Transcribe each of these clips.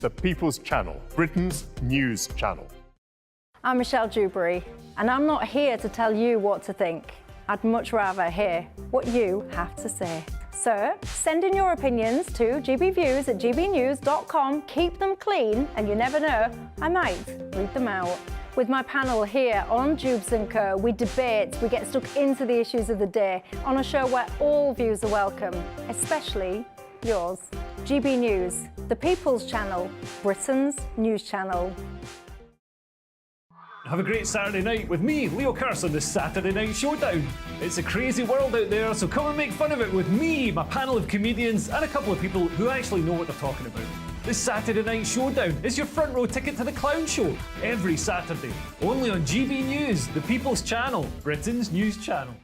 the People's Channel, Britain's news channel. I'm Michelle Dewberry, and I'm not here to tell you what to think. I'd much rather hear what you have to say. So, send in your opinions to gbviews@gbnews.com. Keep them clean, and you never know, I might read them out. With my panel here on Jubes & Co, we debate, we get stuck into the issues of the day on a show where all views are welcome, especially yours. GB News, the People's Channel, Britain's news channel. Have a great Saturday night with me, Leo Curse, on the Saturday Night Showdown. It's a crazy world out there, so come and make fun of it with me, my panel of comedians, and a couple of people who actually know what they're talking about. This Saturday Night Showdown is your front row ticket to the clown show every Saturday, only on GB News, the People's Channel, Britain's news channel.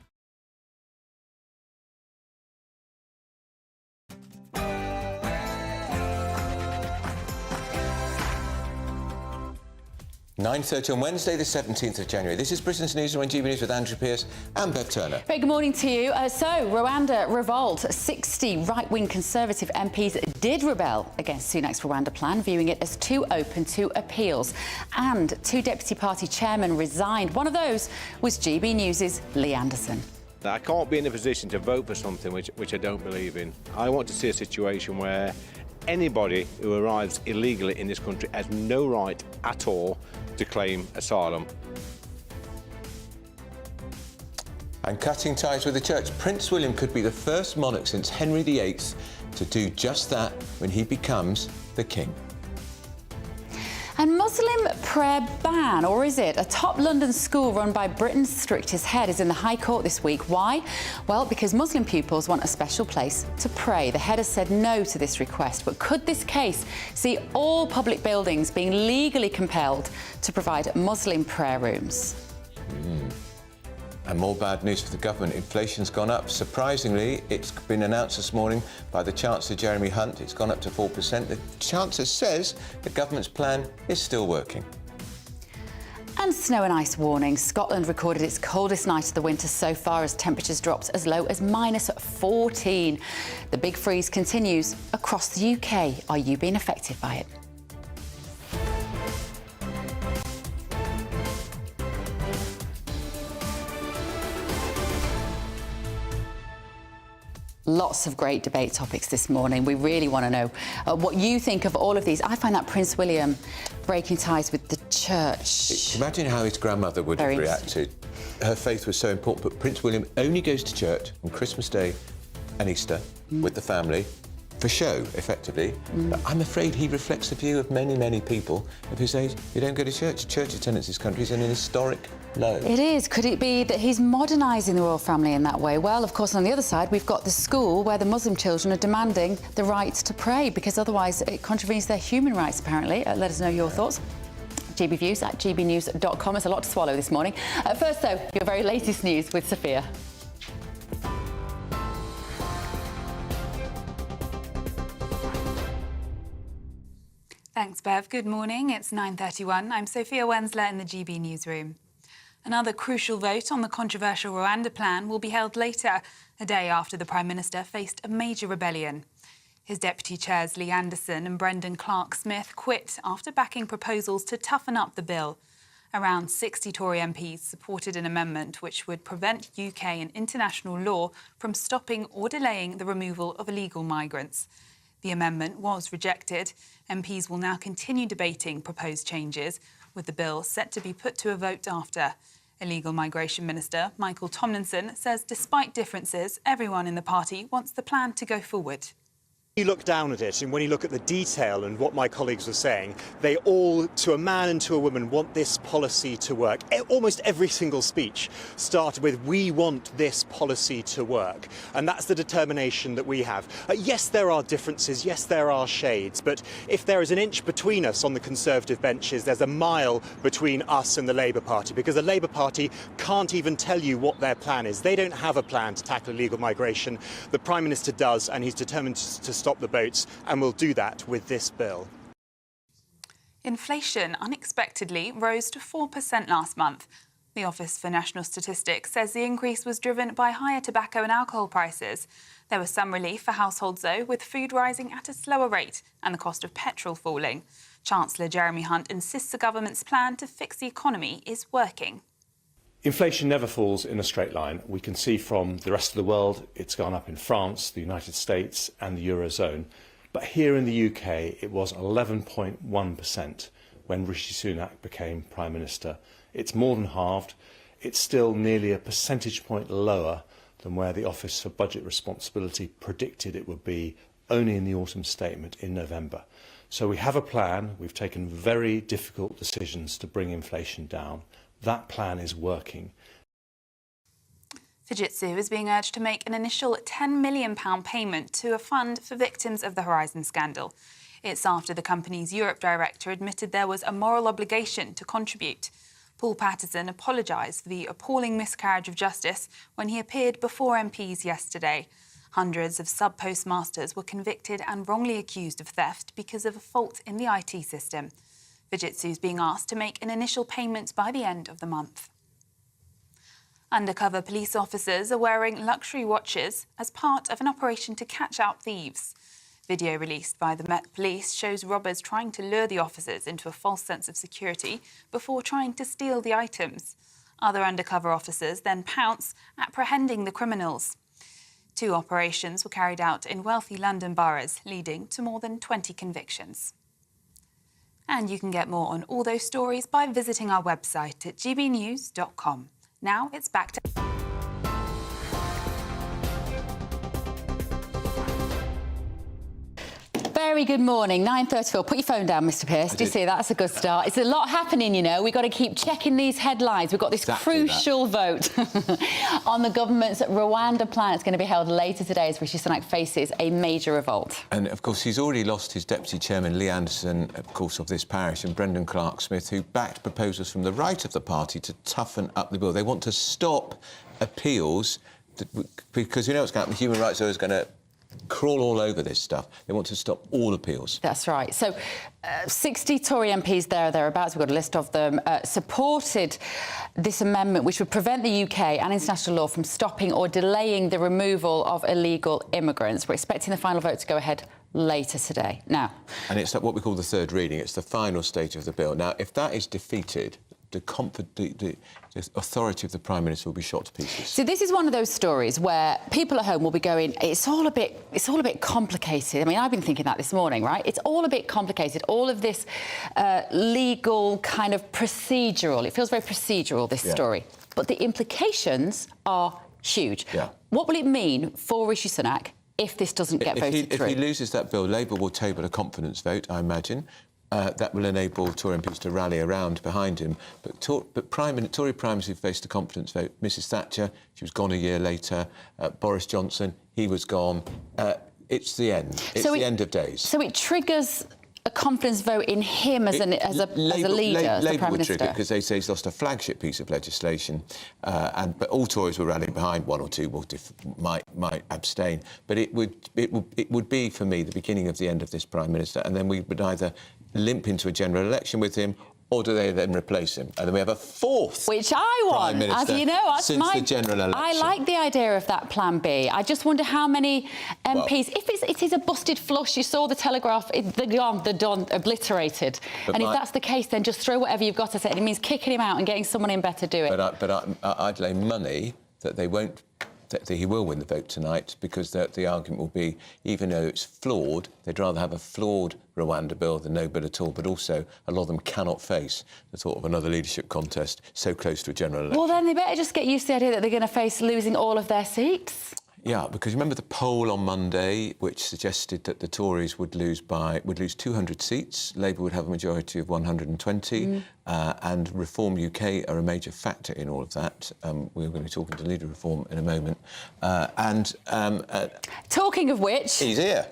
(9:30) on Wednesday, the 17th of January. This is Britain's Newsroom on GB News with Andrew Pearce and Bev Turner. Very good morning to you. So, Rwanda revolt. 60 right-wing Conservative MPs did rebel against Sunak's Rwanda plan, viewing it as too open to appeals. And 2 Deputy Party chairmen resigned. One of those was GB News' Lee Anderson. I can't be in a position to vote for something which I don't believe in. I want to see a situation where anybody who arrives illegally in this country has no right at all to claim asylum. And cutting ties with the church, Prince William could be the first monarch since Henry VIII to do just that when he becomes the king. And Muslim prayer ban, or is it? A top London school run by Britain's strictest head is in the High Court this week. Why? Well, because Muslim pupils want a special place to pray. The head has said no to this request. But could this case see all public buildings being legally compelled to provide Muslim prayer rooms? And more bad news for the government. Inflation's gone up. Surprisingly, it's been announced this morning by the Chancellor, Jeremy Hunt. It's gone up to 4%. The Chancellor says the government's plan is still working. And snow and ice warning. Scotland recorded its coldest night of the winter so far as temperatures dropped as low as -14. The big freeze continues across the UK. Are you being affected by it? Lots of great debate topics this morning. We really want to know what you think of all of these. I find that Prince William breaking ties with the church. Imagine how his grandmother would have reacted. Her faith was so important, but Prince William only goes to church on Christmas Day and Easter with the family, for show, effectively. But I'm afraid he reflects the view of many, many people of his age who don't go to church. Church attendance in this country is in an historic low. It is. Could it be that he's modernising the royal family in that way? Well, of course, on the other side, we've got the school where the Muslim children are demanding the right to pray, because otherwise it contravenes their human rights, apparently. Let us know your thoughts. gbviews@gbnews.com. It's a lot to swallow this morning. First, though, your very latest news with Sophia. Thanks, Bev. Good morning. It's 9:31. I'm Sophia Wensler in the GB Newsroom. Another crucial vote on the controversial Rwanda plan will be held later, a day after the Prime Minister faced a major rebellion. His deputy chairs Lee Anderson and Brendan Clark-Smith quit after backing proposals to toughen up the bill. Around 60 Tory MPs supported an amendment which would prevent UK and international law from stopping or delaying the removal of illegal migrants. The amendment was rejected. MPs will now continue debating proposed changes, with the bill set to be put to a vote after. Illegal Migration Minister Michael Tomlinson says despite differences, everyone in the party wants the plan to go forward. You look down at it, and when you look at the detail and what my colleagues were saying, they all, to a man and to a woman, want this policy to work. Almost every single speech started with, "We want this policy to work." And that's the determination that we have. Yes, there are differences, yes, there are shades, but if there is an inch between us on the Conservative benches, there's a mile between us and the Labour Party, because the Labour Party can't even tell you what their plan is. They don't have a plan to tackle illegal migration. The Prime Minister does, and he's determined to stop the boats, and will do that with this bill. Inflation unexpectedly rose to 4% last month. The Office for National Statistics says the increase was driven by higher tobacco and alcohol prices. There was some relief for households, though, with food rising at a slower rate and the cost of petrol falling. Chancellor Jeremy Hunt insists the government's plan to fix the economy is working. Inflation never falls in a straight line. We can see from the rest of the world, it's gone up in France, the United States and the Eurozone. But here in the UK, it was 11.1% when Rishi Sunak became Prime Minister. It's more than halved. It's still nearly a percentage point lower than where the Office for Budget Responsibility predicted it would be only in the autumn statement in November. So we have a plan. We've taken very difficult decisions to bring inflation down. That plan is working. Fujitsu is being urged to make an initial £10 million payment to a fund for victims of the Horizon scandal. It's after the company's Europe director admitted there was a moral obligation to contribute. Paul Patterson apologised for the appalling miscarriage of justice when he appeared before MPs yesterday. Hundreds of sub-postmasters were convicted and wrongly accused of theft because of a fault in the IT system. Fujitsu is being asked to make an initial payment by the end of the month. Undercover police officers are wearing luxury watches as part of an operation to catch out thieves. Video released by the Met Police shows robbers trying to lure the officers into a false sense of security before trying to steal the items. Other undercover officers then pounce, apprehending the criminals. 2 operations were carried out in wealthy London boroughs, leading to more than 20 convictions. And you can get more on all those stories by visiting our website at gbnews.com. Now it's back to... Very good morning, 9:34. Put your phone down, Mr Pearce. Do you see that's a good start? It's a lot happening, you know. We've got to keep checking these headlines. We've got this crucial vote on the government's Rwanda plan. It's going to be held later today as Rishi Sunak faces a major revolt. And, of course, he's already lost his deputy chairman, Lee Anderson, of course, of this parish, and Brendan Clark-Smith, who backed proposals from the right of the party to toughen up the bill. They want to stop appeals because, you know what's going to happen, human rights lawyers are going to crawl all over this stuff. They want to stop all appeals. That's right. So 60 Tory MPs thereabouts, we've got a list of them, supported this amendment which would prevent the UK and international law from stopping or delaying the removal of illegal immigrants. We're expecting the final vote to go ahead later today. Now, and it's what we call the third reading. It's the final stage of the bill. Now, if that is defeated, the authority of the Prime Minister will be shot to pieces. So this is one of those stories where people at home will be going, it's all a bit complicated. I mean, I've been thinking that this morning, right? It's all a bit complicated. All of this legal kind of procedural. It feels very procedural, this story. But the implications are huge. Yeah. What will it mean for Rishi Sunak if this doesn't get voted through? If he loses that bill, Labour will table a confidence vote, I imagine. That will enable Tory MPs to rally around behind him. But Tory Prime Minister faced a confidence vote. Mrs Thatcher, she was gone a year later. Boris Johnson, he was gone. It's the end. It's the end of days. So it triggers a confidence vote in him as a leader, as the Prime Minister? Trigger, because they say he's lost a flagship piece of legislation, but all Tories were rallying behind. 1 or 2 might abstain. But it would be, for me, the beginning of the end of this Prime Minister, and then we would either limp into a general election with him, or do they then replace him? And then we have a fourth, which I want, Prime Minister, as you know, since the general election. I like the idea of that Plan B. I just wonder how many MPs. If it is a busted flush, you saw the Telegraph, they're done, obliterated. And if that's the case, then just throw whatever you've got to say. It means kicking him out and getting someone in better to do it. But I'd lay money that they won't. That he will win the vote tonight, because the argument will be, even though it's flawed, they'd rather have a flawed Rwanda bill than no bill at all. But also, a lot of them cannot face the thought of another leadership contest so close to a general election. Well, then they better just get used to the idea that they're going to face losing all of their seats. Yeah, because remember the poll on Monday, which suggested that the Tories would lose 200 seats, Labour would have a majority of 120, and Reform UK are a major factor in all of that. We're going to be talking to Leader Reform in a moment. Talking of which... He's here.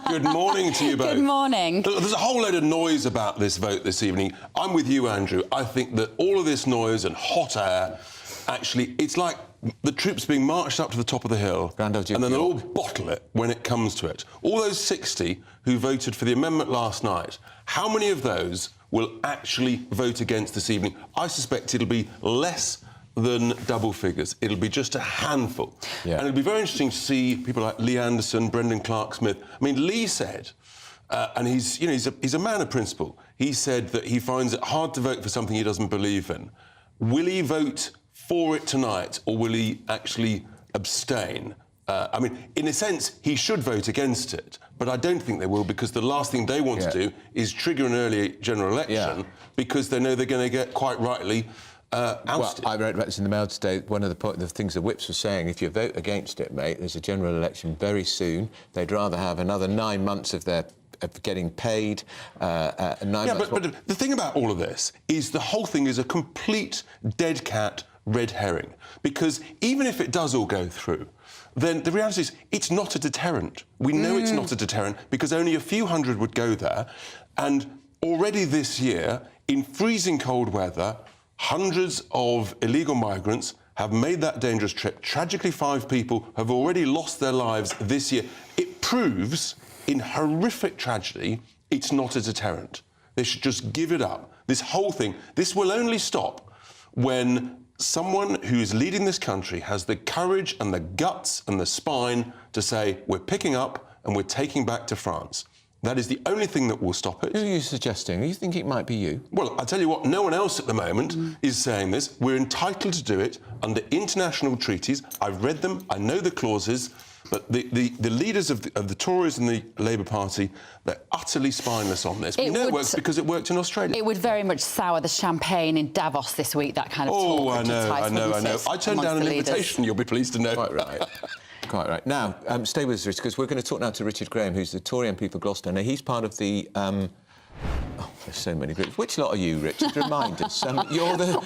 Good morning to you both. Good morning. There's a whole load of noise about this vote this evening. I'm with you, Andrew. I think that all of this noise and hot air, actually, it's like the troops being marched up to the top of the hill, and then they'll all bottle it when it comes to it. All those 60 who voted for the amendment last night, how many of those will actually vote against this evening? I suspect it'll be less than double figures. It'll be just a handful. And it'll be very interesting to see people like Lee Anderson, Brendan Clark-Smith. I mean, Lee said, and he's a man of principle. He said that he finds it hard to vote for something he doesn't believe in. Will he vote for it tonight, or will he actually abstain? I mean, in a sense, he should vote against it, but I don't think they will, because the last thing they want to do is trigger an early general election because they know they're going to get, quite rightly, ousted. Well, I read about this in the Mail today. One of the things the whips were saying, if you vote against it, mate, there's a general election very soon. They'd rather have another 9 months of getting paid. 9 months. But the thing about all of this is the whole thing is a complete dead cat red herring, because even if it does all go through, then the reality is it's not a deterrent. We know it's not a deterrent because only a few hundred would go there. And already this year, in freezing cold weather, hundreds of illegal migrants have made that dangerous trip. Tragically, 5 people have already lost their lives this year. It proves, in horrific tragedy, it's not a deterrent. They should just give it up. This whole thing, this will only stop when someone who is leading this country has the courage and the guts and the spine to say, we're picking up and we're taking back to France. That is the only thing that will stop it. Who are you suggesting? You think it might be you? Well, I'll tell you what, no one else at the moment is saying this. We're entitled to do it under international treaties. I've read them, I know the clauses, but the leaders of the Tories and the Labour Party, they're utterly spineless on this. We know it works because it worked in Australia. It would very much sour the champagne in Davos this week, that kind of talk. Oh, I know. I turned down an invitation, you'll be pleased to know. Quite right. Quite right. Now, stay with us, because we're going to talk now to Richard Graham, who's the Tory MP for Gloucester. Now, he's part of the... there's so many groups. Which lot are you, Richard? Remind us. You're the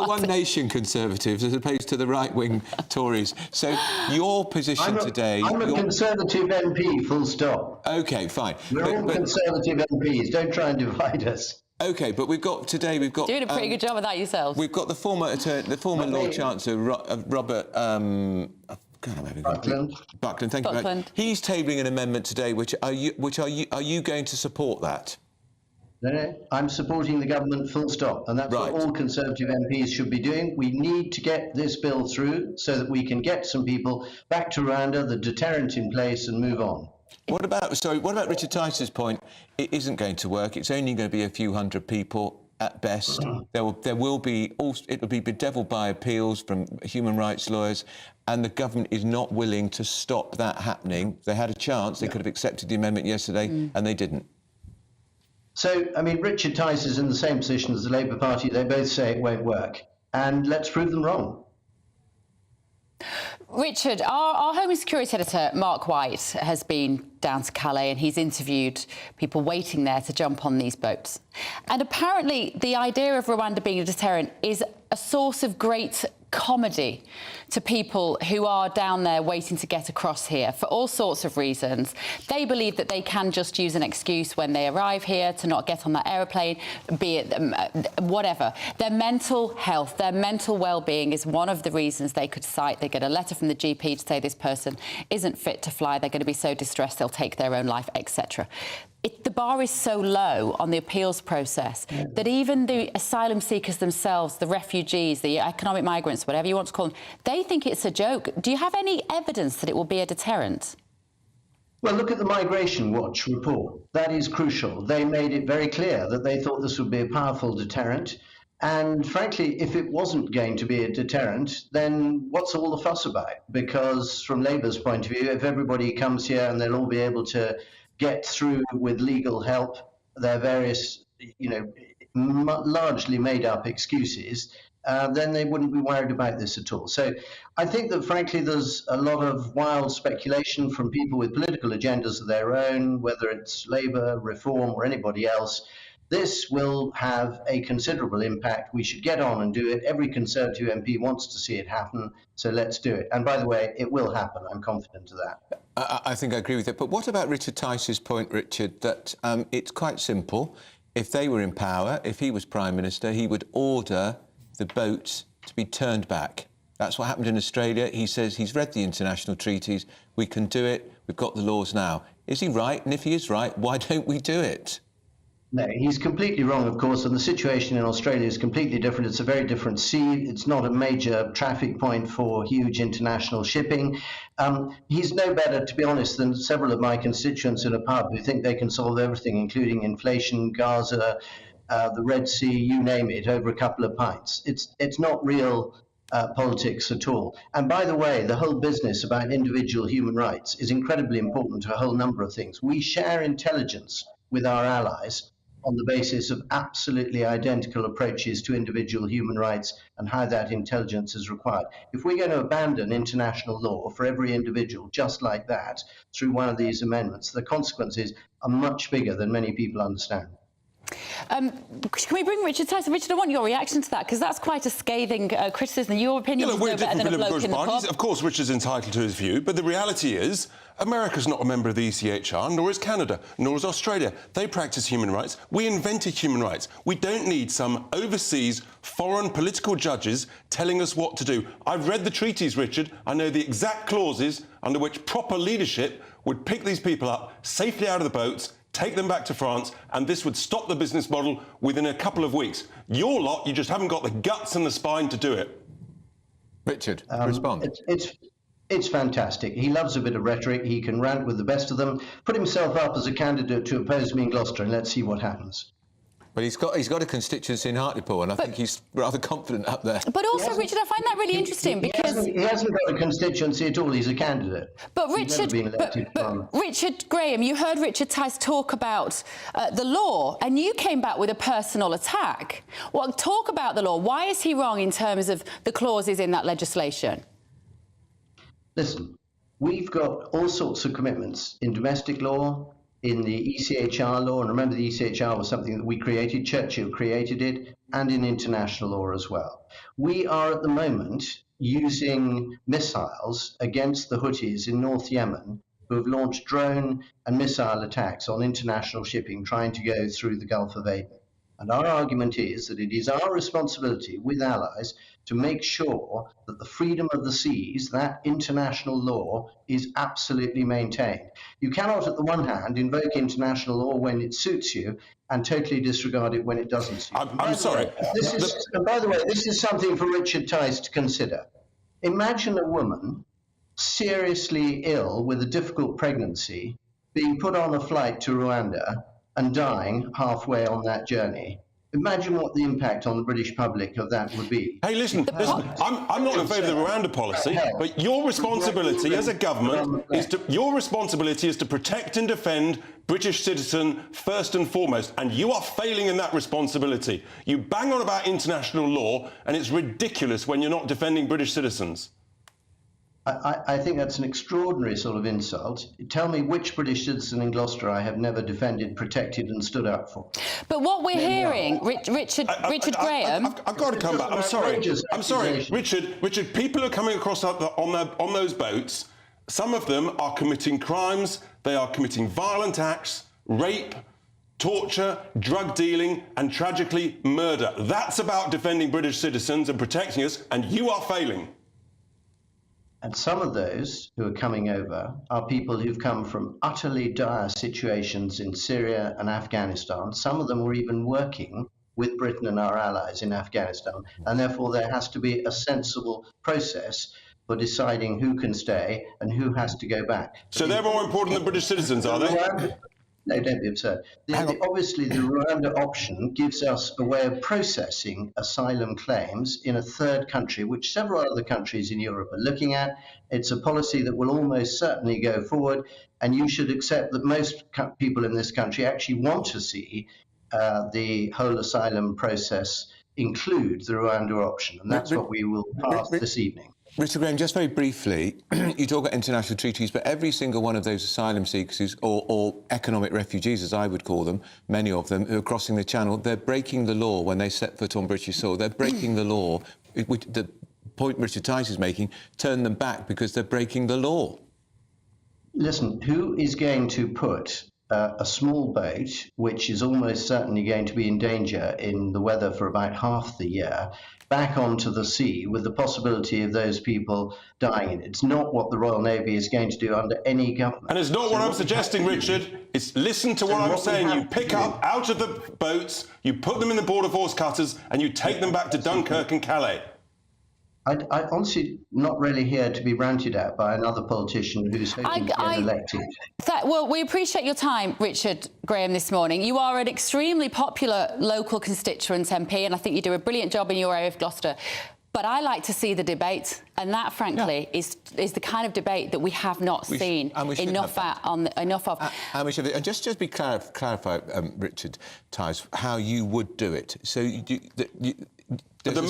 One Nation Conservatives, as opposed to the right-wing Tories. So your position today... I'm a Conservative MP, full stop. OK, fine. We're all Conservative MPs. Don't try and divide us. OK, but we've got... Doing a pretty good job of that yourself. We've got the former Lord Chancellor, Robert... Buckland. Buckland, thank you very much. He's tabling an amendment today. Are you going to support that? No, I'm supporting the government, full stop, and that's what all Conservative MPs should be doing. We need to get this bill through so that we can get some people back to Rwanda, the deterrent in place, and move on. What about Richard Tice's point? It isn't going to work. It's only going to be a few hundred people at best. It will be bedeviled by appeals from human rights lawyers, and the government is not willing to stop that happening. They had a chance. They could have accepted the amendment yesterday, and they didn't. So, I mean, Richard Tice is in the same position as the Labour Party. They both say it won't work, and let's prove them wrong. Richard, our Home and Security Editor, Mark White, has been down to Calais and he's interviewed people waiting there to jump on these boats. And apparently the idea of Rwanda being a deterrent is a source of great comedy to people who are down there waiting to get across here for all sorts of reasons. They believe that they can just use an excuse when they arrive here to not get on that aeroplane, be it whatever. Their mental health, their mental well-being is one of the reasons they could cite. They get a letter from the GP to say this person isn't fit to fly, they're going to be so distressed they'll take their own life, etc. The bar is so low on the appeals process that even the asylum seekers themselves, the refugees, the economic migrants, whatever you want to call them, they think it's a joke. Do you have any evidence that it will be a deterrent? Well, look at the Migration Watch report. That is crucial. They made it very clear that they thought this would be a powerful deterrent. And frankly, if it wasn't going to be a deterrent, then what's all the fuss about? Because from Labour's point of view, if everybody comes here and they'll all be able to get through with legal help their various, largely made-up excuses, then they wouldn't be worried about this at all. So I think that, frankly, there's a lot of wild speculation from people with political agendas of their own, whether it's Labour, Reform or anybody else. This will have a considerable impact. We should get on and do it. Every Conservative MP wants to see it happen, so let's do it. And by the way, it will happen. I'm confident of that. I think I agree with it. But what about Richard Tice's point, Richard, that it's quite simple. If they were in power, if he was Prime Minister, he would order the boats to be turned back. That's what happened in Australia. He says he's read the international treaties. We can do it. We've got the laws now. Is he right? And if he is right, why don't we do it? No, he's completely wrong, of course, and the situation in Australia is completely different. It's a very different sea. It's not a major traffic point for huge international shipping. He's no better, to be honest, than several of my constituents in a pub who think they can solve everything, including inflation, Gaza, the Red Sea, you name it, over a couple of pints. It's not real politics at all. And by the way, the whole business about individual human rights is incredibly important to a whole number of things. We share intelligence with our allies on the basis of absolutely identical approaches to individual human rights and how that intelligence is required. If we're going to abandon international law for every individual just like that through one of these amendments, the consequences are much bigger than many people understand. Can we bring Richard Tice? Richard, I want your reaction to that, because that's quite a scathing criticism. Your opinion is no better than a bloke in the pub. Of course, Richard's entitled to his view, but the reality is America's not a member of the ECHR, nor is Canada, nor is Australia. They practice human rights. We invented human rights. We don't need some overseas foreign political judges telling us what to do. I've read the treaties, Richard. I know the exact clauses under which proper leadership would pick these people up safely out of the boats, take them back to France, and this would stop the business model within a couple of weeks. Your lot, you just haven't got the guts and the spine to do it. Richard, respond. It's fantastic. He loves a bit of rhetoric. He can rant with the best of them, put himself up as a candidate to oppose me in Gloucester, and let's see what happens. But he's got a constituency in Hartlepool, and I think he's rather confident up there. But also, Richard, I find that really interesting because he hasn't got a constituency at all. He's a candidate. But Richard, Richard Graham, you heard Richard Tice talk about the law, and you came back with a personal attack. Well, talk about the law. Why is he wrong in terms of the clauses in that legislation? Listen, we've got all sorts of commitments in domestic law, in the ECHR law, and remember the ECHR was something that we created, Churchill created it, and in international law as well. We are at the moment using missiles against the Houthis in North Yemen, who have launched drone and missile attacks on international shipping trying to go through the Gulf of Aden. And our argument is that it is our responsibility with allies to make sure that the freedom of the seas, that international law, is absolutely maintained. You cannot, at the one hand, invoke international law when it suits you and totally disregard it when it doesn't suit you. I'm sorry. And by the way, this is something for Richard Tice to consider. Imagine a woman seriously ill with a difficult pregnancy being put on a flight to Rwanda and dying halfway on that journey. Imagine what the impact on the British public of that would be. Hey, listen, I'm not in favour of the Rwanda policy, but your responsibility as a government is to protect and defend British citizen first and foremost, and you are failing in that responsibility. You bang on about international law, and it's ridiculous when you're not defending British citizens. I think that's an extraordinary sort of insult. Tell me which British citizen in Gloucester I have never defended, protected and stood up for. But what we're hearing, Richard Graham... I've got to come back. I'm sorry. Richard, people are coming across on those boats. Some of them are committing crimes. They are committing violent acts, rape, torture, drug dealing and, tragically, murder. That's about defending British citizens and protecting us, and you are failing. And some of those who are coming over are people who've come from utterly dire situations in Syria and Afghanistan. Some of them were even working with Britain and our allies in Afghanistan. And therefore, there has to be a sensible process for deciding who can stay and who has to go back. So they're more important than British citizens, are they? No, don't be absurd. Obviously, the Rwanda option gives us a way of processing asylum claims in a third country, which several other countries in Europe are looking at. It's a policy that will almost certainly go forward, and you should accept that most people in this country actually want to see the whole asylum process include the Rwanda option, and that's what we will pass this evening. Richard Graham, just very briefly, you talk about international treaties, but every single one of those asylum seekers, or economic refugees, as I would call them, many of them who are crossing the Channel, they're breaking the law when they set foot on British soil. They're breaking the law. The point Richard Tice is making, turn them back because they're breaking the law. Listen, who is going to put a small boat, which is almost certainly going to be in danger in the weather for about half the year, back onto the sea with the possibility of those people dying in it. It's not what the Royal Navy is going to do under any government. And it's not what I'm suggesting, Richard. It's listen to what I'm saying. You pick up out of the boats, you put them in the border force cutters, and you take them back to Dunkirk and Calais. I honestly not really here to be ranted at by another politician who's hoping to get elected. Well, we appreciate your time, Richard Graham, this morning. You are an extremely popular local constituent MP, and I think you do a brilliant job in your area of Gloucester. But I like to see the debate, and that, frankly, is the kind of debate that we have not seen enough of. And we should, and just be clarify, Richard Tice, how you would do it. So At the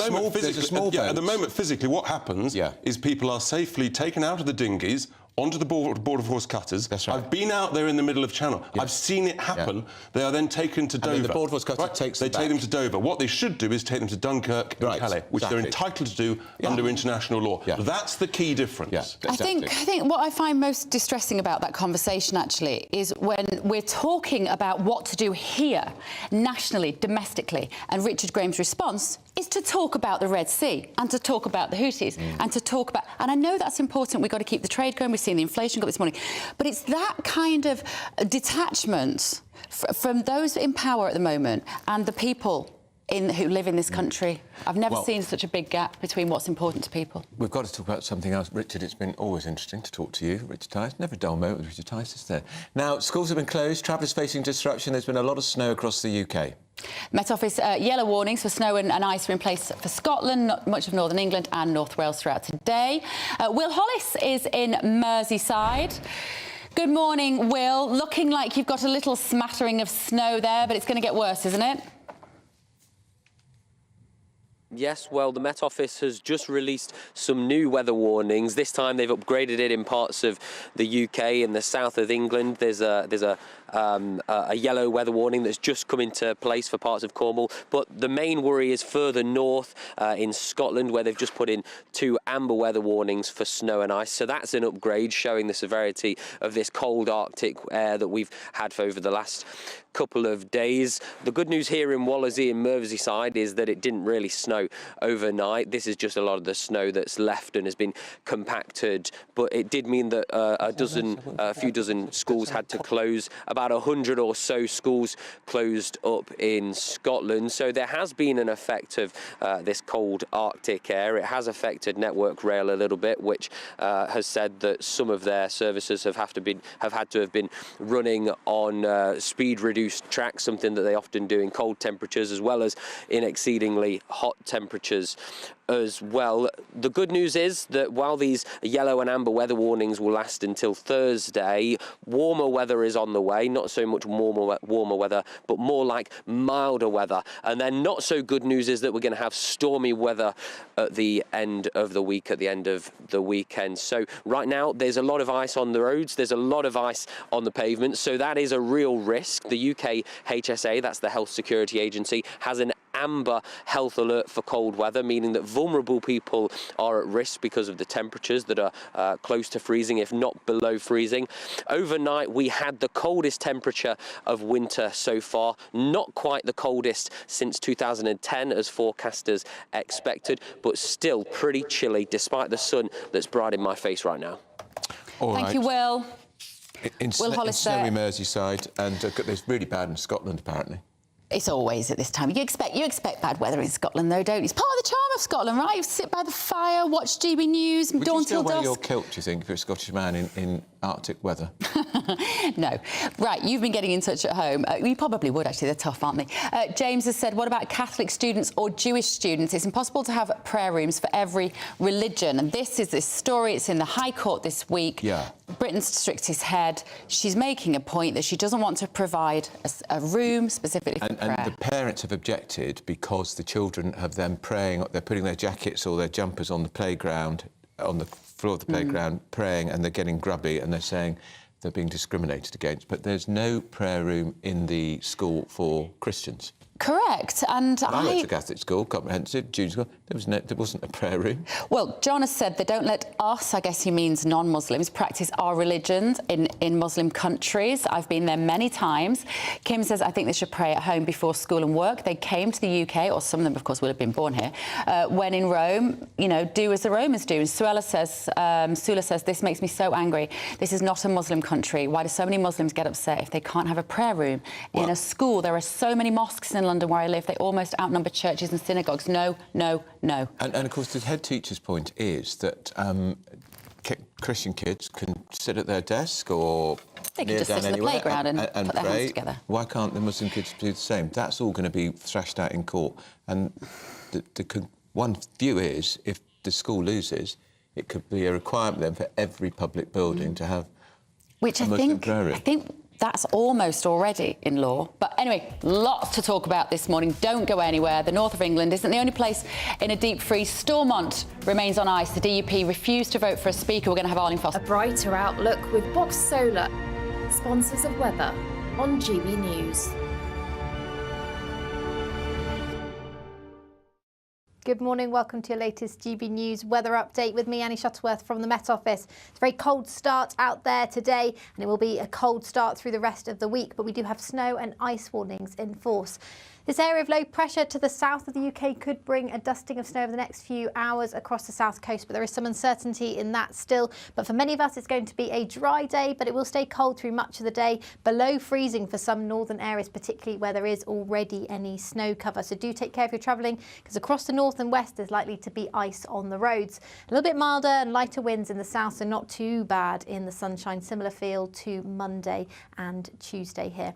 moment, physically, what happens is people are safely taken out of the dinghies onto the border force cutters. That's right. I've been out there in the middle of Channel. Yes. I've seen it happen. Yeah. They are then taken to Dover. And the border force cutter takes them back. Take them to Dover. What they should do is take them to Dunkirk and Calais, which they're entitled to do under international law. Yeah. That's the key difference. Yeah, exactly. I think what I find most distressing about that conversation, actually, is when we're talking about what to do here, nationally, domestically, and Richard Graham's response is to talk about the Red Sea and to talk about the Houthis and to talk about... And I know that's important. We've got to keep the trade going. We've seen the inflation go up this morning. But it's that kind of detachment from those in power at the moment and the people who live in this country. I've never seen such a big gap between what's important to people. We've got to talk about something else. Richard, it's been always interesting to talk to you, Richard Tice. Never a dull moment with Richard Tice, is there? Now, schools have been closed, travellers facing disruption. There's been a lot of snow across the UK. Met Office yellow warnings for snow and ice are in place for Scotland, much of Northern England and North Wales throughout today. Will Hollis is in Merseyside. Good morning, Will. Looking like you've got a little smattering of snow there, but it's going to get worse, isn't it? Yes, well, the Met Office has just released some new weather warnings. This time they've upgraded it in parts of the UK. In the south of England, there's a yellow weather warning that's just come into place for parts of Cornwall. But the main worry is further north in Scotland, where they've just put in 2 amber weather warnings for snow and ice. So that's an upgrade, showing the severity of this cold Arctic air that we've had for over the last couple of days. The good news here in Wallasey and Merseyside is that it didn't really snow overnight. This is just a lot of the snow that's left and has been compacted, but it did mean that a few dozen schools had to close. About 100 or so schools closed up in Scotland. So there has been an effect of this cold Arctic air. It has affected Network Rail a little bit, which has said that some of their services have had to have been running on speed reduced tracks, something that they often do in cold temperatures as well as in exceedingly hot temperatures as well. The good news is that while these yellow and amber weather warnings will last until Thursday, warmer weather is on the way. Not so much warmer weather, but more like milder weather. And then not so good news is that we're going to have stormy weather at the end of the week, at the end of the weekend. So right now there's a lot of ice on the roads, there's a lot of ice on the pavements, so that is a real risk. The UK HSA, that's the Health Security Agency, has an amber health alert for cold weather, meaning that vulnerable people are at risk because of the temperatures that are close to freezing, if not below freezing. Overnight, we had the coldest temperature of winter so far, not quite the coldest since 2010, as forecasters expected, but still pretty chilly, despite the sun that's bright in my face right now. Thank you, Will. Will Hollis there. Snowy Merseyside, and it's really bad in Scotland, apparently. It's always at this time. You expect bad weather in Scotland, though, don't you? It's part of the charm of Scotland, right? You sit by the fire, watch GB News, dawn till dusk. Would you still wear your kilt, do you think, if you're a Scottish man in Arctic weather? No. Right, you've been getting in touch at home. You probably would, actually. They're tough, aren't they? James has said, what about Catholic students or Jewish students? It's impossible to have prayer rooms for every religion. And this is this story. It's in the High Court this week. Yeah. Britain's strictest head. She's making a point that she doesn't want to provide a room specifically for prayer. And the parents have objected because the children have them praying. They're putting their jackets or their jumpers on the playground, on the floor of the playground, praying, and they're getting grubby, and they're saying they're being discriminated against. But there's no prayer room in the school for Christians. Correct, and I went to Catholic school, comprehensive, junior school. There wasn't a prayer room. Well, John has said they don't let us, I guess he means non-Muslims, practice our religions in Muslim countries. I've been there many times. Kim says, I think they should pray at home before school and work. They came to the UK, or some of them, of course, will have been born here, when in Rome, you know, do as the Romans do. And Sula says, this makes me so angry. This is not a Muslim country. Why do so many Muslims get upset if they can't have a prayer room in a school? There are so many mosques in London where I live. They almost outnumber churches and synagogues. No, no, no. And of course, the head teacher's point is that Christian kids can sit at their desk or they can just sit in the playground and put their hands together. Why can't the Muslim kids do the same? That's all going to be thrashed out in court. And one view is, if the school loses, it could be a requirement then for every public building to have which a Muslim prayer room. I think that's almost already in law. But anyway, lots to talk about this morning. Don't go anywhere. The north of England isn't the only place in a deep freeze. Stormont remains on ice. The DUP refused to vote for a speaker. We're going to have Arlene Foster. A brighter outlook with Box Solar, sponsors of weather on GB News. Good morning, welcome to your latest GB News weather update with me, Annie Shuttleworth from the Met Office. It's a very cold start out there today, and it will be a cold start through the rest of the week, but we do have snow and ice warnings in force. This area of low pressure to the south of the UK could bring a dusting of snow over the next few hours across the south coast, but there is some uncertainty in that still. But for many of us, it's going to be a dry day, but it will stay cold through much of the day, below freezing for some northern areas, particularly where there is already any snow cover. So do take care if you're travelling, because across the north and west, there's likely to be ice on the roads. A little bit milder and lighter winds in the south, so not too bad in the sunshine. Similar feel to Monday and Tuesday here.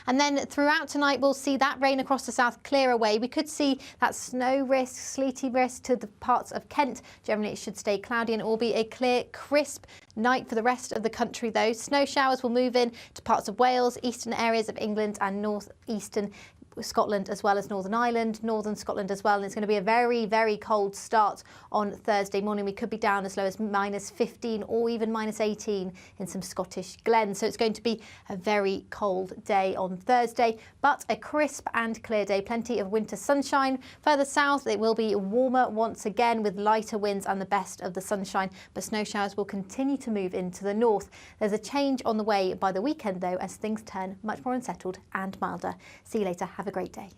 And then throughout tonight, we'll see that rain across the south clear away. We could see that snow risk, sleety risk to the parts of Kent. Generally, it should stay cloudy and it will be a clear, crisp night for the rest of the country, though. Snow showers will move in to parts of Wales, eastern areas of England and north-eastern Scotland, as well as Northern Ireland, Northern Scotland as well. And it's going to be a very, very cold start on Thursday morning. We could be down as low as -15 or even -18 in some Scottish glens. So it's going to be a very cold day on Thursday, but a crisp and clear day. Plenty of winter sunshine. Further south, it will be warmer once again with lighter winds and the best of the sunshine, but snow showers will continue to move into the north. There's a change on the way by the weekend, though, as things turn much more unsettled and milder. See you later. Have a great day.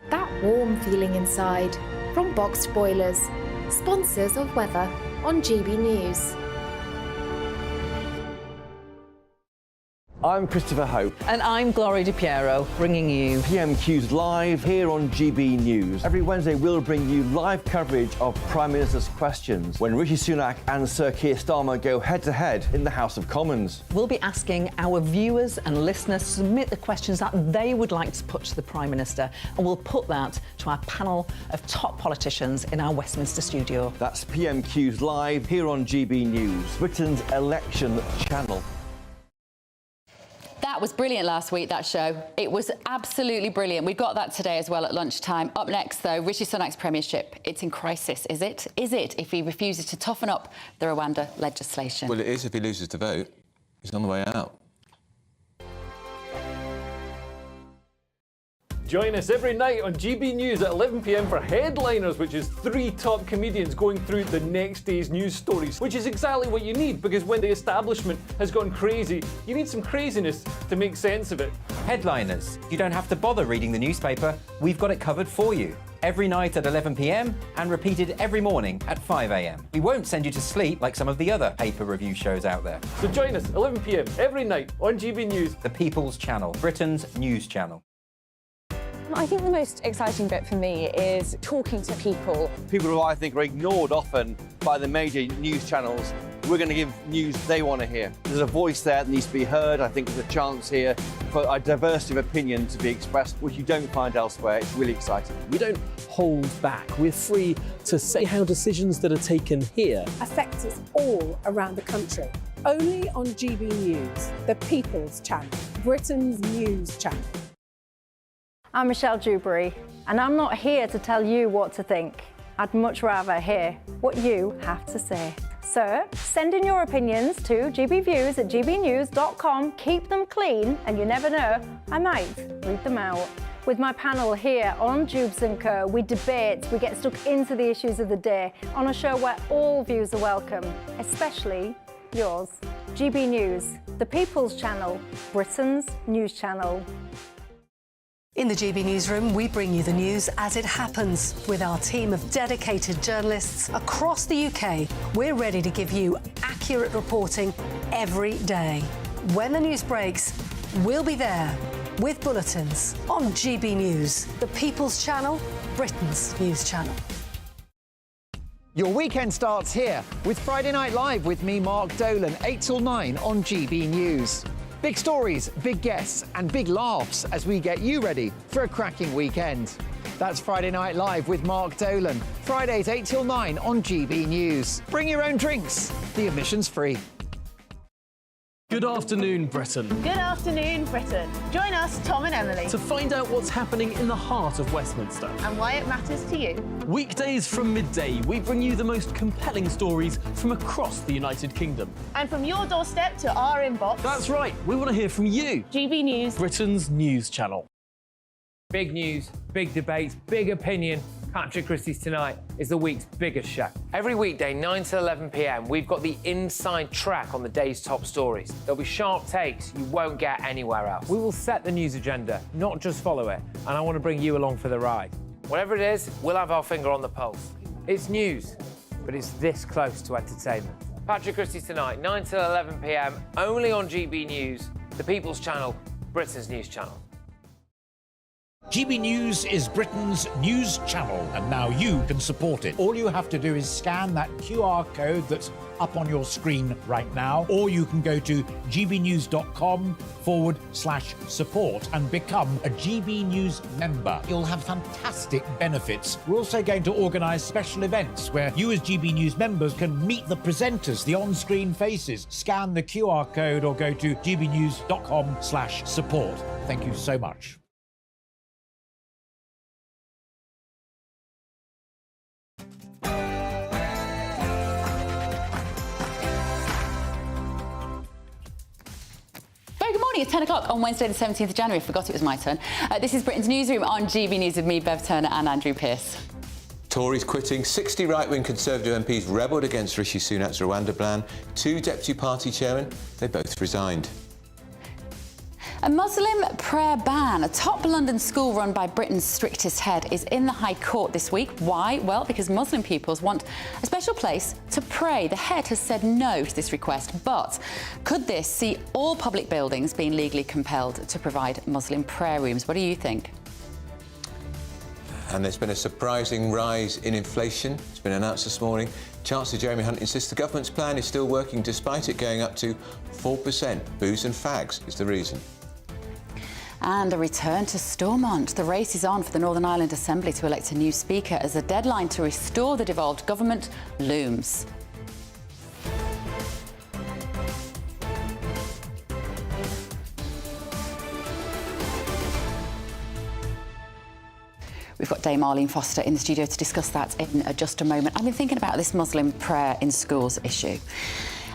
That warm feeling inside from Boxed Boilers, sponsors of weather on GB News. I'm Christopher Hope. And I'm Gloria Di Piero, bringing you PMQ's live here on GB News. Every Wednesday, we'll bring you live coverage of Prime Minister's questions when Rishi Sunak and Sir Keir Starmer go head-to-head in the House of Commons. We'll be asking our viewers and listeners to submit the questions that they would like to put to the Prime Minister, and we'll put that to our panel of top politicians in our Westminster studio. That's PMQ's live here on GB News, Britain's election channel. That was brilliant last week, that show. It was absolutely brilliant. We got that today as well at lunchtime. Up next, though, Rishi Sunak's premiership. It's in crisis, is it? Is it, if he refuses to toughen up the Rwanda legislation? Well, it is if he loses the vote. He's on the way out. Join us every night on GB News at 11 p.m. for Headliners, which is 3 top comedians going through the next day's news stories, which is exactly what you need, because when the establishment has gone crazy, you need some craziness to make sense of it. Headliners. You don't have to bother reading the newspaper. We've got it covered for you. Every night at 11 p.m. and repeated every morning at 5 a.m. We won't send you to sleep like some of the other paper review shows out there. So join us 11 p.m. every night on GB News. The People's Channel, Britain's news channel. I think the most exciting bit for me is talking to people. People who I think are ignored often by the major news channels. We're going to give news they want to hear. There's a voice there that needs to be heard. I think there's a chance here for a diversity of opinion to be expressed, which you don't find elsewhere. It's really exciting. We don't hold back. We're free to say how decisions that are taken here affect us all around the country. Only on GB News, the People's Channel, Britain's news channel. I'm Michelle Dewberry, and I'm not here to tell you what to think. I'd much rather hear what you have to say. So send in your opinions to gbviews@gbnews.com. Keep them clean, and you never know, I might read them out. With my panel here on Jubes & Co, we debate, we get stuck into the issues of the day on a show where all views are welcome, especially yours. GB News, the People's Channel, Britain's news channel. In the GB Newsroom, we bring you the news as it happens. With our team of dedicated journalists across the UK, we're ready to give you accurate reporting every day. When the news breaks, we'll be there with bulletins on GB News, the People's Channel, Britain's news channel. Your weekend starts here with Friday Night Live with me, Mark Dolan, 8 till 9 on GB News. Big stories, big guests and big laughs as we get you ready for a cracking weekend. That's Friday Night Live with Mark Dolan. Fridays 8 till 9 on GB News. Bring your own drinks. The admission's free. Good afternoon, Britain. Good afternoon, Britain. Join us, Tom and Emily, To find out what's happening in the heart of Westminster. and why it matters to you. Weekdays from midday, we bring you the most compelling stories from across the United Kingdom. And from your doorstep to our inbox. That's right, we want to hear from you. GB News, Britain's news channel. Big news, big debates, big opinion. Patrick Christie's Tonight is the week's biggest show. Every weekday, 9 to 11 p.m, we've got the inside track on the day's top stories. There'll be sharp takes you won't get anywhere else. We will set the news agenda, not just follow it, and I want to bring you along for the ride. Whatever it is, we'll have our finger on the pulse. It's news, but it's this close to entertainment. Patrick Christie's Tonight, 9 to 11 p.m, only on GB News, the People's Channel, Britain's news channel. GB News is Britain's news channel, and now you can support it. All you have to do is scan that QR code that's up on your screen right now, or you can go to gbnews.com/support and become a GB News member. You'll have fantastic benefits. We're also going to organise special events where you as GB News members can meet the presenters, the on-screen faces. Scan the QR code or go to gbnews.com/support. Thank you so much. Good morning, it's 10 o'clock on Wednesday the 17th of January. I forgot it was my turn. This is Britain's Newsroom on GB News with me, Bev Turner and Andrew Pearce. Tories quitting, 60 right-wing Conservative MPs rebelled against Rishi Sunak's Rwanda plan. 2 deputy party chairmen, they both resigned. A Muslim prayer ban. A top London school run by Britain's strictest head is in the High Court this week. Why? Well, because Muslim pupils want a special place to pray. The head has said no to this request, but could this see all public buildings being legally compelled to provide Muslim prayer rooms? What do you think? And there's been a surprising rise in inflation. It's been announced this morning. Chancellor Jeremy Hunt insists the government's plan is still working despite it going up to 4%. Booze and fags is the reason. And a return to Stormont. The race is on for the Northern Ireland Assembly to elect a new speaker as the deadline to restore the devolved government looms. We've got Dame Arlene Foster in the studio to discuss that in just a moment. I've been thinking about this Muslim prayer in schools issue.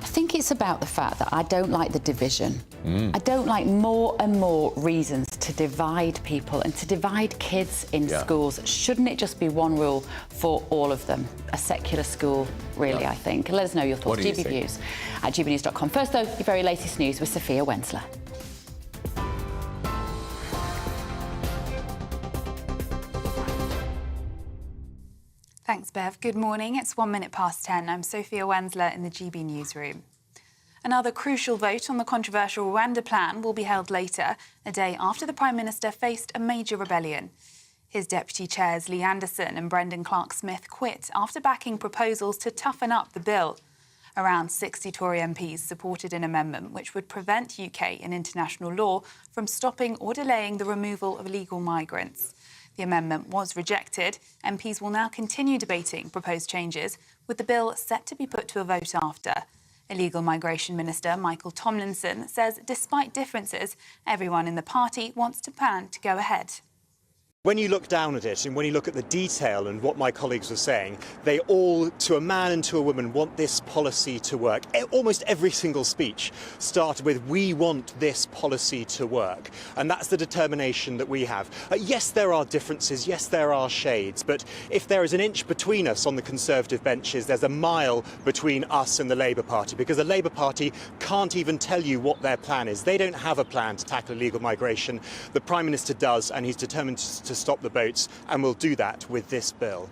I think it's about the fact that I don't like the division. I don't like more and more reasons to divide people and to divide kids in schools. Shouldn't it just be one rule for all of them? A secular school, really, I think. Let us know your thoughts. What do you GB think? Views at gbnews.com. First, though, your very latest news with Sophia Wensler. Thanks, Bev. Good morning. It's 1 minute past 10. I'm Sophia Wensler in the GB Newsroom. Another crucial vote on the controversial Rwanda plan will be held later, a day after the Prime Minister faced a major rebellion. His deputy chairs Lee Anderson and Brendan Clark-Smith quit after backing proposals to toughen up the bill. Around 60 Tory MPs supported an amendment which would prevent UK and international law from stopping or delaying the removal of illegal migrants. The amendment was rejected. MPs will now continue debating proposed changes, with the bill set to be put to a vote after. Illegal Migration Minister Michael Tomlinson says despite differences, everyone in the party wants to plan to go ahead. When you look down at it and when you look at the detail and what my colleagues were saying, they all, to a man and to a woman, want this policy to work. Almost every single speech started with, we want this policy to work. And that's the determination that we have. Yes, there are differences. Yes, there are shades. But if there is an inch between us on the Conservative benches, there's a mile between us and the Labour Party, because the Labour Party can't even tell you what their plan is. They don't have a plan to tackle illegal migration. The Prime Minister does, and he's determined to stop the boats, and we'll do that with this bill.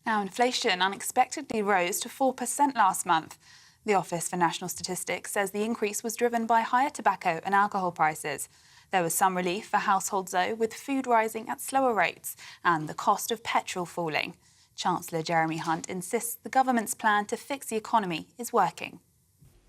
Now, inflation unexpectedly rose to 4% last month. The Office for National Statistics says the increase was driven by higher tobacco and alcohol prices. There was some relief for households, though, with food rising at slower rates and the cost of petrol falling. Chancellor Jeremy Hunt insists the government's plan to fix the economy is working.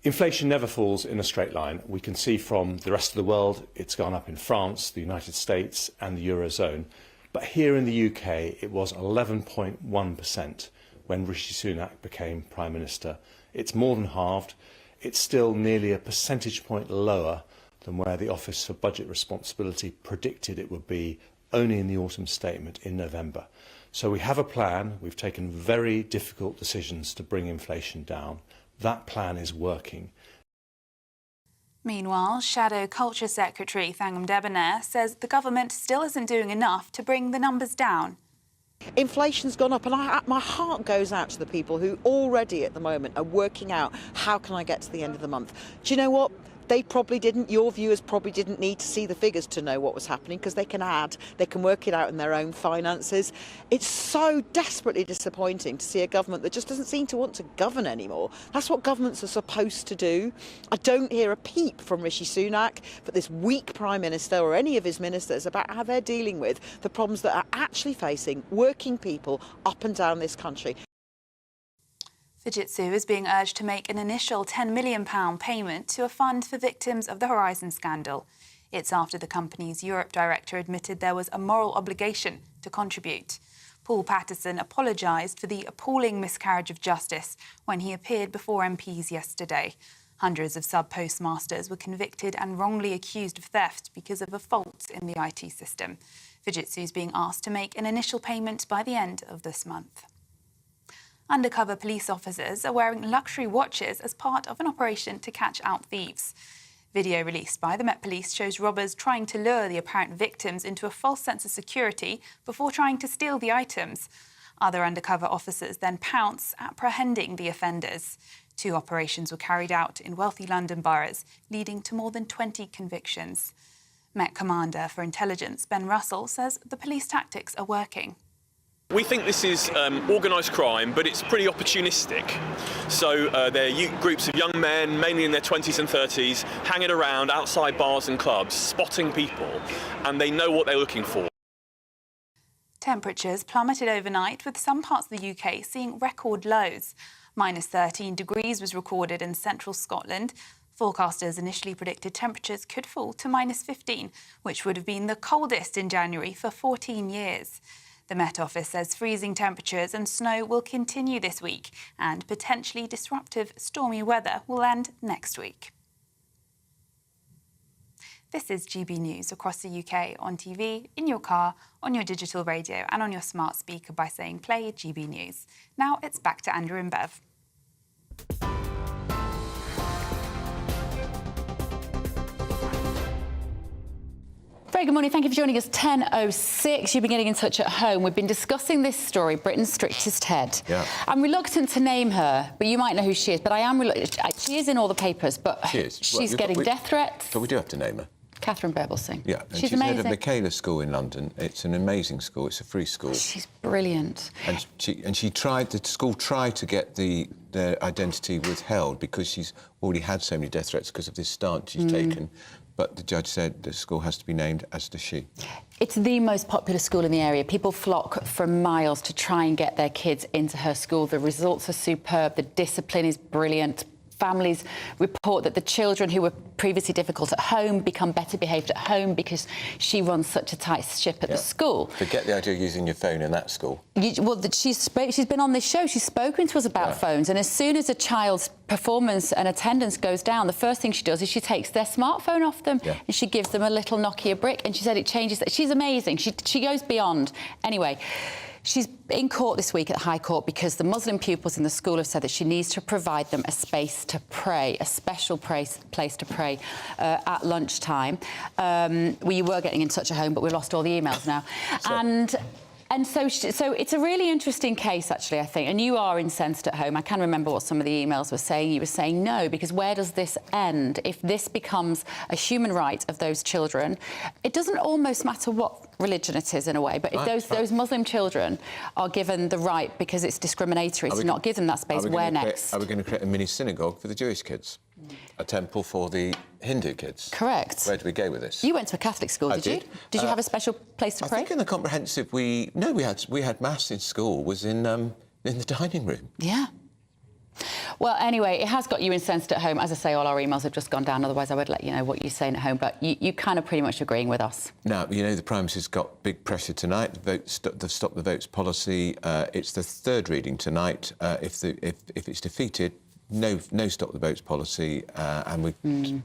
Inflation never falls in a straight line. We can see from the rest of the world it's gone up in France, the United States and the Eurozone. But here in the UK it was 11.1% when Rishi Sunak became Prime Minister. It's more than halved. It's still nearly a percentage point lower than where the Office for Budget Responsibility predicted it would be only in the autumn statement in November. So we have a plan. We've taken very difficult decisions to bring inflation down. That plan is working. Meanwhile, Shadow Culture Secretary Thangam Debonair says the government still isn't doing enough to bring the numbers down. Inflation's gone up, and my heart goes out to the people who already at the moment are working out, how can I get to the end of the month? Do you know what? They probably didn't, your viewers probably didn't need to see the figures to know what was happening, because they can work it out in their own finances. It's so desperately disappointing to see a government that just doesn't seem to want to govern anymore. That's what governments are supposed to do. I don't hear a peep from Rishi Sunak, but this weak Prime Minister or any of his ministers about how they're dealing with the problems that are actually facing working people up and down this country. Fujitsu is being urged to make an initial £10 million payment to a fund for victims of the Horizon scandal. It's after the company's Europe director admitted there was a moral obligation to contribute. Paul Patterson apologised for the appalling miscarriage of justice when he appeared before MPs yesterday. Hundreds of sub-postmasters were convicted and wrongly accused of theft because of a fault in the IT system. Fujitsu is being asked to make an initial payment by the end of this month. Undercover police officers are wearing luxury watches as part of an operation to catch out thieves. Video released by the Met Police shows robbers trying to lure the apparent victims into a false sense of security before trying to steal the items. Other undercover officers then pounce, apprehending the offenders. 2 operations were carried out in wealthy London boroughs, leading to more than 20 convictions. Met Commander for Intelligence Ben Russell says the police tactics are working. We think this is organised crime, but it's pretty opportunistic. So they're groups of young men, mainly in their 20s and 30s, hanging around outside bars and clubs, spotting people, and they know what they're looking for. Temperatures plummeted overnight, with some parts of the UK seeing record lows. Minus 13 degrees was recorded in central Scotland. Forecasters initially predicted temperatures could fall to minus 15, which would have been the coldest in January for 14 years. The Met Office says freezing temperatures and snow will continue this week, and potentially disruptive stormy weather will end next week. This is GB News across the UK on TV, in your car, on your digital radio and on your smart speaker by saying play GB News. Now it's back to Andrew and Bev. Very good morning. Thank you for joining us. 10:06. You've been getting in touch at home. We've been discussing this story, Britain's strictest head. Yeah. I'm reluctant to name her, but you might know who she is. But I am reluctant. She is in all the papers, but she's getting death threats. But we do have to name her. Catherine Birbalsingh. Yeah, and she's head amazing. of Michaela School in London. It's an amazing school. It's a free school. She's brilliant. And she tried. The school tried to get their identity withheld because she's already had so many death threats because of this stance she's taken. But the judge said the school has to be named, as does she. It's the most popular school in the area. People flock from miles to try and get their kids into her school. The results are superb. The discipline is brilliant. families report that the children who were previously difficult at home become better behaved at home because she runs such a tight ship at the school. Forget the idea of using your phone in that school. She's been on this show, she's spoken to us about phones, and as soon as a child's performance and attendance goes down, the first thing she does is she takes their smartphone off them and she gives them a little Nokia brick, and she said it changes. She's amazing. She goes beyond. Anyway, she's in court this week at the High Court because the Muslim pupils in the school have said that she needs to provide them a space to pray, a special place to pray at lunchtime. We were getting in touch at home, but we've lost all the emails now. And so it's a really interesting case, actually, I think. And you are incensed at home. I can remember what some of the emails were saying. You were saying no, because where does this end? If this becomes a human right of those children, it doesn't almost matter what religion it is, in a way, but if those Muslim children are given the right, because it's discriminatory to not give them that space, where next? Are we going to create a mini synagogue for the Jewish kids? A temple for the Hindu kids? Correct. Where do we go with this? You went to a Catholic school, did you? Did you have a special place to pray? I think in the comprehensive we had mass in school, was in the dining room. Yeah. Well, anyway, it has got you incensed at home. As I say, all our emails have just gone down, otherwise I would let you know what you're saying at home, but you kind of pretty much agreeing with us. Now, you know, the Prime Minister's got big pressure tonight. The Stop the Votes policy, it's the third reading tonight. If it's defeated, no Stop the Boats policy, and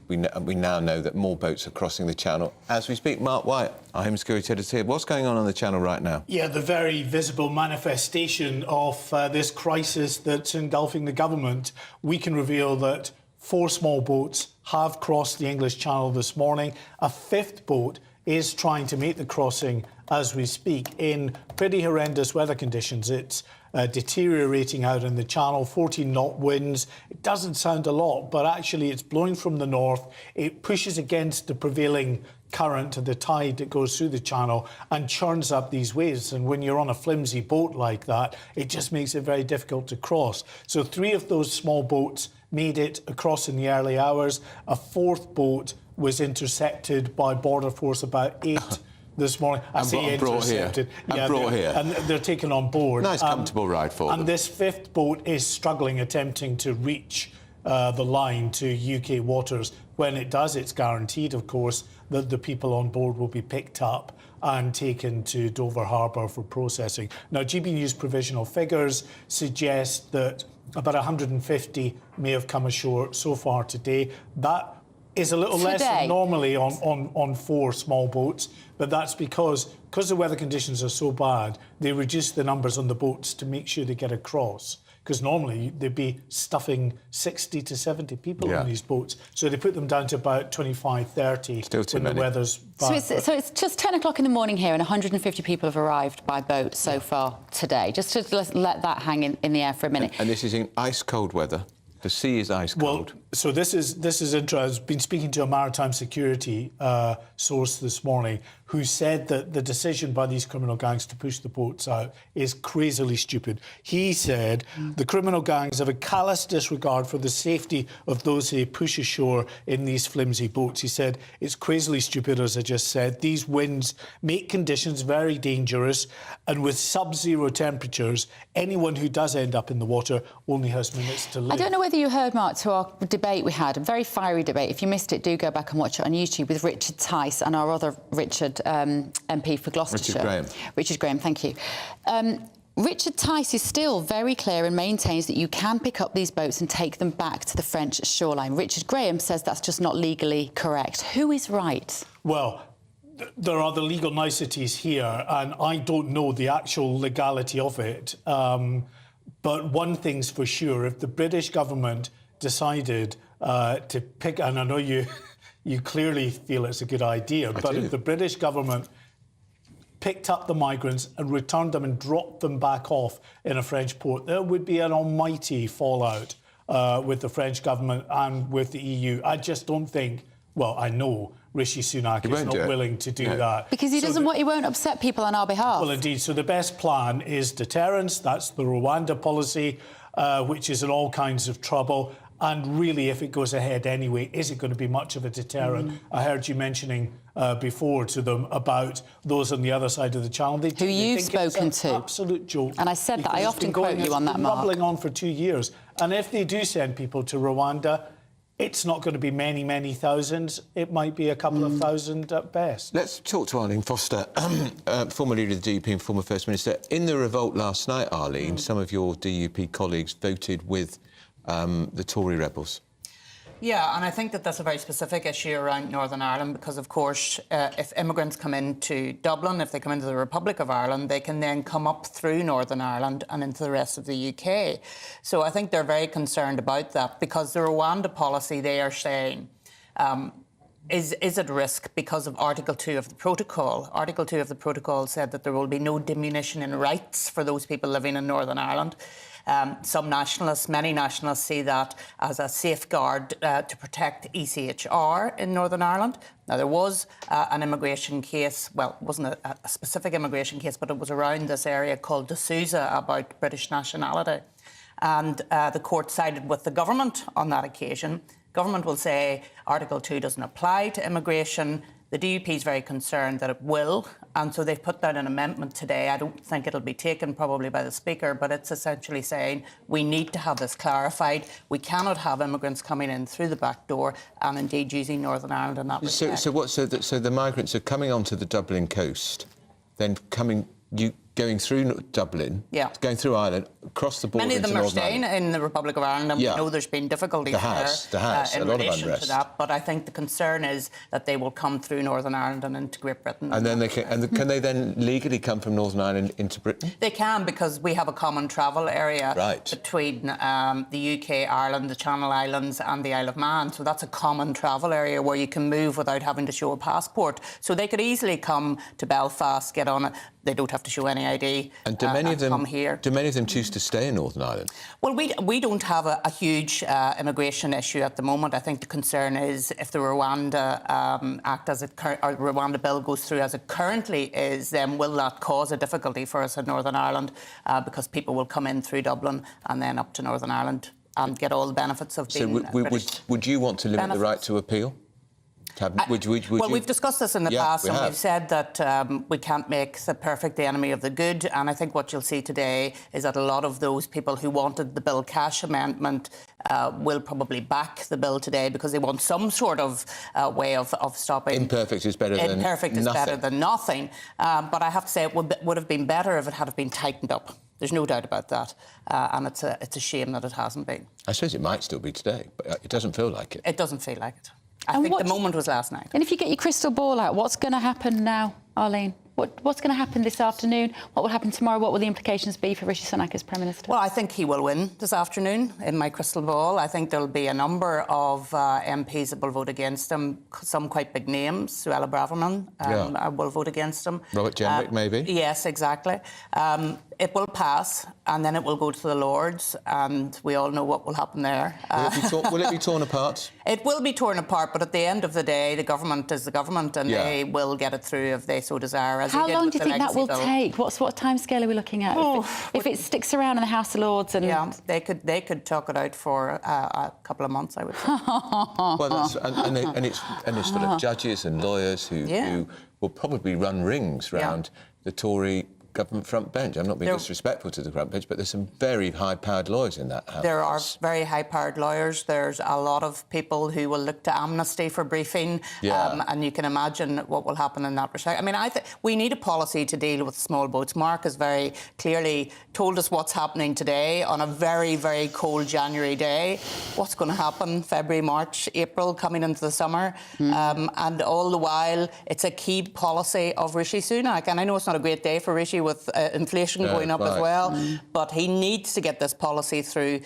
we now know that more boats are crossing the Channel as we speak. Mark Wyatt, our Home Security Editor here. What's going on the Channel right now? Yeah, the very visible manifestation of this crisis that's engulfing the government. We can reveal that 4 small boats have crossed the English Channel this morning. A 5th boat is trying to make the crossing as we speak in pretty horrendous weather conditions. It's deteriorating out in the Channel, 14-knot winds. It doesn't sound a lot, but actually it's blowing from the north. It pushes against the prevailing current, the tide that goes through the Channel, and churns up these waves. And when you're on a flimsy boat like that, it just makes it very difficult to cross. So 3 of those small boats made it across in the early hours. A 4th boat was intercepted by Border Force about 8 this morning. And brought here. And they're taken on board. Nice, comfortable ride for them. And this 5th boat is struggling, attempting to reach the line to UK waters. When it does, it's guaranteed, of course, that the people on board will be picked up and taken to Dover Harbour for processing. Now, GB News provisional figures suggest that about 150 may have come ashore so far today. That is a little less than normally on 4 small boats, but that's because the weather conditions are so bad, they reduce the numbers on the boats to make sure they get across. Because normally they'd be stuffing 60 to 70 people on these boats. So they put them down to about 25, 30 when the weather's bad. So it's just 10 o'clock in the morning here and 150 people have arrived by boat so far today. Just to let that hang in the air for a minute. And this is in ice-cold weather. The sea is ice cold. Well, so this is interesting. I've been speaking to a maritime security source this morning who said that the decision by these criminal gangs to push the boats out is crazily stupid. He said the criminal gangs have a callous disregard for the safety of those they push ashore in these flimsy boats. He said it's crazily stupid, as I just said. These winds make conditions very dangerous, and with sub-zero temperatures, anyone who does end up in the water only has minutes to live. I don't know whether you heard, Mark, to our debate we had, a very fiery debate. If you missed it, do go back and watch it on YouTube with Richard Tice and our other Richard, MP for Gloucestershire. Richard Graham, thank you. Richard Tice is still very clear and maintains that you can pick up these boats and take them back to the French shoreline. Richard Graham says that's just not legally correct. Who is right? Well, there are the legal niceties here, and I don't know the actual legality of it. But one thing's for sure, if the British government decided to pick, and I know you clearly feel it's a good idea, but if the British government picked up the migrants and returned them and dropped them back off in a French port, there would be an almighty fallout with the French government and with the EU. I just don't think, well, I know Rishi Sunak is not willing to do that. Because he he won't upset people on our behalf. Well, indeed. So the best plan is deterrence. That's the Rwanda policy, which is in all kinds of trouble. And really, if it goes ahead anyway, is it going to be much of a deterrent? I heard you mentioning before to them about those on the other side of the channel. Who you've spoken to. Absolute joke. And I said that. I often quote you on that, Mark. It's been bubbling on for 2 years. And if they do send people to Rwanda, it's not going to be many, many thousands. It might be a couple of thousand at best. Let's talk to Arlene Foster, former leader of the DUP and former First Minister. In the revolt last night, Arlene, some of your DUP colleagues voted with the Tory rebels. Yeah, and I think that that's a very specific issue around Northern Ireland because, of course, if immigrants come into Dublin, if they come into the Republic of Ireland, they can then come up through Northern Ireland and into the rest of the UK. So I think they're very concerned about that because the Rwanda policy, they are saying, is at risk because of Article 2 of the Protocol. Article 2 of the Protocol said that there will be no diminution in rights for those people living in Northern Ireland. Some nationalists, many nationalists, see that as a safeguard to protect ECHR in Northern Ireland. Now, there was an immigration case, well, it wasn't a specific immigration case, but it was around this area called D'Souza about British nationality. And the court sided with the government on that occasion. Government will say Article 2 doesn't apply to immigration. The DUP is very concerned that it will, and so they've put down an amendment today. I don't think it'll be taken probably by the Speaker, but it's essentially saying we need to have this clarified. We cannot have immigrants coming in through the back door and indeed using Northern Ireland in that respect. So the migrants are coming onto the Dublin coast, then going through Dublin, going through Ireland, across the border. Many of them are staying in the Republic of Ireland, and we know there's been difficulties in relation to that. But I think the concern is that they will come through Northern Ireland and into Great Britain. And then can they then legally come from Northern Ireland into Britain? They can, because we have a common travel area between the UK, Ireland, the Channel Islands and the Isle of Man. So that's a common travel area where you can move without having to show a passport. So they could easily come to Belfast, get on it. They don't have to show any ID and do many of them come here. Do many of them choose to stay in Northern Ireland? Well, we don't have a huge immigration issue at the moment. I think the concern is if the Rwanda Act or Rwanda bill goes through as it currently is, then will that cause a difficulty for us in Northern Ireland because people will come in through Dublin and then up to Northern Ireland and get all the benefits of being British. Would you want to limit the right to appeal? We've discussed this in the past, and we've said that we can't make the perfect the enemy of the good. And I think what you'll see today is that a lot of those people who wanted the Bill Cash amendment will probably back the bill today because they want some sort of way of stopping. Imperfect is better than Imperfect is better than nothing. But I have to say it would have been better if it had been tightened up. There's no doubt about that. And it's a shame that it hasn't been. I suppose it might still be today, but it doesn't feel like it. It doesn't feel like it. I think the moment was last night. And if you get your crystal ball out, what's going to happen now, Arlene? What's going to happen this afternoon? What will happen tomorrow? What will the implications be for Rishi Sunak as Prime Minister? Well, I think he will win this afternoon in my crystal ball. I think there'll be a number of MPs that will vote against him, some quite big names. Suella Braverman will vote against him. Robert Jenrick, maybe? Yes, exactly. It will pass, and then it will go to the Lords, and we all know what will happen there. Will it be torn apart? It will be torn apart, but at the end of the day, the government is the government, and they will get it through if they so desire. How long do you think that will take? What timescale are we looking at? If it sticks around in the House of Lords, and they could talk it out for a couple of months, I would say. Well, it's full of judges and lawyers who will probably run rings round the Tory government front bench. I'm not being disrespectful to the front bench, but there's some very high-powered lawyers in that house. There are very high-powered lawyers. There's a lot of people who will look to amnesty for briefing, and you can imagine what will happen in that respect. I mean, we need a policy to deal with small boats. Mark has very clearly told us what's happening today on a very, very cold January day. What's going to happen February, March, April, coming into the summer? And all the while, it's a key policy of Rishi Sunak. And I know it's not a great day for Rishi with inflation going up as well. But he needs to get this policy through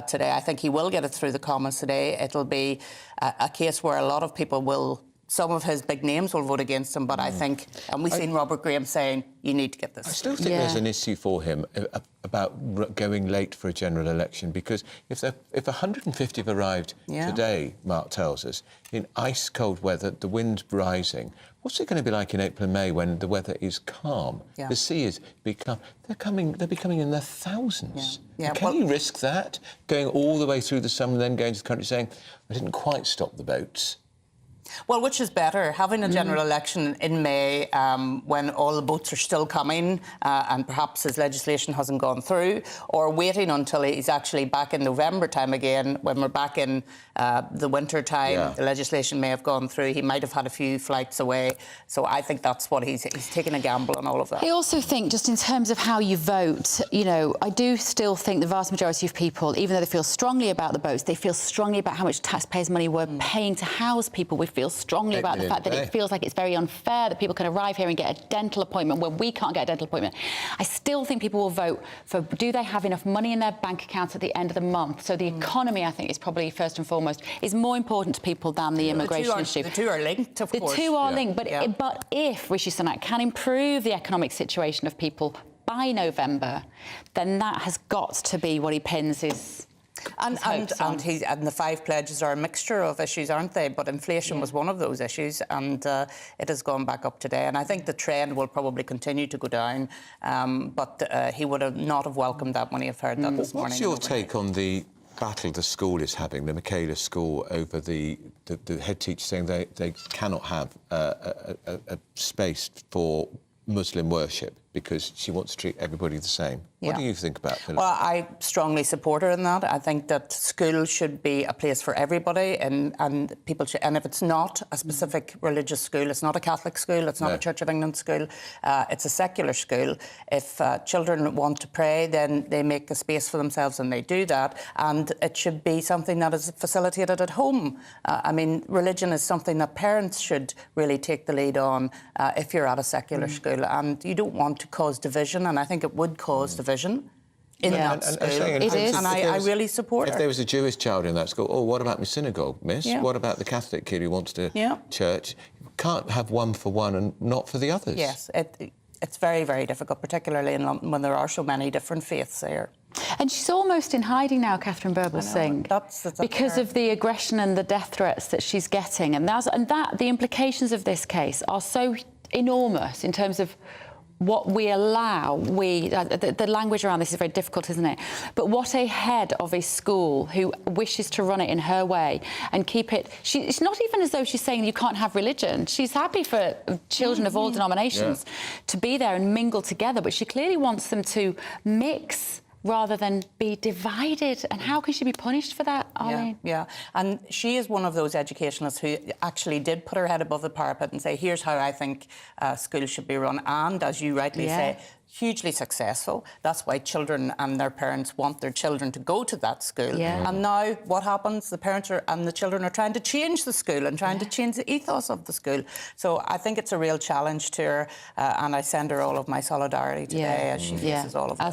today. I think he will get it through the Commons today. It'll be a case where a lot of people will, some of his big names will vote against him, but I think, and we've seen Robert Graham saying, you need to get this. I still think there's an issue for him about going late for a general election, because if 150 have arrived today, Mark tells us, in ice-cold weather, the wind's rising, what's it going to be like in April and May when the weather is calm? The sea is become... They'll be coming in their thousands. Can you risk that, going all the way through the summer and then going to the country saying, I didn't quite stop the boats? Well, which is better, having a general election in May when all the votes are still coming and perhaps his legislation hasn't gone through, or waiting until he's actually back in November time again, when we're back in the winter time, the legislation may have gone through, he might have had a few flights away. So I think that's what he's taken a gamble on all of that. I also think, just in terms of how you vote, you know, I do still think the vast majority of people, even though they feel strongly about the votes, they feel strongly about how much taxpayers' money we're paying to house people. We feel strongly about the fact that it feels like it's very unfair that people can arrive here and get a dental appointment when we can't get a dental appointment. I still think people will vote for, do they have enough money in their bank accounts at the end of the month? So the economy, I think, is probably first and foremost, is more important to people than the immigration issue. The two are linked, of course. The two are linked, but if Rishi Sunak can improve the economic situation of people by November, then that has got to be what he pins his... And the 5 pledges are a mixture of issues, aren't they? But inflation was one of those issues, and it has gone back up today. And I think the trend will probably continue to go down. But he would not have welcomed that when he heard that this morning. What's your take on the battle the school is having, the Michaela school, over the head teacher saying they cannot have a space for Muslim worship because she wants to treat everybody the same? What do you think about Philip? Well, I strongly support her in that. I think that school should be a place for everybody, and people should, and if it's not a specific religious school, it's not a Catholic school, it's not a Church of England school, it's a secular school. If children want to pray, then they make a space for themselves and they do that, and it should be something that is facilitated at home. I mean, religion is something that parents should really take the lead on if you're at a secular school, and you don't want to cause division, and I think it would cause division in that school. And I really support it. If there was a Jewish child in that school, oh, what about my synagogue, miss? What about the Catholic kid who wants to church? You can't have one for one and not for the others. Yes, it's very, very difficult, particularly in London, when there are so many different faiths there. And she's almost in hiding now, Catherine Birbalsingh, because of the aggression and the death threats that she's getting. And the implications of this case are so enormous in terms of what we allow, the language around this is very difficult, isn't it? But what a head of a school who wishes to run it in her way and keep it... It's not even as though she's saying you can't have religion. She's happy for children of all denominations to be there and mingle together, but she clearly wants them to mix rather than be divided. And how can she be punished for that, Arlene? Yeah, and she is one of those educationalists who actually did put her head above the parapet and say, here's how I think schools should be run. And, as you rightly say, hugely successful. That's why children and their parents want their children to go to that school. And now what happens? The parents and the children are trying to change the school and trying to change the ethos of the school. So I think it's a real challenge to her, and I send her all of my solidarity today as she faces all of this.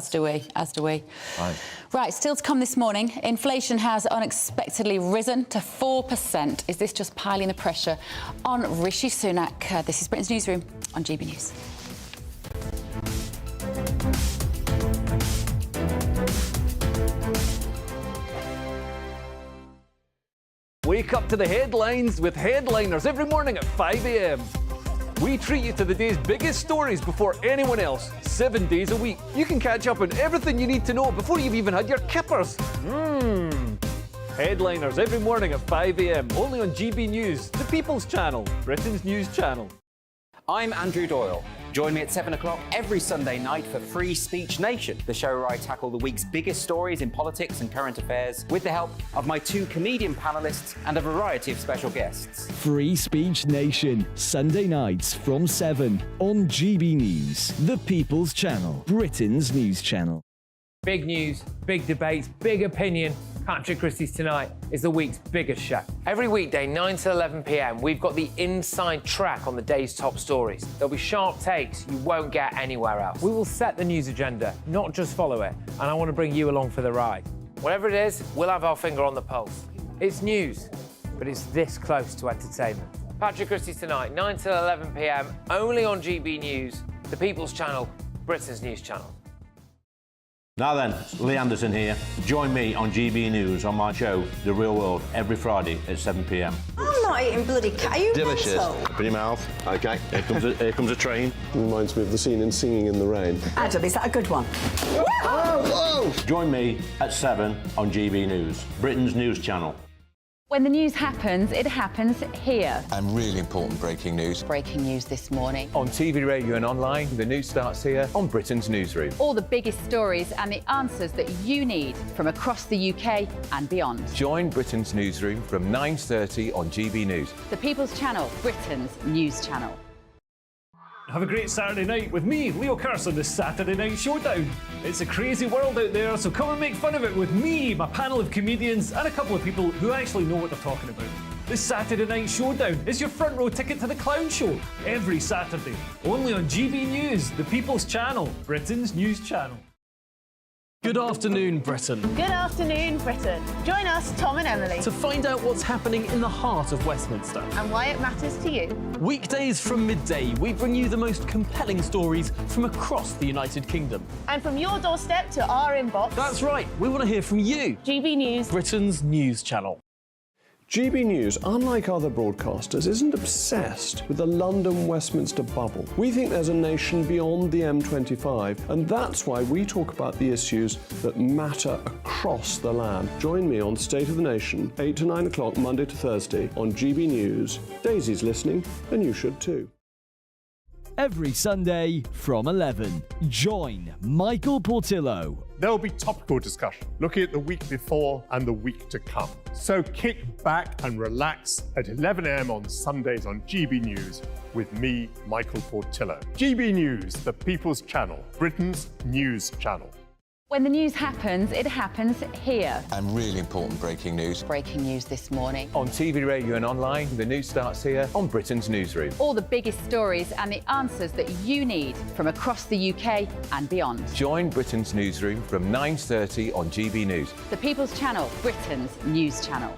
As do we. Right, still to come this morning, inflation has unexpectedly risen to 4%. Is this just piling the pressure on Rishi Sunak? This is Britain's Newsroom on GB News. Wake up to the headlines with Headliners every morning at 5 a.m. We treat you to the day's biggest stories before anyone else, 7 days a week. You can catch up on everything you need to know before you've even had your kippers. Headliners every morning at 5 a.m. only on GB News, the People's Channel, Britain's news channel. I'm Andrew Doyle. Join me at 7 o'clock every Sunday night for Free Speech Nation, the show where I tackle the week's biggest stories in politics and current affairs with the help of my 2 comedian panellists and a variety of special guests. Free Speech Nation, Sunday nights from 7 on GB News, the People's Channel, Britain's news channel. Big news, big debates, big opinion. Patrick Christie's Tonight is the week's biggest show. Every weekday, 9 to 11 p.m, we've got the inside track on the day's top stories. There'll be sharp takes you won't get anywhere else. We will set the news agenda, not just follow it, and I want to bring you along for the ride. Whatever it is, we'll have our finger on the pulse. It's news, but it's this close to entertainment. Patrick Christie's Tonight, 9 to 11 p.m, only on GB News, the People's Channel, Britain's news channel. Now then, Lee Anderson here. Join me on GB News on my show, The Real World, every Friday at 7 p.m. I'm not eating bloody cat. Are you Delicious. mental? Open your mouth. OK, here comes a train. Reminds me of the scene in Singing in the Rain. Adam, is that a good one? Whoa! Join me at 7 on GB News, Britain's news channel. When the news happens, it happens here. And really important breaking news. Breaking news this morning. On TV, radio and online, the news starts here on Britain's Newsroom. All the biggest stories and the answers that you need from across the UK and beyond. Join Britain's Newsroom from 9:30 on GB News. The People's Channel, Britain's news channel. Have a great Saturday night with me, Leo Curse, on the Saturday Night Showdown. It's a crazy world out there, so come and make fun of it with me, my panel of comedians, and a couple of people who actually know what they're talking about. This Saturday Night Showdown is your front row ticket to the clown show, every Saturday, only on GB News, the People's Channel, Britain's news channel. Good afternoon, Britain. Good afternoon, Britain. Join us, Tom and Emily, To find out what's happening in the heart of Westminster. and why it matters to you. Weekdays from midday, we bring you the most compelling stories from across the United Kingdom. And from your doorstep to our inbox. That's right, we want to hear from you. GB News, Britain's news channel. GB News, unlike other broadcasters, isn't obsessed with the London-Westminster bubble. We think there's a nation beyond the M25, and that's why we talk about the issues that matter across the land. Join me on State of the Nation, 8 to 9 o'clock, Monday to Thursday, on GB News. Daisy's listening, and you should too. Every Sunday from 11, join Michael Portillo. There will be topical discussion, looking at the week before and the week to come. So kick back and relax at 11 a.m. on Sundays on GB News with me, Michael Portillo. GB News, the People's Channel, Britain's news channel. When the news happens, it happens here. And really important breaking news. Breaking news this morning. On TV, radio and online, the news starts here on Britain's Newsroom. All the biggest stories and the answers that you need from across the UK and beyond. Join Britain's Newsroom from 9:30 on GB News. The People's Channel, Britain's news channel.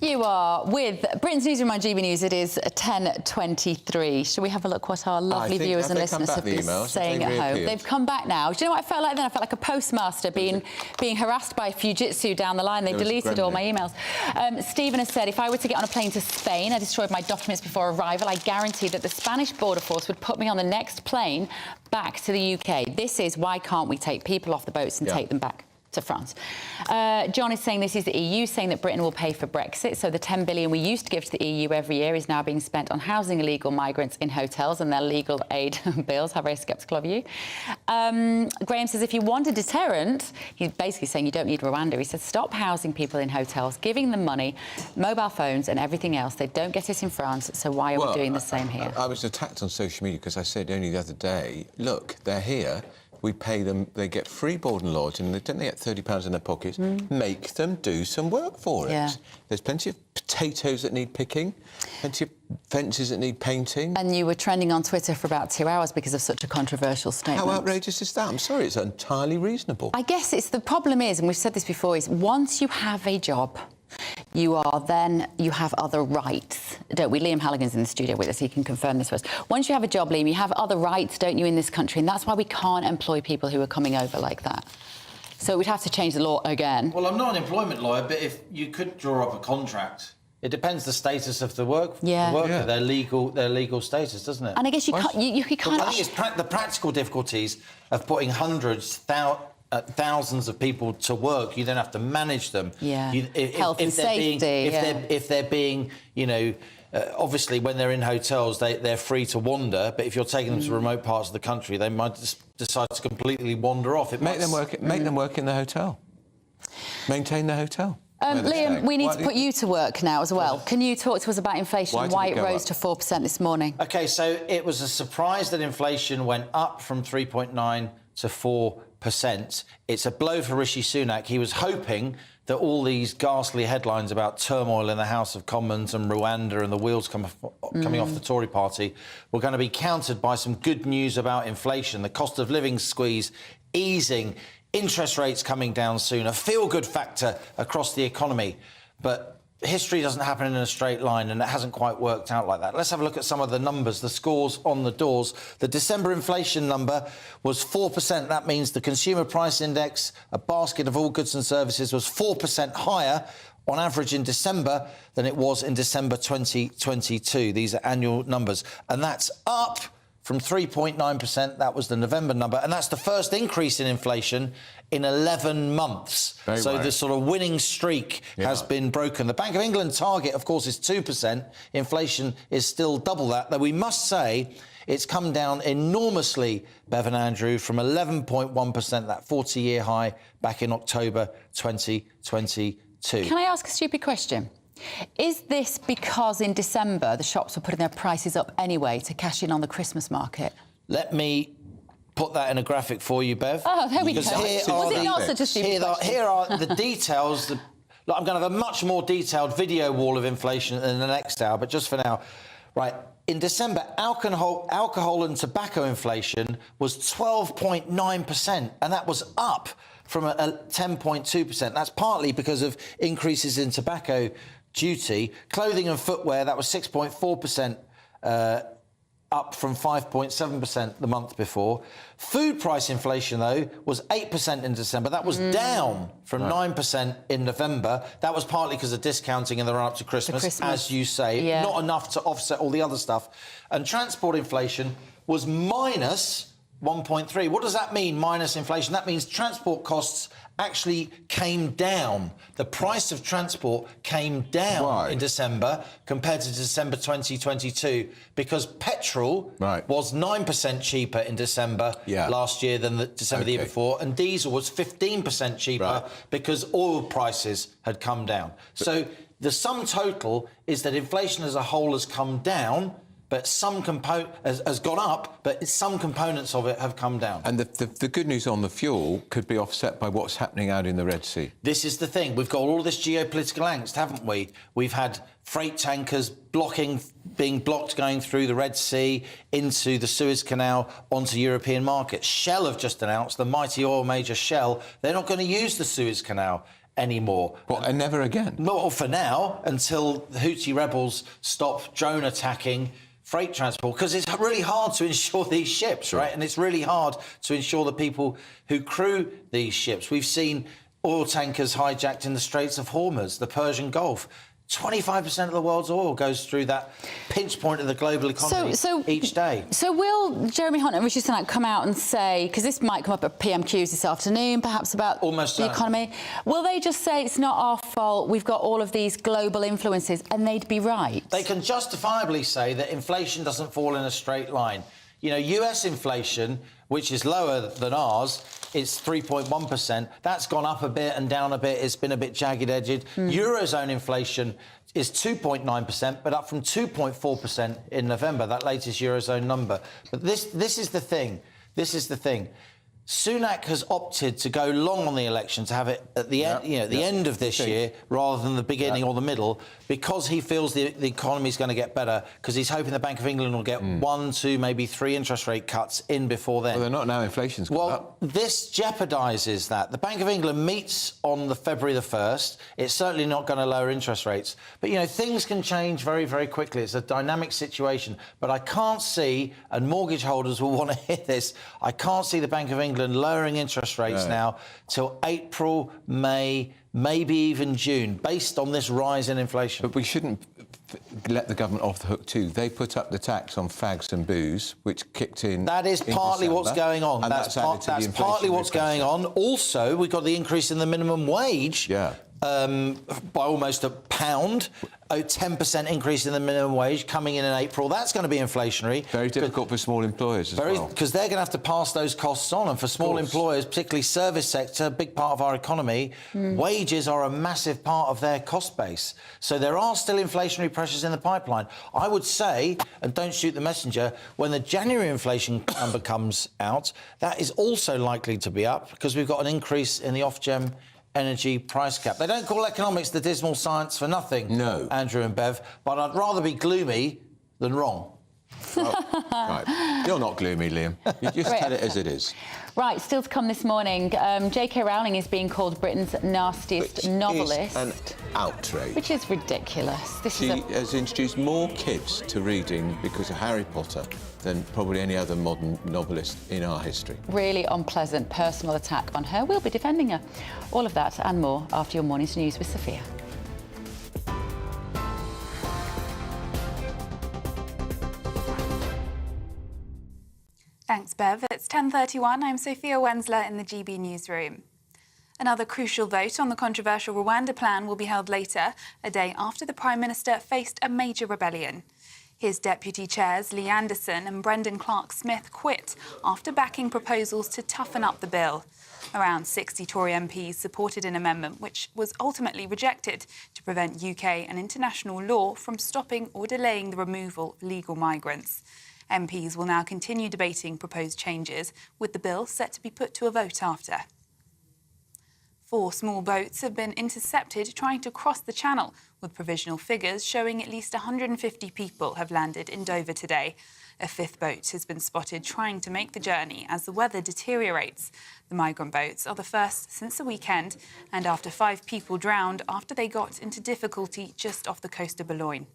You are with Britain's Newsroom on GB News. It is 10:23. Shall we have a look what our lovely viewers and listeners have been saying at home? They've come back now. Do you know what I felt like then? I felt like a postmaster being harassed by Fujitsu down the line. They deleted all my emails. Stephen has said, if I were to get on a plane to Spain, I destroyed my documents before arrival, I guarantee that the Spanish border force would put me on the next plane back to the UK. This is why can't we take people off the boats and take them back to France. John is saying this is the EU saying that Britain will pay for Brexit, so the 10 billion we used to give to the EU every year is now being spent on housing illegal migrants in hotels and their legal aid bills. How very sceptical of you. Graham says if you want a deterrent, he's basically saying you don't need Rwanda. He says stop housing people in hotels, giving them money, mobile phones and everything else. They don't get it in France, so why are we doing the same here? I was attacked on social media because I said only the other day, look, they're here, we pay them, they get free board and lodge, and don't they get £30 in their pockets? Make them do some work for it. There's plenty of potatoes that need picking, plenty of fences that need painting. And you were trending on Twitter for about 2 hours because of such a controversial statement. How outrageous is that? I'm sorry, it's entirely reasonable. I guess it's the problem is, and we've said this before, is once you have a job, you have other rights, don't we? Liam Halligan's in the studio with us, he can confirm this for us. Once you have a job, Liam, you have other rights, don't you, in this country? And that's why we can't employ people who are coming over like that. So we'd have to change the law again. Well, I'm not an employment lawyer, but if you could draw up a contract, it depends the status of the worker, their legal status, doesn't it? And I guess you can't... You kind I think it's the practical difficulties of putting thousands of people to work. You then have to manage them. Health and safety. If they're being, you know, obviously when they're in hotels, they're free to wander. But if you're taking them to remote parts of the country, they might decide to completely wander off. Make them work in the hotel. Maintain the hotel. Liam, we need to put you to work now as well. Can you talk to us about inflation and why it rose to 4% this morning? OK, so it was a surprise that inflation went up from 3.9 to 4%. It's a blow for Rishi Sunak. He was hoping that all these ghastly headlines about turmoil in the House of Commons and Rwanda and the wheels coming off the Tory party were going to be countered by some good news about inflation, the cost of living squeeze easing, interest rates coming down soon, a feel-good factor across the economy. But history doesn't happen in a straight line, and it hasn't quite worked out like that. Let's have a look at some of the numbers, the scores on the doors. The December inflation number was 4%. That means the consumer price index, a basket of all goods and services, was 4% higher on average in December than it was in December 2022. These are annual numbers. And that's up from 3.9%. That was the November number. And that's the first increase in inflation in 11 months. So the sort of winning streak has been broken. The Bank of England target, of course, is 2%. Inflation is still double that, though we must say it's come down enormously, Bev and Andrew, from 11.1%, that 40-year high back in October 2022. Can I ask a stupid question? Is this because in December the shops were putting their prices up anyway to cash in on the Christmas market? Let me put that in a graphic for you, Bev. Oh, there we go. Because Was it not such a stupid question? Here are the details. Look, I'm going to have a much more detailed video wall of inflation in the next hour, but just for now. Right, in December, alcohol and tobacco inflation was 12.9%, and that was up from a 10.2%. That's partly because of increases in tobacco duty. Clothing and footwear, that was 6.4%, up from 5.7% the month before. Food price inflation, though, was 8% in December. That was down from 9% in November. That was partly because of discounting in the run-up to Christmas, as you say. Not enough to offset all the other stuff. And transport inflation was minus 1.3. What does that mean, minus inflation? That means transport costs actually came down. The price of transport came down in December compared to December 2022 because petrol was 9% cheaper in December last year than the December the year before, and diesel was 15% cheaper because oil prices had come down. So the sum total is that inflation as a whole has come down, but some has gone up, but some components of it have come down. And the good news on the fuel could be offset by what's happening out in the Red Sea. This is the thing. We've got all this geopolitical angst, haven't we? We've had freight tankers being blocked going through the Red Sea into the Suez Canal onto European markets. Shell have just announced, the mighty oil major Shell, they're not going to use the Suez Canal anymore. And never again? Not for now, until the Houthi rebels stop drone attacking freight transport, because it's really hard to insure these ships, right? And it's really hard to insure the people who crew these ships. We've seen oil tankers hijacked in the Straits of Hormuz, the Persian Gulf. 25% of the world's oil goes through that pinch point of the global economy each day. So will Jeremy Hunt and Rishi Sunak come out and say, because this might come up at PMQs this afternoon, perhaps about the economy, will they just say it's not our fault, we've got all of these global influences, and they'd be right? They can justifiably say that inflation doesn't fall in a straight line. You know, US inflation, which is lower than ours, it's 3.1%. That's gone up a bit and down a bit. It's been a bit jagged-edged. Eurozone inflation is 2.9%, but up from 2.4% in November, that latest Eurozone number. But this is the thing. This is the thing. Sunak has opted to go long on the election, to have it at the end, the end of this year rather than the beginning or the middle, because he feels the economy is going to get better, because he's hoping the Bank of England will get 1, 2, maybe 3 interest rate cuts in before then. Well, they're not now. Inflation's gone up. This jeopardises that. The Bank of England meets on February the 1st. It's certainly not going to lower interest rates. But, you know, things can change very, very quickly. It's a dynamic situation. But I can't see, and mortgage holders will want to hear this, I can't see the Bank of England lowering interest rates now till April, May, maybe even June, based on this rise in inflation. But we shouldn't let the government off the hook too. They put up the tax on fags and booze, which kicked in. That is partly what's going on. And that's partly what's going on. Also, we've got the increase in the minimum wage. By almost £1, a 10% increase in the minimum wage coming in April. That's going to be inflationary. Very difficult for small employers as well. Because they're going to have to pass those costs on. And for small employers, particularly service sector, a big part of our economy, wages are a massive part of their cost base. So there are still inflationary pressures in the pipeline. I would say, and don't shoot the messenger, when the January inflation number comes out, that is also likely to be up because we've got an increase in the Ofgem energy price cap. They don't call economics the dismal science for nothing, Andrew and Bev, but I'd rather be gloomy than wrong. Right. You're not gloomy, Liam. You just tell it as it is. Right, still to come this morning, J.K. Rowling is being called Britain's nastiest novelist. An outrage. Which is ridiculous. She has introduced more kids to reading because of Harry Potter than probably any other modern novelist in our history. Really unpleasant personal attack on her. We'll be defending her. All of that and more after your morning's news with Sophia. Thanks, Bev. It's 10:31. I'm Sophia Wensler in the GB Newsroom. Another crucial vote on the controversial Rwanda plan will be held later, a day after the Prime Minister faced a major rebellion. His deputy chairs, Lee Anderson and Brendan Clark-Smith, quit after backing proposals to toughen up the bill. Around 60 Tory MPs supported an amendment which was ultimately rejected to prevent UK and international law from stopping or delaying the removal of legal migrants. MPs will now continue debating proposed changes, with the bill set to be put to a vote after. 4 small boats have been intercepted trying to cross the channel, with provisional figures showing at least 150 people have landed in Dover today. A 5th boat has been spotted trying to make the journey as the weather deteriorates. The migrant boats are the first since the weekend, and after 5 people drowned after they got into difficulty just off the coast of Boulogne.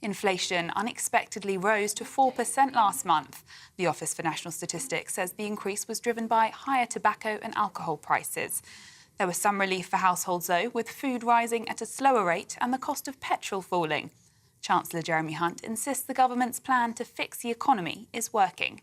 Inflation unexpectedly rose to 4% last month. The Office for National Statistics says the increase was driven by higher tobacco and alcohol prices. There was some relief for households, though, with food rising at a slower rate and the cost of petrol falling. Chancellor Jeremy Hunt insists the government's plan to fix the economy is working.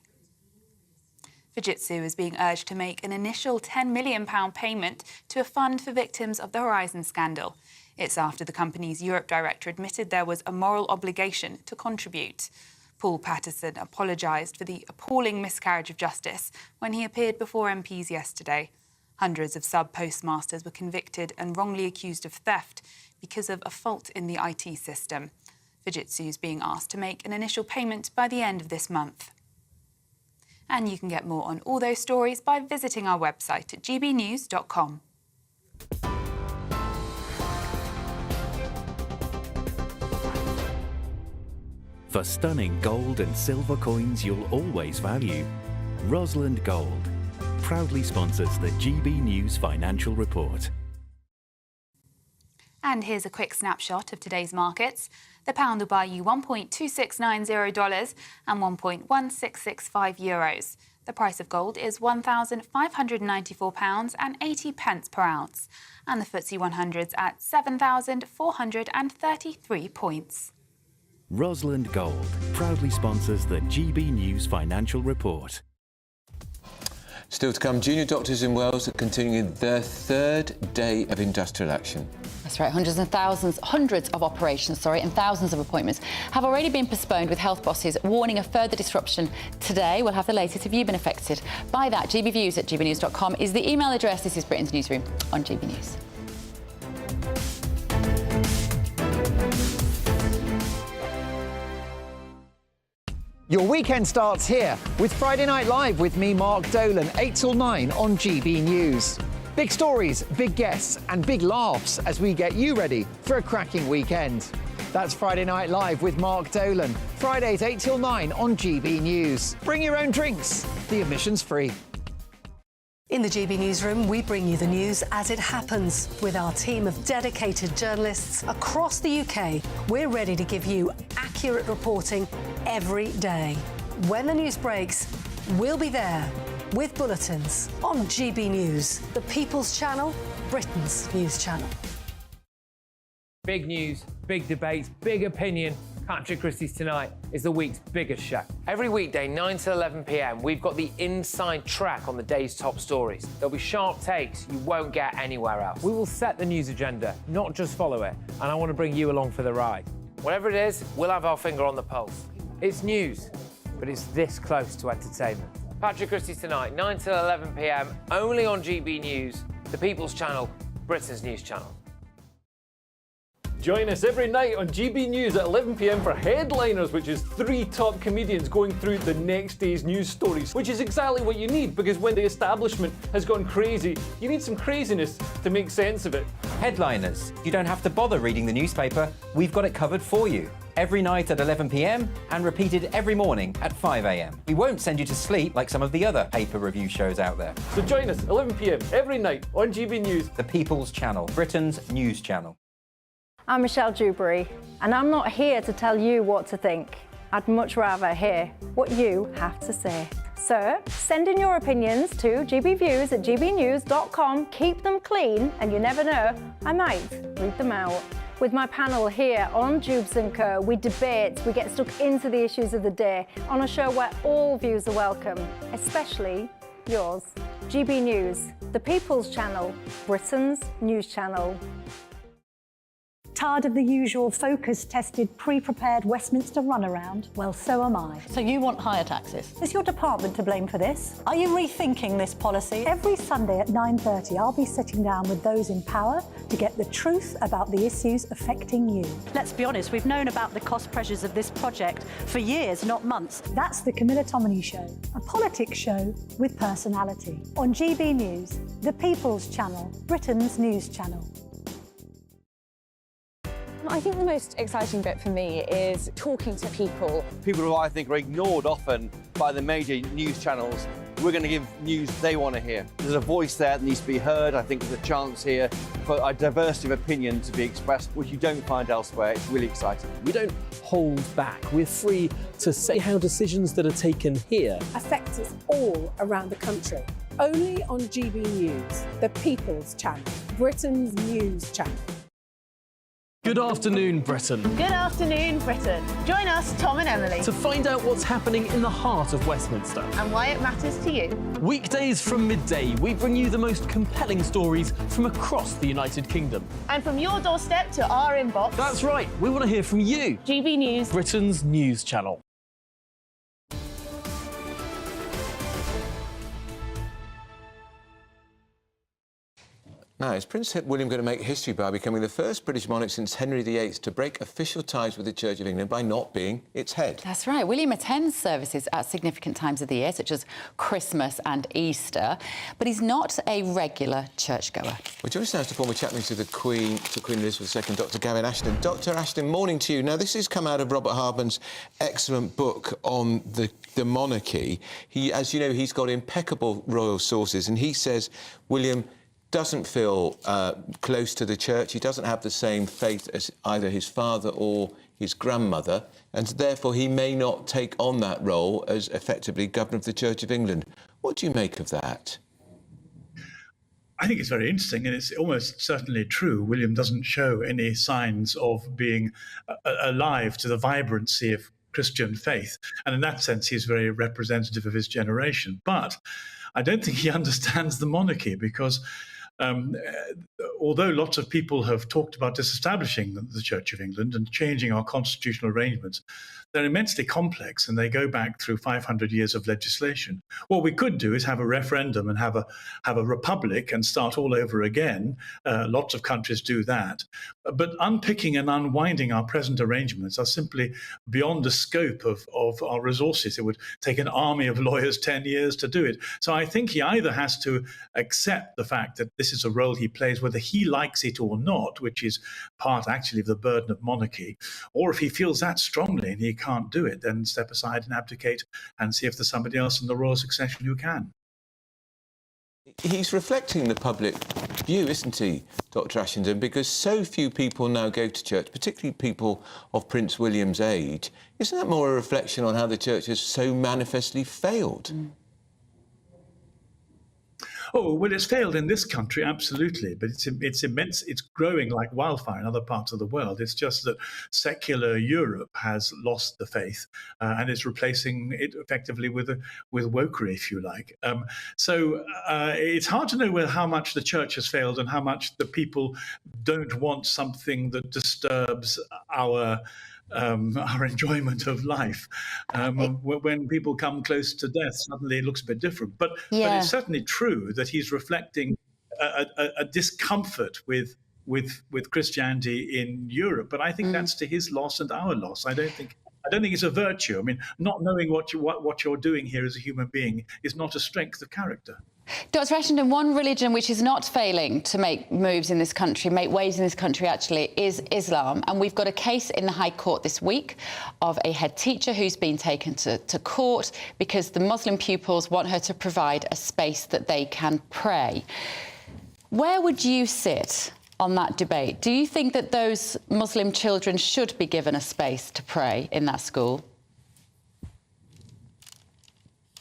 Fujitsu is being urged to make an initial £10 million payment to a fund for victims of the Horizon scandal. It's after the company's Europe director admitted there was a moral obligation to contribute. Paul Patterson apologised for the appalling miscarriage of justice when he appeared before MPs yesterday. Hundreds of sub-postmasters were convicted and wrongly accused of theft because of a fault in the IT system. Fujitsu is being asked to make an initial payment by the end of this month. And you can get more on all those stories by visiting our website at gbnews.com. For stunning gold and silver coins you'll always value, Rosalind Gold proudly sponsors the GB News Financial Report. And here's a quick snapshot of today's markets. The pound will buy you $1.2690 and €1.1665. The price of gold is £1,594.80 per ounce. And the FTSE 100's at 7,433 points. Rosalind Gold proudly sponsors the GB News Financial Report. Still to come, junior doctors in Wales are continuing their 3rd day of industrial action. That's right, hundreds of operations, and thousands of appointments have already been postponed, with health bosses warning of further disruption today. We'll have the latest. Have you been affected by that? GBviews at gbnews.com is the email address. This is Britain's Newsroom on GB News. Your weekend starts here with Friday Night Live with me, Mark Dolan, 8 till 9 on GB News. Big stories, big guests and big laughs as we get you ready for a cracking weekend. That's Friday Night Live with Mark Dolan, Fridays 8 till 9 on GB News. Bring your own drinks, the admission's free. In the GB Newsroom, we bring you the news as it happens. With our team of dedicated journalists across the UK, we're ready to give you accurate reporting every day. When the news breaks, we'll be there with bulletins on GB News, the People's Channel, Britain's news channel. Big news, big debates, big opinion. Patrick Christie's Tonight is the week's biggest show. Every weekday, 9 to 11 p.m, we've got the inside track on the day's top stories. There'll be sharp takes you won't get anywhere else. We will set the news agenda, not just follow it, and I want to bring you along for the ride. Whatever it is, we'll have our finger on the pulse. It's news, but it's this close to entertainment. Patrick Christie's Tonight, 9 to 11 p.m, only on GB News, the People's Channel, Britain's news channel. Join us every night on GB News at 11 p.m. for Headliners, which is 3 top comedians going through the next day's news stories, which is exactly what you need, because when the establishment has gone crazy, you need some craziness to make sense of it. Headliners. You don't have to bother reading the newspaper. We've got it covered for you. Every night at 11 p.m. and repeated every morning at 5 a.m. We won't send you to sleep like some of the other paper review shows out there. So join us 11 p.m. every night on GB News, the People's Channel, Britain's news channel. I'm Michelle Dewberry, and I'm not here to tell you what to think. I'd much rather hear what you have to say. So, send in your opinions to gbviews@gbnews.com. Keep them clean, and you never know, I might read them out. With my panel here on Jubes & Co, we debate, we get stuck into the issues of the day on a show where all views are welcome, especially yours. GB News, the People's Channel, Britain's news channel. Tired of the usual focus-tested, pre-prepared Westminster runaround? Well, so am I. So you want higher taxes? Is your department to blame for this? Are you rethinking this policy? Every Sunday at 9:30, I'll be sitting down with those in power to get the truth about the issues affecting you. Let's be honest, we've known about the cost pressures of this project for years, not months. That's the Camilla Tominey Show, a politics show with personality. On GB News, the People's Channel, Britain's news channel. I think the most exciting bit for me is talking to people. People who I think are ignored often by the major news channels. We're going to give news they want to hear. There's a voice there that needs to be heard. I think there's a chance here for a diversity of opinion to be expressed, which you don't find elsewhere. It's really exciting. We don't hold back. We're free to say how decisions that are taken here affect us all around the country. Only on GB News, the People's Channel, Britain's news channel. Good afternoon, Britain. Good afternoon, Britain. Join us, Tom and Emily, To find out what's happening in the heart of Westminster. and why it matters to you. Weekdays from midday, we bring you the most compelling stories from across the United Kingdom. And from your doorstep to our inbox. That's right, we want to hear from you. GB News, Britain's news channel. Now, is Prince William going to make history by becoming the first British monarch since Henry VIII to break official ties with the Church of England by not being its head? That's right. William attends services at significant times of the year, such as Christmas and Easter, but he's not a regular churchgoer. We're joined now to former chaplain to the Queen, Queen Elizabeth II, Dr Gavin Ashton. Dr Ashton, morning to you. Now, this has come out of Robert Hardman's excellent book on the monarchy. He, as you know, he's got impeccable royal sources, and he says William doesn't feel close to the church. He doesn't have the same faith as either his father or his grandmother, and therefore he may not take on that role as effectively governor of the Church of England. What do you make of that? I think it's very interesting, and it's almost certainly true. William doesn't show any signs of being alive to the vibrancy of Christian faith, and in that sense he's very representative of his generation. But I don't think he understands the monarchy, because although lots of people have talked about disestablishing the Church of England and changing our constitutional arrangements, they're immensely complex, and they go back through 500 years of legislation. What we could do is have a referendum and have a republic and start all over again. Lots of countries do that. But unpicking and unwinding our present arrangements are simply beyond the scope of our resources. It would take an army of lawyers 10 years to do it. So I think he either has to accept the fact that this is a role he plays, whether he likes it or not, which is part actually of the burden of monarchy, or if he feels that strongly and he can't do it, then step aside and abdicate and see if there's somebody else in the royal succession who can. He's reflecting the public view, isn't he, Dr Ashenden, because so few people now go to church, particularly people of Prince William's age. Isn't that more a reflection on how the church has so manifestly failed? Oh, well, it's failed in this country, absolutely, but it's immense. It's growing like wildfire in other parts of the world. It's just that secular Europe has lost the faith, and it's replacing it effectively with wokery, if you like. So it's hard to know how much the church has failed and how much the people don't want something that disturbs our enjoyment of life. When people come close to death, suddenly it looks a bit different. But it's certainly true that he's reflecting a discomfort with Christianity in Europe. But I think that's to his loss and our loss. I don't think it's a virtue. I mean, not knowing what you're doing here as a human being is not a strength of character. Dr Ashenden, one religion which is not failing to make moves in this country, make waves in this country actually, is Islam. And we've got a case in the High Court this week of a head teacher who's been taken to court because the Muslim pupils want her to provide a space that they can pray. Where would you sit on that debate? Do you think that those Muslim children should be given a space to pray in that school?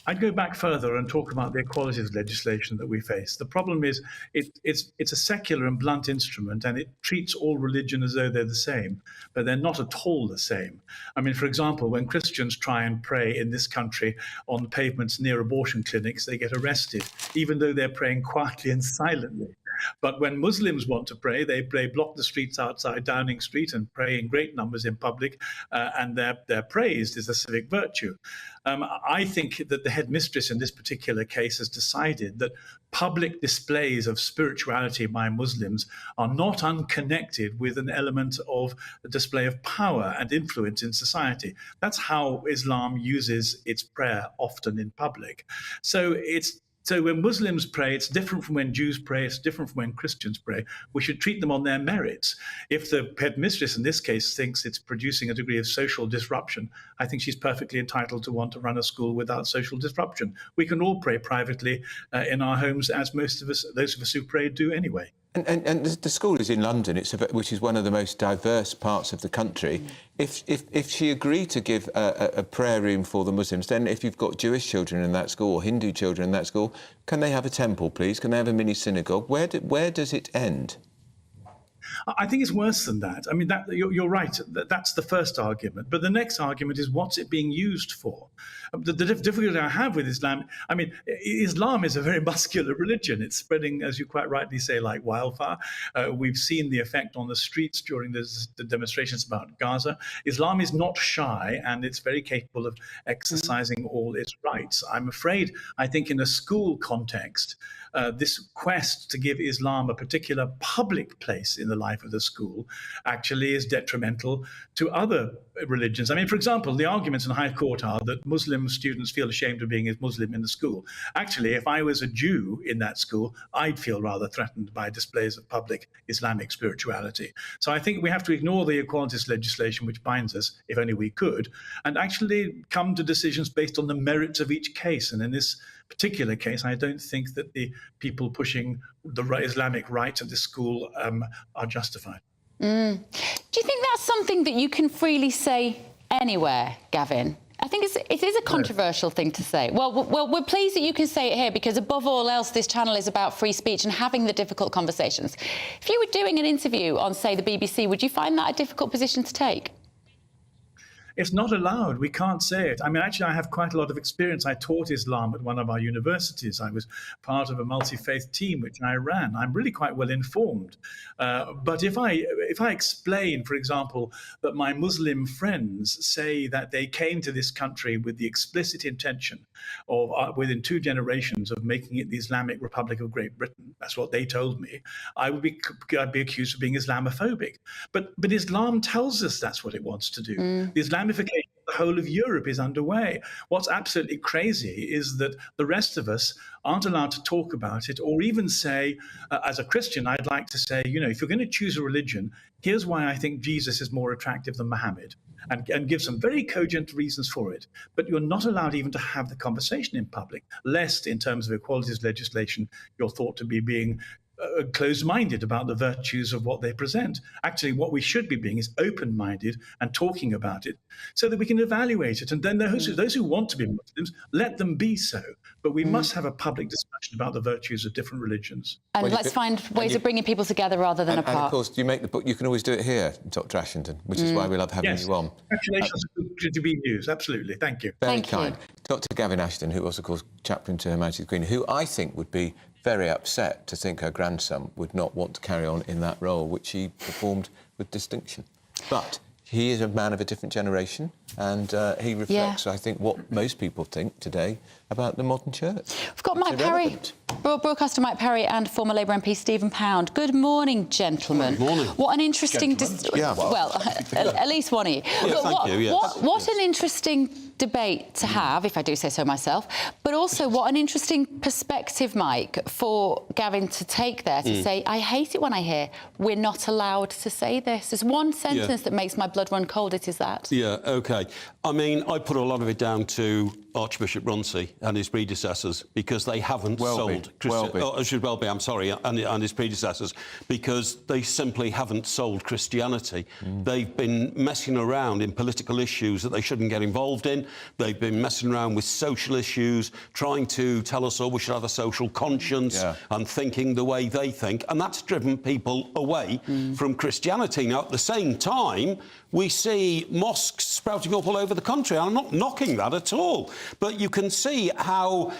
I'd go back further and talk about the equalities legislation that we face. The problem is it's a secular and blunt instrument, and it treats all religion as though they're the same, but they're not at all the same. I mean, for example, when Christians try and pray in this country on pavements near abortion clinics, they get arrested, even though they're praying quietly and silently. But when Muslims want to pray, they block the streets outside Downing Street and pray in great numbers in public, and they're praised as a civic virtue. I think that the headmistress in this particular case has decided that public displays of spirituality by Muslims are not unconnected with an element of the display of power and influence in society. That's how Islam uses its prayer often in public. So when Muslims pray, it's different from when Jews pray, it's different from when Christians pray. We should treat them on their merits. If the headmistress in this case thinks it's producing a degree of social disruption, I think she's perfectly entitled to want to run a school without social disruption. We can all pray privately in our homes, as most of us, those of us who pray, do anyway. And the school is in London, which is one of the most diverse parts of the country. If she agreed to give a prayer room for the Muslims, then if you've got Jewish children in that school or Hindu children in that school, can they have a temple, please? Can they have a mini synagogue? Where does it end? I think it's worse than that. I mean, you're right. That's the first argument. But the next argument is, what's it being used for? The difficulty I have with Islam, I mean, Islam is a very muscular religion. It's spreading, as you quite rightly say, like wildfire. We've seen the effect on the streets during the demonstrations about Gaza. Islam is not shy, and it's very capable of exercising all its rights. I'm afraid, I think in a school context, this quest to give Islam a particular public place in the life of the school actually is detrimental to other religions. I mean, for example, the arguments in the High Court are that Muslim students feel ashamed of being a Muslim in the school. Actually, if I was a Jew in that school, I'd feel rather threatened by displays of public Islamic spirituality. So I think we have to ignore the equalities legislation which binds us, if only we could, and actually come to decisions based on the merits of each case. And in this particular case, I don't think that the people pushing the Islamic right at this school are justified. Do you think that's something that you can freely say anywhere, Gavin? I think it is a controversial thing to say. Well, we're pleased that you can say it here, because above all else, this channel is about free speech and having the difficult conversations. If you were doing an interview on, say, the BBC, would you find that a difficult position to take? It's not allowed. We can't say it. I mean, actually, I have quite a lot of experience. I taught Islam at one of our universities. I was part of a multi-faith team which I ran. I'm really quite well informed. But if I explain, for example, that my Muslim friends say that they came to this country with the explicit intention of, within 2 generations, of making it the Islamic Republic of Great Britain, that's what they told me, I'd be accused of being Islamophobic. But Islam tells us that's what it wants to do. The Islamification of the whole of Europe is underway. What's absolutely crazy is that the rest of us aren't allowed to talk about it, or even say, as a Christian, I'd like to say, you know, if you're going to choose a religion, here's why I think Jesus is more attractive than Muhammad, and give some very cogent reasons for it. But you're not allowed even to have the conversation in public, lest, in terms of equalities legislation, you're thought to be being closed-minded about the virtues of what they present. Actually, what we should be being is open-minded and talking about it so that we can evaluate it. And then those who want to be Muslims, let them be so. But we must have a public discussion about the virtues of different religions. And let's find ways of bringing people together rather than apart. And of course, you make the book. You can always do it here, Dr. Ashington, which is why we love having you on. Congratulations to GBNews. Absolutely. Thank you. Very kind. Dr. Gavin Ashton, who was, of course, chaplain to Her Majesty the Queen, who I think would be very upset to think her grandson would not want to carry on in that role, which he performed with distinction. But he is a man of a different generation, and he reflects, I think, what most people think today about the modern church. We've got Mike Perry, broadcaster Mike Perry, and former Labour MP Stephen Pound. Good morning, gentlemen. Good morning. What an interesting... Well, at least one of you. Yeah, thank you, yes. What an interesting debate to have, if I do say so myself, but also what an interesting perspective, Mike, for Gavin to take there, to say, I hate it when I hear we're not allowed to say this. There's one sentence that makes my blood run cold, it is that. Yeah, OK. I mean, I put a lot of it down to Archbishop Runcie and his predecessors, because they haven't sold failed, should well be, I'm sorry, and his predecessors, because they simply haven't sold Christianity. They've been messing around in political issues that they shouldn't get involved in. They've been messing around with social issues, trying to tell us all we should have a social conscience and thinking the way they think, and that's driven people away from Christianity. Now, at the same time, we see mosques sprouting up all over the country. I'm not knocking that at all, but you can see how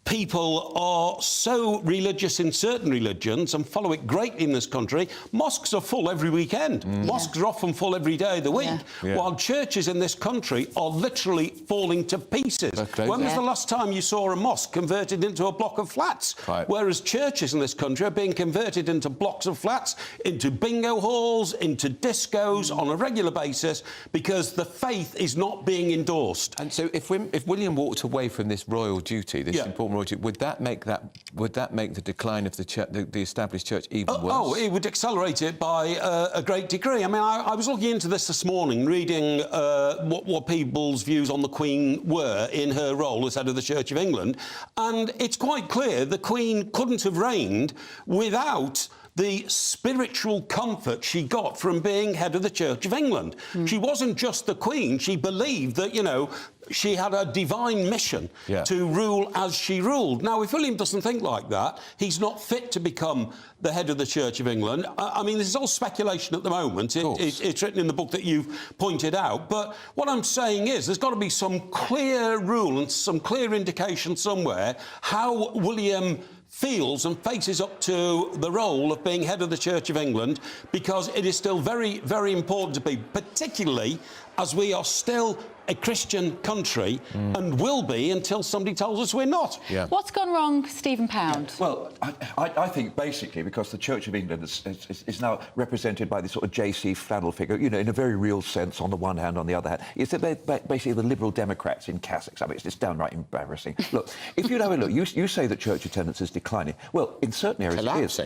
people are so religious in certain religions and follow it greatly in this country. Mosques are full every weekend. Mosques are often full every day of the week, while churches in this country are literally falling to pieces. When was the last time you saw a mosque converted into a block of flats? Whereas churches in this country are being converted into blocks of flats, into bingo halls, into discos on a regular basis, because the faith is not being endorsed. And so if William walked away from this royal duty, this important royalty, would that make the decline of the church, the established church, even worse? Oh, it would accelerate it by a great degree. I mean, I was looking into this morning, reading what people's views on the Queen were in her role as head of the Church of England, and it's quite clear the Queen couldn't have reigned without the spiritual comfort she got from being head of the Church of England. She wasn't just the Queen. She believed that, you know, she had a divine mission to rule as she ruled. Now, if William doesn't think like that, he's not fit to become the head of the Church of England. I mean, this is all speculation at the moment. It's written in the book that you've pointed out. But what I'm saying is there's got to be some clear rule and some clear indication somewhere how William feels and faces up to the role of being head of the Church of England, because it is still very, very important to be, particularly as we are still a Christian country and will be until somebody tells us we're not. What's gone wrong, Stephen Pound? Well, I think basically because the Church of England is now represented by this sort of JC flannel figure, you know, in a very real sense on the one hand, on the other hand. It's basically the Liberal Democrats in cassocks. I mean, it's downright embarrassing. Look, if you have a look, you say that church attendance is declining. Well, in certain areas it is.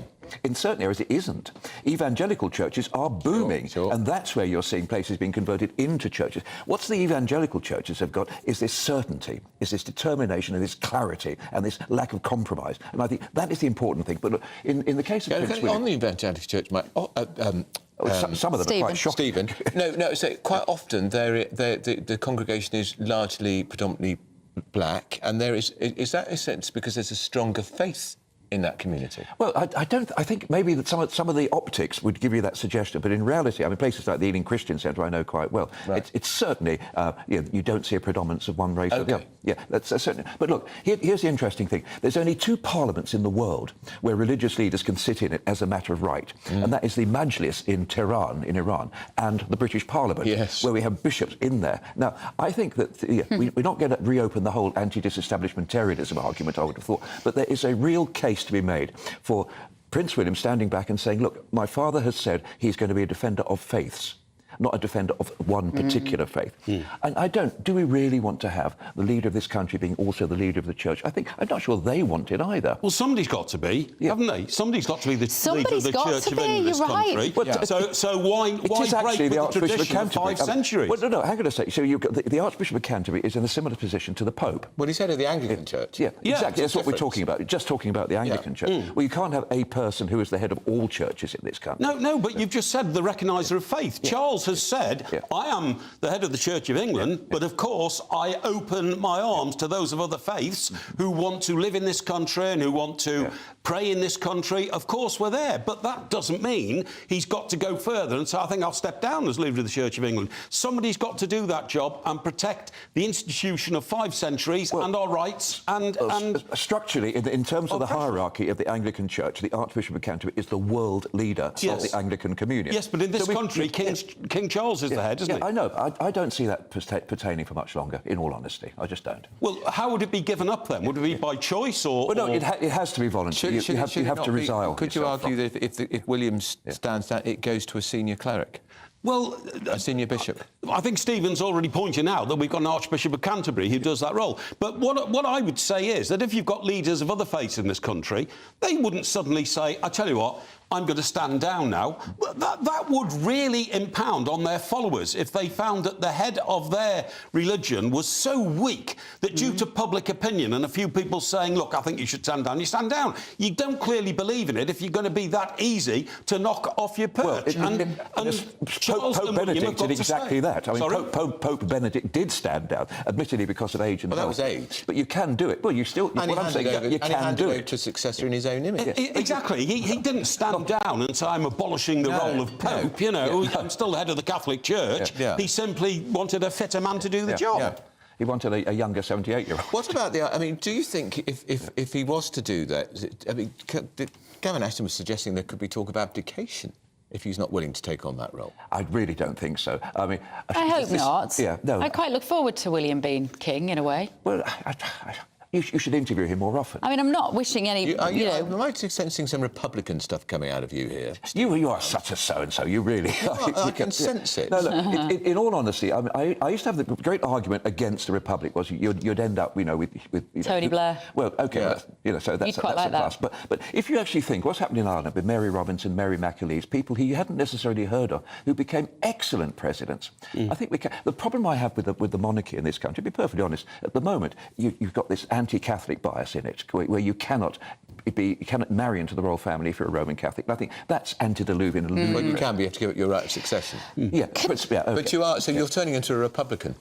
In certain areas it isn't. Evangelical churches are booming, and that's where you're seeing places being converted into churches. What's the evangelical churches have got is this certainty, is this determination and this clarity and this lack of compromise. And I think that is the important thing. But look, in the case of Prince William... On the evangelical church, Mike... some of them are quite shocking. Stephen, no, so quite often the congregation is largely predominantly black, and there is that a sense because there's a stronger faith in that community? Well, I think maybe that some of the optics would give you that suggestion, but in reality, I mean, places like the Ealing Christian Centre I know quite well. It's certainly you don't see a predominance of one race or the other. Yeah, that's certainly. But look, here's the interesting thing: there's only two parliaments in the world where religious leaders can sit in it as a matter of right, and that is the Majlis in Tehran, in Iran, and the British Parliament, where we have bishops in there. Now, I think that we're not going to reopen the whole anti-disestablishmentarianism argument, I would have thought, but there is a real case to be made for Prince William standing back and saying, look, my father has said he's going to be a defender of faiths, not a defender of one particular faith. And do we really want to have the leader of this country being also the leader of the church? I'm not sure they want it either. Well, somebody's got to be, haven't they? Somebody's got to be the leader of the Church of England in this country. So why break with the tradition of 5 centuries? Well, no, hang on a second. So you've got the Archbishop of Canterbury is in a similar position to the Pope. Well, he's head of the Anglican Church. Yeah, exactly. That's what we're talking about. Just talking about the Anglican Church. Well, you can't have a person who is the head of all churches in this country. No, but you've just said the recogniser of faith. Charles has said... I am the head of the Church of England, but of course I open my arms to those of other faiths who want to live in this country and who want to pray in this country. Of course we're there, but that doesn't mean he's got to go further and say, I think I'll step down as leader of the Church of England. Somebody's got to do that job and protect the institution of 5 centuries and our rights and structurally, in terms of the hierarchy of the Anglican Church, the Archbishop of Canterbury is the world leader of the Anglican communion. Yes, but in this country, King Charles is the head, isn't he? I know. I don't see that pertaining for much longer, in all honesty. I just don't. Well, how would it be given up then? Would it be by choice or... Well, no, it has to be voluntary. You have to resile. Could you argue that if William stands down, it goes to a senior cleric? Well... a senior bishop? I think Stephen's already pointed out that we've got an Archbishop of Canterbury who does that role. But what I would say is that if you've got leaders of other faiths in this country, they wouldn't suddenly say, I tell you what, I'm going to stand down now. That would really impound on their followers if they found that the head of their religion was so weak that due to public opinion and a few people saying, look, I think you should stand down, you stand down. You don't clearly believe in it if you're going to be that easy to knock off your perch. Pope Benedict did exactly that. I mean, Pope Benedict did stand down, admittedly because of age and health. That was age. But you can do it. Well, you still... And what I'm saying, you can do it. To a successor in his own image. Exactly. He didn't stand down and say, I'm abolishing the role of Pope, you know, I'm still the head of the Catholic Church. He simply wanted a fitter man to do the job. He wanted a younger 78-year-old. What about the... I mean, do you think if he was to do that... I mean, Gavin Ashton was suggesting there could be talk of abdication if he's not willing to take on that role. I really don't think so. I mean... I hope not. Yeah, no. I quite look forward to William being king, in a way. Well, you should interview him more often. I mean, I'm not wishing any... Am I sensing some Republican stuff coming out of you here? You are such a so-and-so, you really... I can sense it. No, look, in all honesty, I used to have the great argument against the Republic was you'd end up, you know, with Tony Blair. Well, OK, you know, so that's a plus. But if you actually think what's happened in Ireland with Mary Robinson, Mary McAleese, people who you hadn't necessarily heard of, who became excellent presidents, I think we can... The problem I have with the monarchy in this country, to be perfectly honest, at the moment, you've got this anti-Catholic bias in it, where you cannot marry into the royal family if you're a Roman Catholic. And I think that's antediluvian. Well, you can, but you have to give it your right of succession. But you are, so you're turning into a Republican.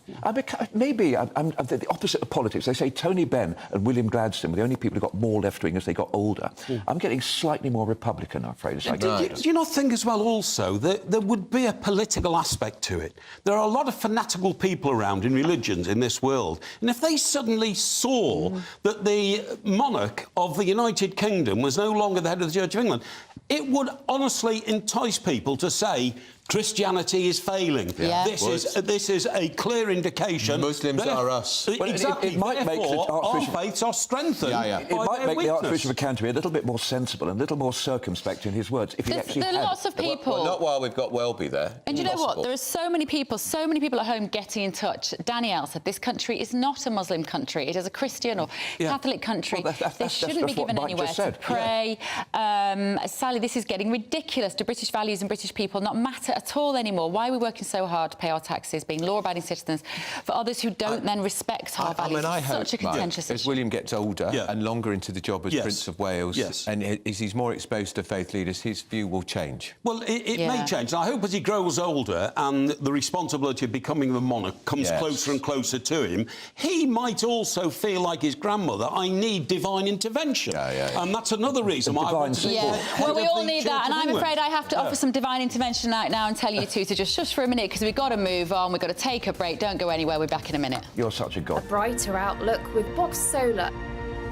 Maybe I'm the opposite of politics. They say Tony Benn and William Gladstone were the only people who got more left-wing as they got older. I'm getting slightly more Republican, I'm afraid. Do you not think as well also that there would be a political aspect to it? There are a lot of fanatical people around in religions in this world, and if they suddenly saw that the monarch of the United Kingdom was no longer the head of the Church of England, it would honestly entice people to say Christianity is failing. This is a clear indication. Muslims are us. Exactly. It might make our faiths are strengthened. It might make the Archbishop of Canterbury a little bit more sensible and a little more circumspect in his words. If he actually there are lots of people. Well, not while we've got Welby there. And you know what? There are so many people at home getting in touch. Danielle said this country is not a Muslim country. It is a Christian or Catholic country. They shouldn't be given anywhere to pray. Sally, this is getting ridiculous. Do British values and British people not matter at all anymore? Why are we working so hard to pay our taxes, being law-abiding citizens, for others who don't then respect our values? I hope, such a contentious issue. as William gets older and longer into the job as Prince of Wales, and as he's more exposed to faith leaders, his view will change. Well, it may change. And I hope as he grows older and the responsibility of becoming the monarch comes closer and closer to him, he might also feel like his grandmother, I need divine intervention. And that's another reason why I want to be well, we all need that, and I'm afraid I have to offer some divine intervention right now and tell you two to just shush for a minute, because we've got to move on, we've got to take a break. Don't go anywhere, we're back in a minute. You're such a god. A brighter outlook with Box Solar,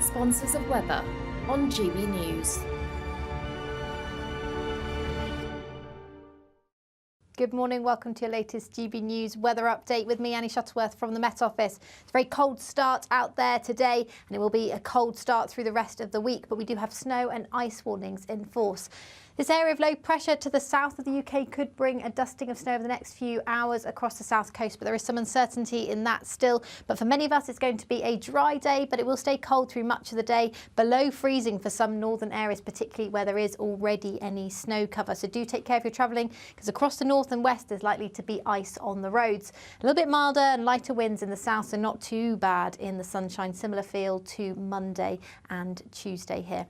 sponsors of weather on GB News. Good morning, welcome to your latest GB News weather update with me, Annie Shuttleworth from the Met Office. It's a very cold start out there today, and it will be a cold start through the rest of the week, but we do have snow and ice warnings in force. This area of low pressure to the south of the UK could bring a dusting of snow over the next few hours across the south coast, but there is some uncertainty in that still. But for many of us, it's going to be a dry day, but it will stay cold through much of the day, below freezing for some northern areas, particularly where there is already any snow cover. So do take care if you're travelling, because across the north and west, there's likely to be ice on the roads. A little bit milder and lighter winds in the south, so not too bad in the sunshine. Similar feel to Monday and Tuesday here.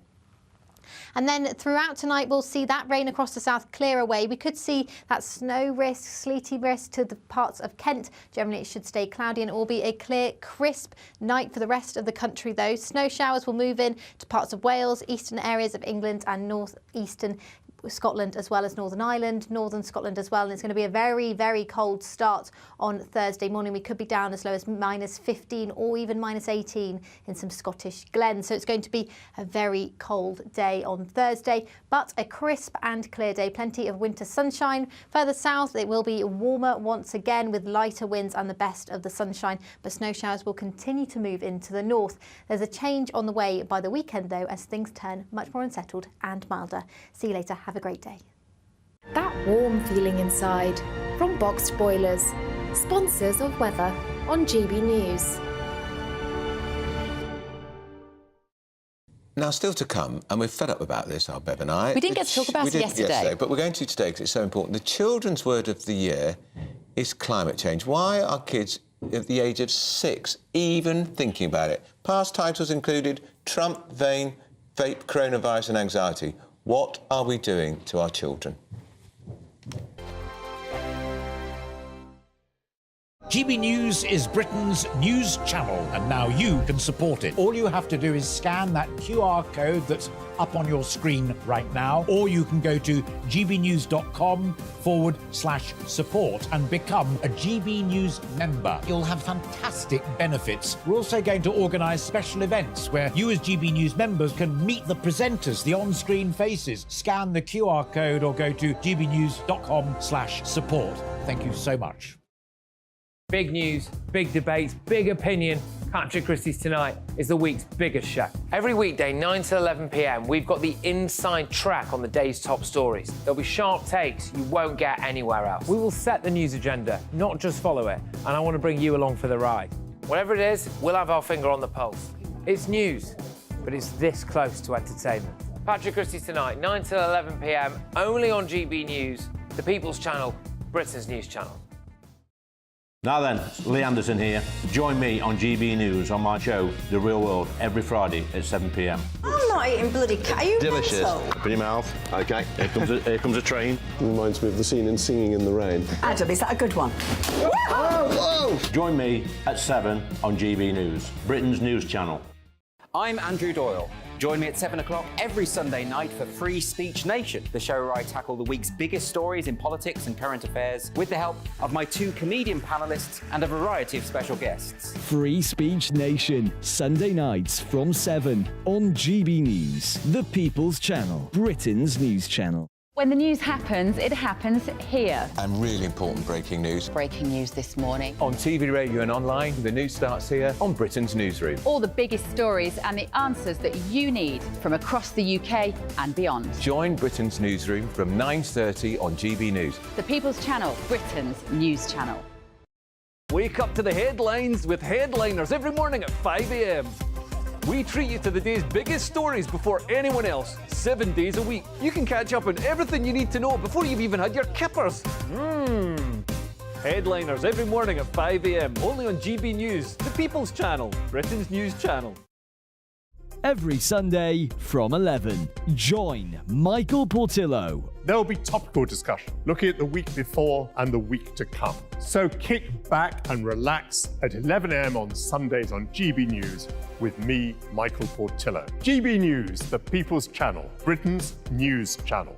And then throughout tonight, we'll see that rain across the south clear away. We could see that snow risk, sleety risk to the parts of Kent. Generally, it should stay cloudy and it will be a clear, crisp night for the rest of the country, though. Snow showers will move in to parts of Wales, eastern areas of England and north-eastern Scotland, as well as Northern Ireland, northern Scotland as well. And it's going to be a very, very cold start on Thursday morning. We could be down as low as -15 or even -18 in some Scottish glens. So it's going to be a very cold day on Thursday, but a crisp and clear day. Plenty of winter sunshine. Further south, it will be warmer once again with lighter winds and the best of the sunshine, but snow showers will continue to move into the north. There's a change on the way by the weekend, though, as things turn much more unsettled and milder. See you later. Have a great day. That warm feeling inside from Boxed Boilers. sponsors of weather on GB News. Now, still to come, and we're fed up about this, our Bev and I. We didn't get to talk about it yesterday. But we're going to today because it's so important. The children's word of the year is climate change. Why are kids at the age of 6 even thinking about it? Past titles included Trump, vape, coronavirus and anxiety. What are we doing to our children? GB News is Britain's news channel, and now you can support it. All you have to do is scan that QR code that's up on your screen right now, or you can go to gbnews.com/support and become a GB News member. You'll have fantastic benefits. We're also going to organise special events where you as GB News members can meet the presenters, the on-screen faces. Scan the QR code or go to gbnews.com/support. Thank you so much. Big news, big debates, big opinion. Patrick Christie's Tonight is the week's biggest show. Every weekday, 9 to 11 p.m, we've got the inside track on the day's top stories. There'll be sharp takes you won't get anywhere else. We will set the news agenda, not just follow it, and I want to bring you along for the ride. Whatever it is, we'll have our finger on the pulse. It's news, but it's this close to entertainment. Patrick Christie's Tonight, 9 to 11 p.m, only on GB News, the People's Channel, Britain's news channel. Now then, Lee Anderson here. Join me on GB News on my show, The Real World, every Friday at 7 p.m. I'm not eating bloody cat. Are you delicious. mental? Open your mouth. OK, here comes a train. Reminds me of the scene in Singing in the Rain. Adam, is that a good one? Whoa! Join me at 7 on GB News, Britain's news channel. I'm Andrew Doyle. Join me at 7 o'clock every Sunday night for Free Speech Nation, the show where I tackle the week's biggest stories in politics and current affairs with the help of my 2 comedian panellists and a variety of special guests. Free Speech Nation, Sunday nights from 7 on GB News, the People's Channel, Britain's news channel. When the news happens, it happens here. And really important breaking news. Breaking news this morning. On TV, radio and online, the news starts here on Britain's Newsroom. All the biggest stories and the answers that you need from across the UK and beyond. Join Britain's Newsroom from 9:30 on GB News. The People's Channel, Britain's news channel. Wake up to the headlines with headliners every morning at 5 a.m. We treat you to the day's biggest stories before anyone else, 7 days a week. You can catch up on everything you need to know before you've even had your kippers. Headliners every morning at 5 a.m, only on GB News, the People's Channel, Britain's news channel. Every Sunday from 11, join Michael Portillo. There will be topical discussion, looking at the week before and the week to come. So kick back and relax at 11 a.m. on Sundays on GB News with me, Michael Portillo. GB News, the People's Channel, Britain's news channel.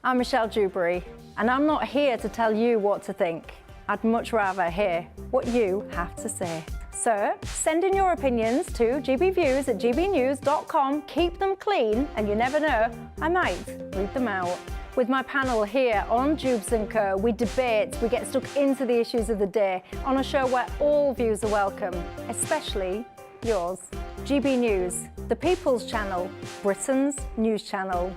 I'm Michelle Dewberry, and I'm not here to tell you what to think. I'd much rather hear what you have to say. So, send in your opinions to gbviews@gbnews.com. Keep them clean, and you never know, I might read them out. With my panel here on Jubes & Co, we debate, we get stuck into the issues of the day on a show where all views are welcome, especially yours. GB News, the People's Channel, Britain's news channel.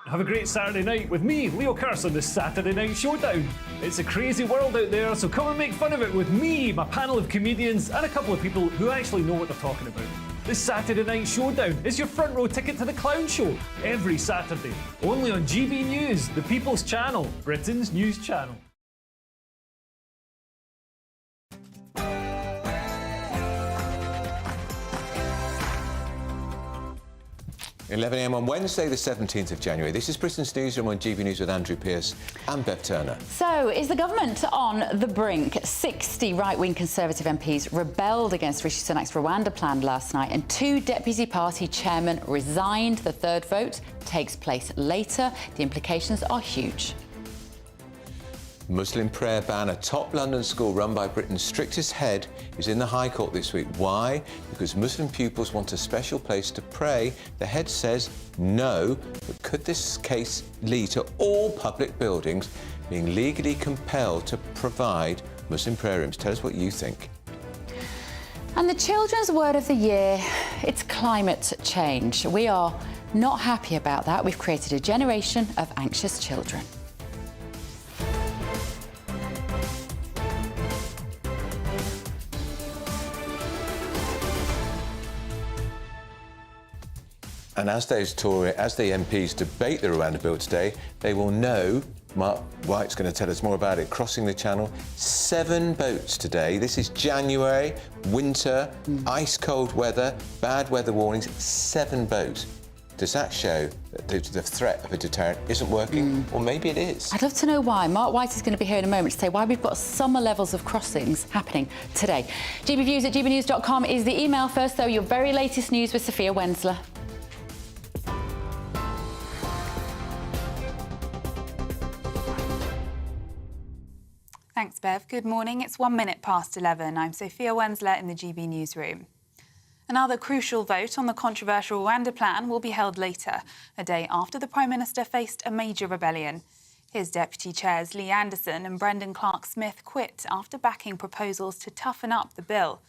Have a great Saturday night with me, Leo Curse, on the Saturday Night Showdown. It's a crazy world out there, so come and make fun of it with me, my panel of comedians, and a couple of people who actually know what they're talking about. This Saturday Night Showdown is your front row ticket to the clown show, every Saturday, only on GB News, the People's Channel, Britain's news channel. 11 a.m. on Wednesday, the 17th of January. This is Britain's Newsroom on GB News with Andrew Pearce and Bev Turner. So, is the government on the brink? 60 right-wing Conservative MPs rebelled against Rishi Sunak's Rwanda plan last night, and 2 Deputy Party chairmen resigned. The third vote takes place later. The implications are huge. Muslim prayer ban. A top London school run by Britain's strictest head is in the High Court this week. Why? Because Muslim pupils want a special place to pray. The head says no, but could this case lead to all public buildings being legally compelled to provide Muslim prayer rooms? Tell us what you think. And the children's word of the year, it's climate change. We are not happy about that. We've created a generation of anxious children. And as the MPs debate the Rwanda bill today, they will know, Mark White's going to tell us more about it, crossing the channel. 7 boats today. This is January, winter, ice-cold weather, bad weather warnings, 7 boats. Does that show that the threat of a deterrent isn't working? Or maybe it is. I'd love to know why. Mark White is going to be here in a moment to say why we've got summer levels of crossings happening today. gbviews@gbnews.com is the email. First, though, your very latest news with Sophia Wensler. Thanks, Bev. Good morning. It's 1 minute past 11. I'm Sophia Wensler in the GB Newsroom. Another crucial vote on the controversial Rwanda plan will be held later, a day after the Prime Minister faced a major rebellion. His deputy chairs Lee Anderson and Brendan Clark-Smith quit after backing proposals to toughen up the bill.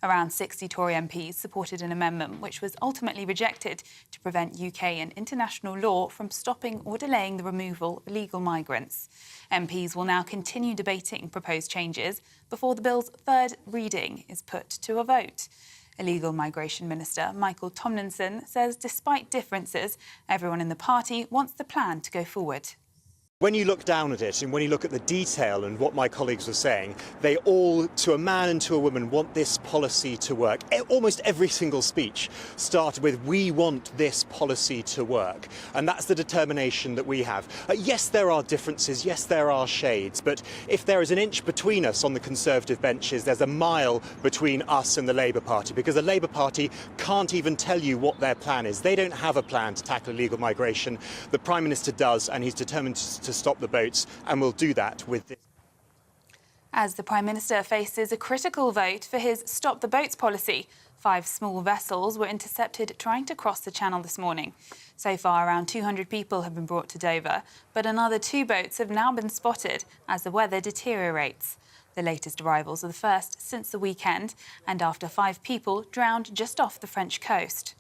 Around 60 Tory MPs supported an amendment which was ultimately rejected to prevent UK and international law from stopping or delaying the removal of illegal migrants. MPs will now continue debating proposed changes before the bill's third reading is put to a vote. Illegal Migration Minister Michael Tomlinson says despite differences, everyone in the party wants the plan to go forward. When you look down at it and when you look at the detail and what my colleagues were saying, they all, to a man and to a woman, want this policy to work. Almost every single speech started with, we want this policy to work. And that's the determination that we have. Yes, there are differences. Yes, there are shades. But if there is an inch between us on the Conservative benches, there's a mile between us and the Labour Party, because the Labour Party can't even tell you what their plan is. They don't have a plan to tackle illegal migration. The Prime Minister does, and he's determined to stop the boats, and we'll do that with this. As the Prime Minister faces a critical vote for his Stop the Boats policy, 5 small vessels were intercepted trying to cross the channel this morning. So far, around 200 people have been brought to Dover, but another 2 boats have now been spotted as the weather deteriorates. The latest arrivals are the first since the weekend, and after 5 people drowned just off the French coast.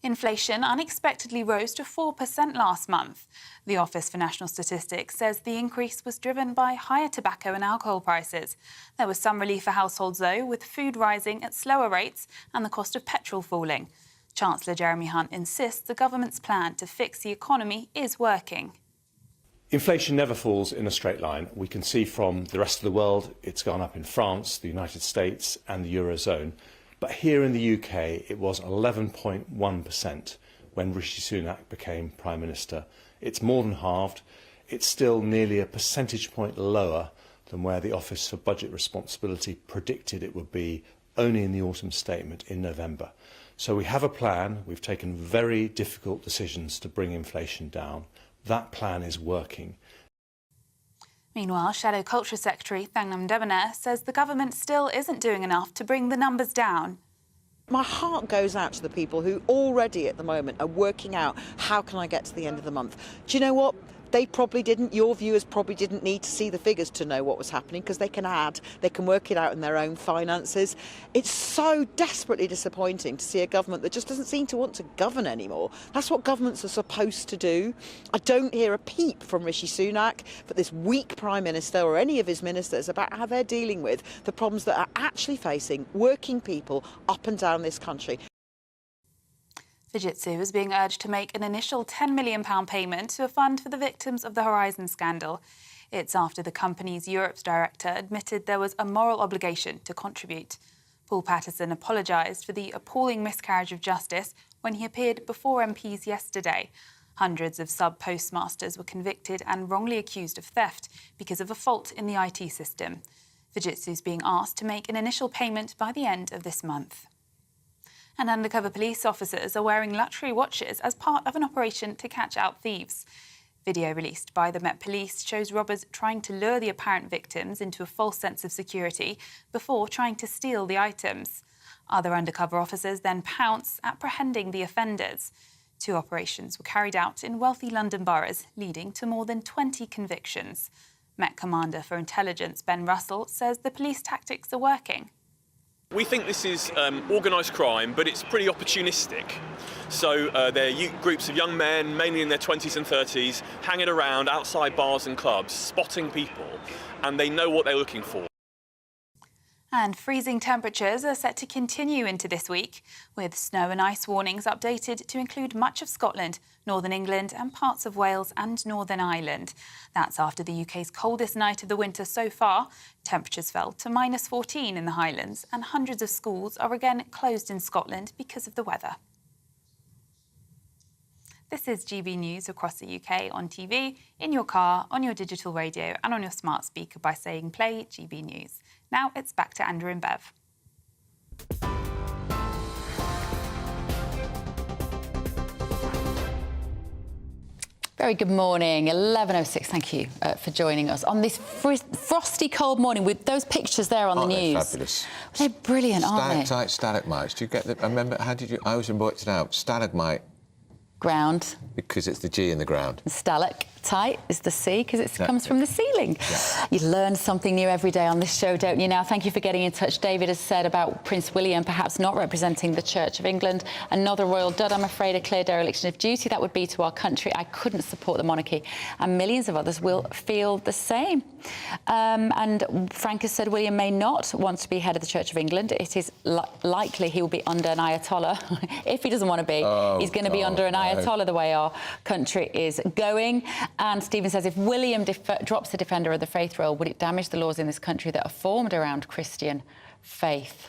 Inflation unexpectedly rose to 4% last month. The Office for National Statistics says the increase was driven by higher tobacco and alcohol prices. There was some relief for households, though, with food rising at slower rates and the cost of petrol falling. Chancellor Jeremy Hunt insists the government's plan to fix the economy is working. Inflation never falls in a straight line. We can see from the rest of the world it's gone up in France, the United States and the Eurozone. But here in the UK, it was 11.1% when Rishi Sunak became Prime Minister. It's more than halved. It's still nearly a percentage point lower than where the Office for Budget Responsibility predicted it would be only in the autumn statement in November. So we have a plan. We've taken very difficult decisions to bring inflation down. That plan is working. Meanwhile, Shadow Culture Secretary Thangnam Debonair says the government still isn't doing enough to bring the numbers down. My heart goes out to the people who already at the moment are working out, how can I get to the end of the month? Do you know what? They probably didn't, your viewers probably didn't need to see the figures to know what was happening, because they can work it out in their own finances. It's so desperately disappointing to see a government that just doesn't seem to want to govern anymore. That's what governments are supposed to do. I don't hear a peep from Rishi Sunak, but this weak Prime Minister or any of his ministers about how they're dealing with the problems that are actually facing working people up and down this country. Fujitsu is being urged to make an initial £10 million payment to a fund for the victims of the Horizon scandal. It's after the company's Europe's director admitted there was a moral obligation to contribute. Paul Patterson apologised for the appalling miscarriage of justice when he appeared before MPs yesterday. Hundreds of sub-postmasters were convicted and wrongly accused of theft because of a fault in the IT system. Fujitsu is being asked to make an initial payment by the end of this month. And undercover police officers are wearing luxury watches as part of an operation to catch out thieves. Video released by the Met Police shows robbers trying to lure the apparent victims into a false sense of security before trying to steal the items. Other undercover officers then pounce, apprehending the offenders. 2 operations were carried out in wealthy London boroughs, leading to more than 20 convictions. Met Commander for Intelligence Ben Russell says the police tactics are working. We think this is organised crime, but it's pretty opportunistic. So they're groups of young men, mainly in their 20s and 30s, hanging around outside bars and clubs, spotting people, and they know what they're looking for. And freezing temperatures are set to continue into this week, with snow and ice warnings updated to include much of Scotland, Northern England and parts of Wales and Northern Ireland. That's after the UK's coldest night of the winter so far. Temperatures fell to -14 in the Highlands, and hundreds of schools are again closed in Scotland because of the weather. This is GB News across the UK on TV, in your car, on your digital radio and on your smart speaker by saying play GB News. Now it's back to Andrew and Bev. Very good morning, 11:06. Thank you for joining us on this frosty, cold morning with those pictures there on the news. Aren't they fabulous? They're brilliant, aren't they? Stalactites, stalagmites. Do you get the? I remember. How did you? I always worked it out. Stalagmite. Ground. Because it's the G in the ground. Stalactite is the C because it comes from the ceiling. Yeah. You learn something new every day on this show, don't you? Now, thank you for getting in touch. David has said about Prince William perhaps not representing the Church of England. Another royal dud, I'm afraid, a clear dereliction of duty that would be to our country. I couldn't support the monarchy, and millions of others will feel the same. And Frank has said William may not want to be head of the Church of England. It is likely he will be under an Ayatollah. If he doesn't want to be, he's going to be under an Ayatollah, the way our country is going. And Stephen says, if William drops the Defender of the Faith role, would it damage the laws in this country that are formed around Christian faith?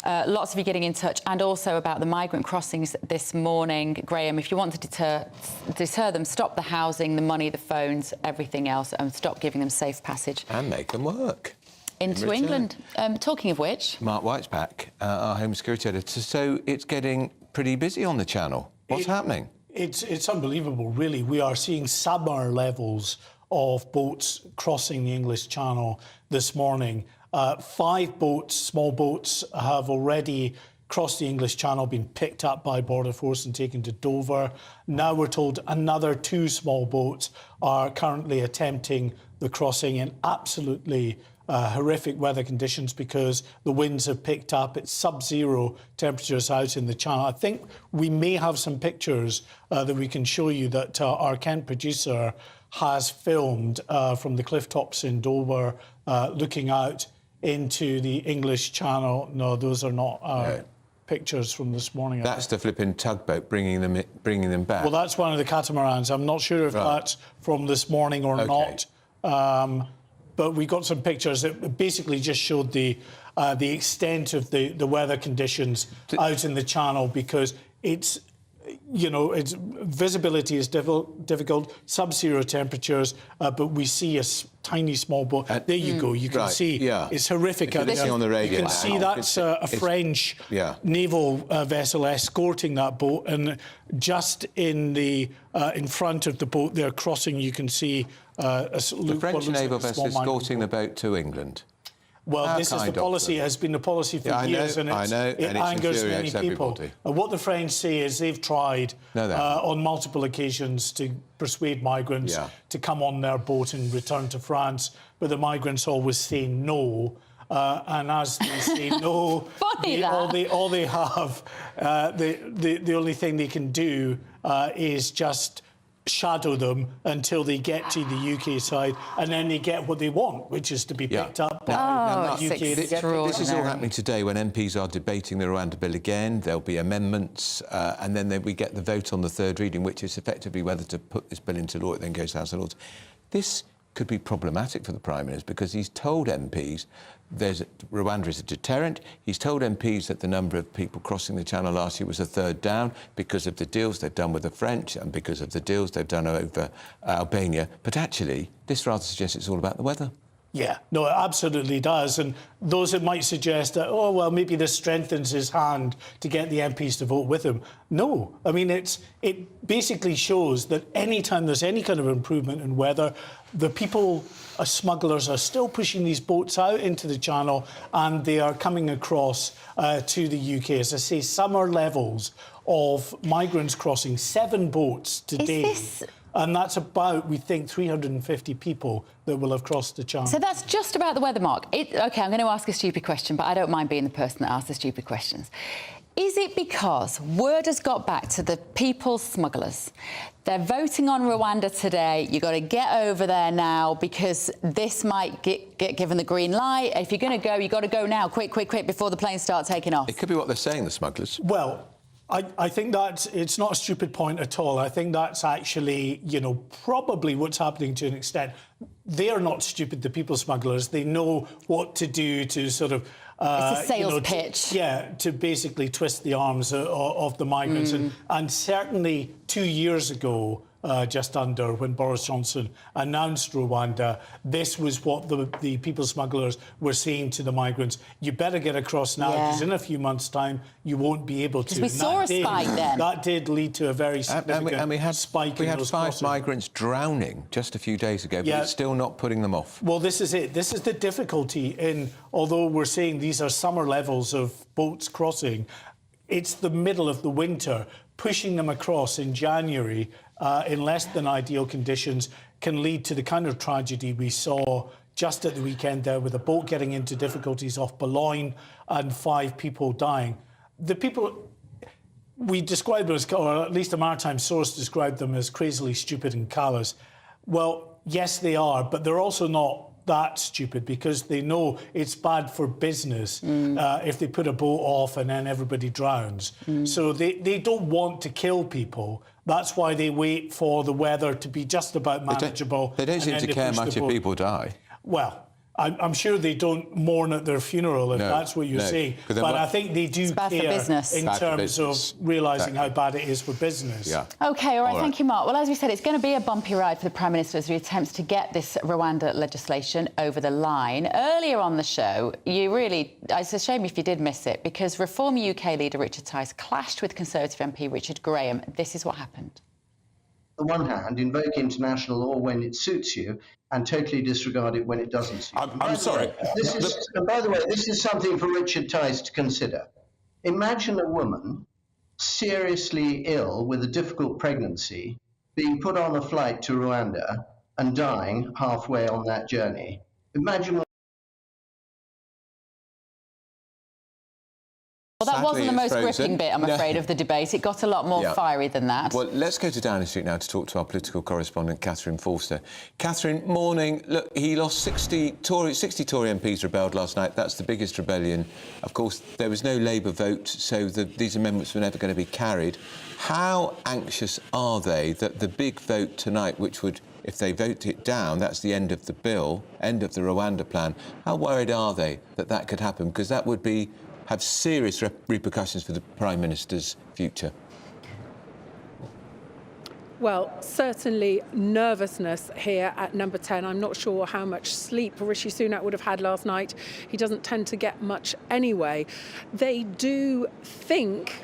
Lots of you getting in touch, and also about the migrant crossings this morning. Graham, if you want to deter them, stop the housing, the money, the phones, everything else, and stop giving them safe passage. And make them work. Into England. Talking of which... Mark White's back, our Home Security Editor. So it's getting pretty busy on the channel. What's happening? It's unbelievable, really. We are seeing summer levels of boats crossing the English Channel this morning. 5 boats, small boats, have already crossed the English Channel, been picked up by Border Force and taken to Dover. Now we're told another 2 small boats are currently attempting the crossing in absolutely horrific weather conditions because the winds have picked up. It's sub-zero temperatures out in the Channel. I think we may have some pictures that we can show you that our Kent producer has filmed from the cliff tops in Dover, looking out into the English Channel. No, those are not pictures from this morning. That's the flipping tugboat bringing them back. Well, that's one of the catamarans. I'm not sure if that's from this morning or not. But we got some pictures that basically just showed the extent of the weather conditions out in the Channel, because it's, it's visibility is difficult, sub-zero temperatures, but we see a tiny small boat. There you go. You can see it's horrific out there. On the radio, you can see that's a French naval vessel escorting that boat, and just in front of the boat they're crossing, you can see the French naval vessel escorting the boat to England. Well, this is the policy. It has been the policy for years, and it angers many people. What the French say is they've tried on multiple occasions to persuade migrants to come on their boat and return to France, but the migrants always say no. And as they say no, all they have, the only thing they can do is just shadow them until they get to the UK side, and then they get what they want, which is to be picked up by the UK. This is all happening today when MPs are debating the Rwanda bill again. There'll be amendments, and then we get the vote on the third reading, which is effectively whether to put this bill into law. It then goes to House of Lords. This could be problematic for the Prime Minister because he's told MPs Rwanda is a deterrent. He's told MPs that the number of people crossing the Channel last year was a third down because of the deals they've done with the French and because of the deals they've done over Albania. But actually, this rather suggests it's all about the weather. Yeah, no, it absolutely does. And those that might suggest that, oh, well, maybe this strengthens his hand to get the MPs to vote with him. No, I mean, it basically shows that any time there's any kind of improvement in weather, the people, smugglers, are still pushing these boats out into the Channel, and they are coming across to the UK. As I say, summer levels of migrants crossing, 7 boats today. And that's about, we think, 350 people that will have crossed the Channel. So that's just about the weather, Mark. OK, I'm going to ask a stupid question, but I don't mind being the person that asks the stupid questions. Is it because word has got back to the people smugglers? They're voting on Rwanda today. You've got to get over there now because this might get given the green light. If you're going to go, you've got to go now, quick, before the planes start taking off. It could be what they're saying, the smugglers. Well, I think that it's not a stupid point at all. I think that's actually, you know, probably what's happening to an extent. They are not stupid, the people smugglers. They know what to do to sort of... it's a sales pitch. To basically twist the arms of the migrants. And certainly 2 years ago, just under, when Boris Johnson announced Rwanda, this was what the people smugglers were saying to the migrants. You better get across now, because in a few months' time, you won't be able to. Because we saw a spike then. That did lead to a very significant and we had spike we in had those 5 crossings. migrants drowning just a few days ago, but it's still not putting them off. Well, this is it. This is the difficulty in, although we're saying these are summer levels of boats crossing, it's the middle of the winter. Pushing them across in January in less than ideal conditions can lead to the kind of tragedy we saw just at the weekend there, with a boat getting into difficulties off Boulogne and 5 people dying. The people, we described them as, or at least a maritime source described them as crazily stupid and callous. Well, yes, they are, but they're also not that stupid, because they know it's bad for business if they put a boat off and then everybody drowns. So they don't want to kill people. That's why they wait for the weather to be just about manageable. They don't seem to care much if people die. Well, I'm sure they don't mourn at their funeral, if that's what you're saying. But I think they do care in terms of realising how bad it is for business. Yeah. OK, all right, thank you, Mark. Well, as we said, it's going to be a bumpy ride for the Prime Minister as he attempts to get this Rwanda legislation over the line. Earlier on the show, it's a shame if you did miss it, because Reform UK leader Richard Tice clashed with Conservative MP Richard Graham. This is what happened. On the one hand, invoke international law when it suits you and totally disregard it when it doesn't suit you. I'm sorry. And by the way, this is something for Richard Tice to consider. Imagine a woman seriously ill with a difficult pregnancy being put on a flight to Rwanda and dying halfway on that journey. Imagine. Well, that wasn't the most gripping bit, I'm afraid, of the debate. It got a lot more fiery than that. Well, let's go to Downing Street now to talk to our political correspondent, Catherine Forster. Catherine, morning. Look, he lost 60 Tory MPs rebelled last night. That's the biggest rebellion. Of course, there was no Labour vote, so these amendments were never going to be carried. How anxious are they that the big vote tonight, which would, if they vote it down, that's the end of the bill, end of the Rwanda plan, how worried are they that that could happen? Because that would have serious repercussions for the Prime Minister's future. Well, certainly nervousness here at number 10. I'm not sure how much sleep Rishi Sunak would have had last night. He doesn't tend to get much anyway. They do think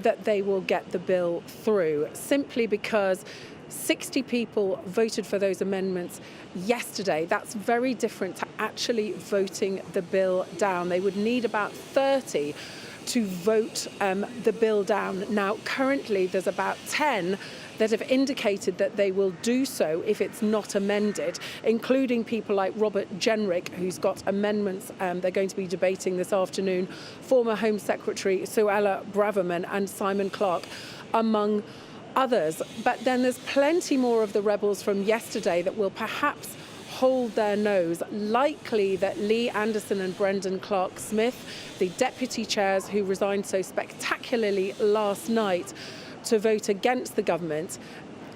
that they will get the bill through, simply because 60 people voted for those amendments yesterday. That's very different to actually voting the bill down. They would need about 30 to vote the bill down. Now, currently, there's about 10 that have indicated that they will do so if it's not amended, including people like Robert Jenrick, who's got amendments they're going to be debating this afternoon, former Home Secretary Suella Braverman and Simon Clarke, among others. But then there's plenty more of the rebels from yesterday that will perhaps hold their nose. Likely that Lee Anderson and Brendan Clark-Smith, the deputy chairs who resigned so spectacularly last night to vote against the government,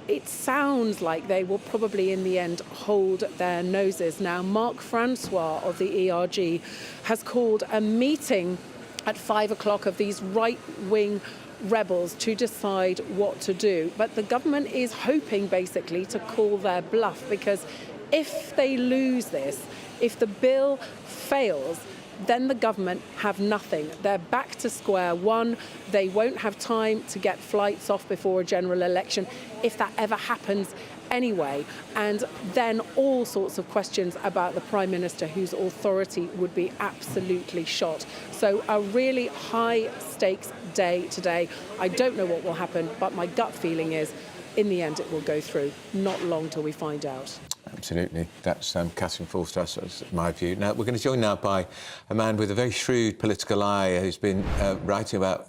it sounds like they will probably in the end hold their noses. Now, Mark Francois of the ERG has called a meeting at 5 o'clock of these right-wing rebels to decide what to do. But the government is hoping basically to call their bluff, because if they lose this, if the bill fails, then the government have nothing. They're back to square one. They won't have time to get flights off before a general election, if that ever happens anyway. And then all sorts of questions about the Prime Minister, whose authority would be absolutely shot. So a really high-stakes day today. I don't know what will happen, but my gut feeling is, in the end, it will go through. Not long till we find out. Absolutely. That's Catherine Forster, that's my view. Now, we're going to join now by a man with a very shrewd political eye who's been writing about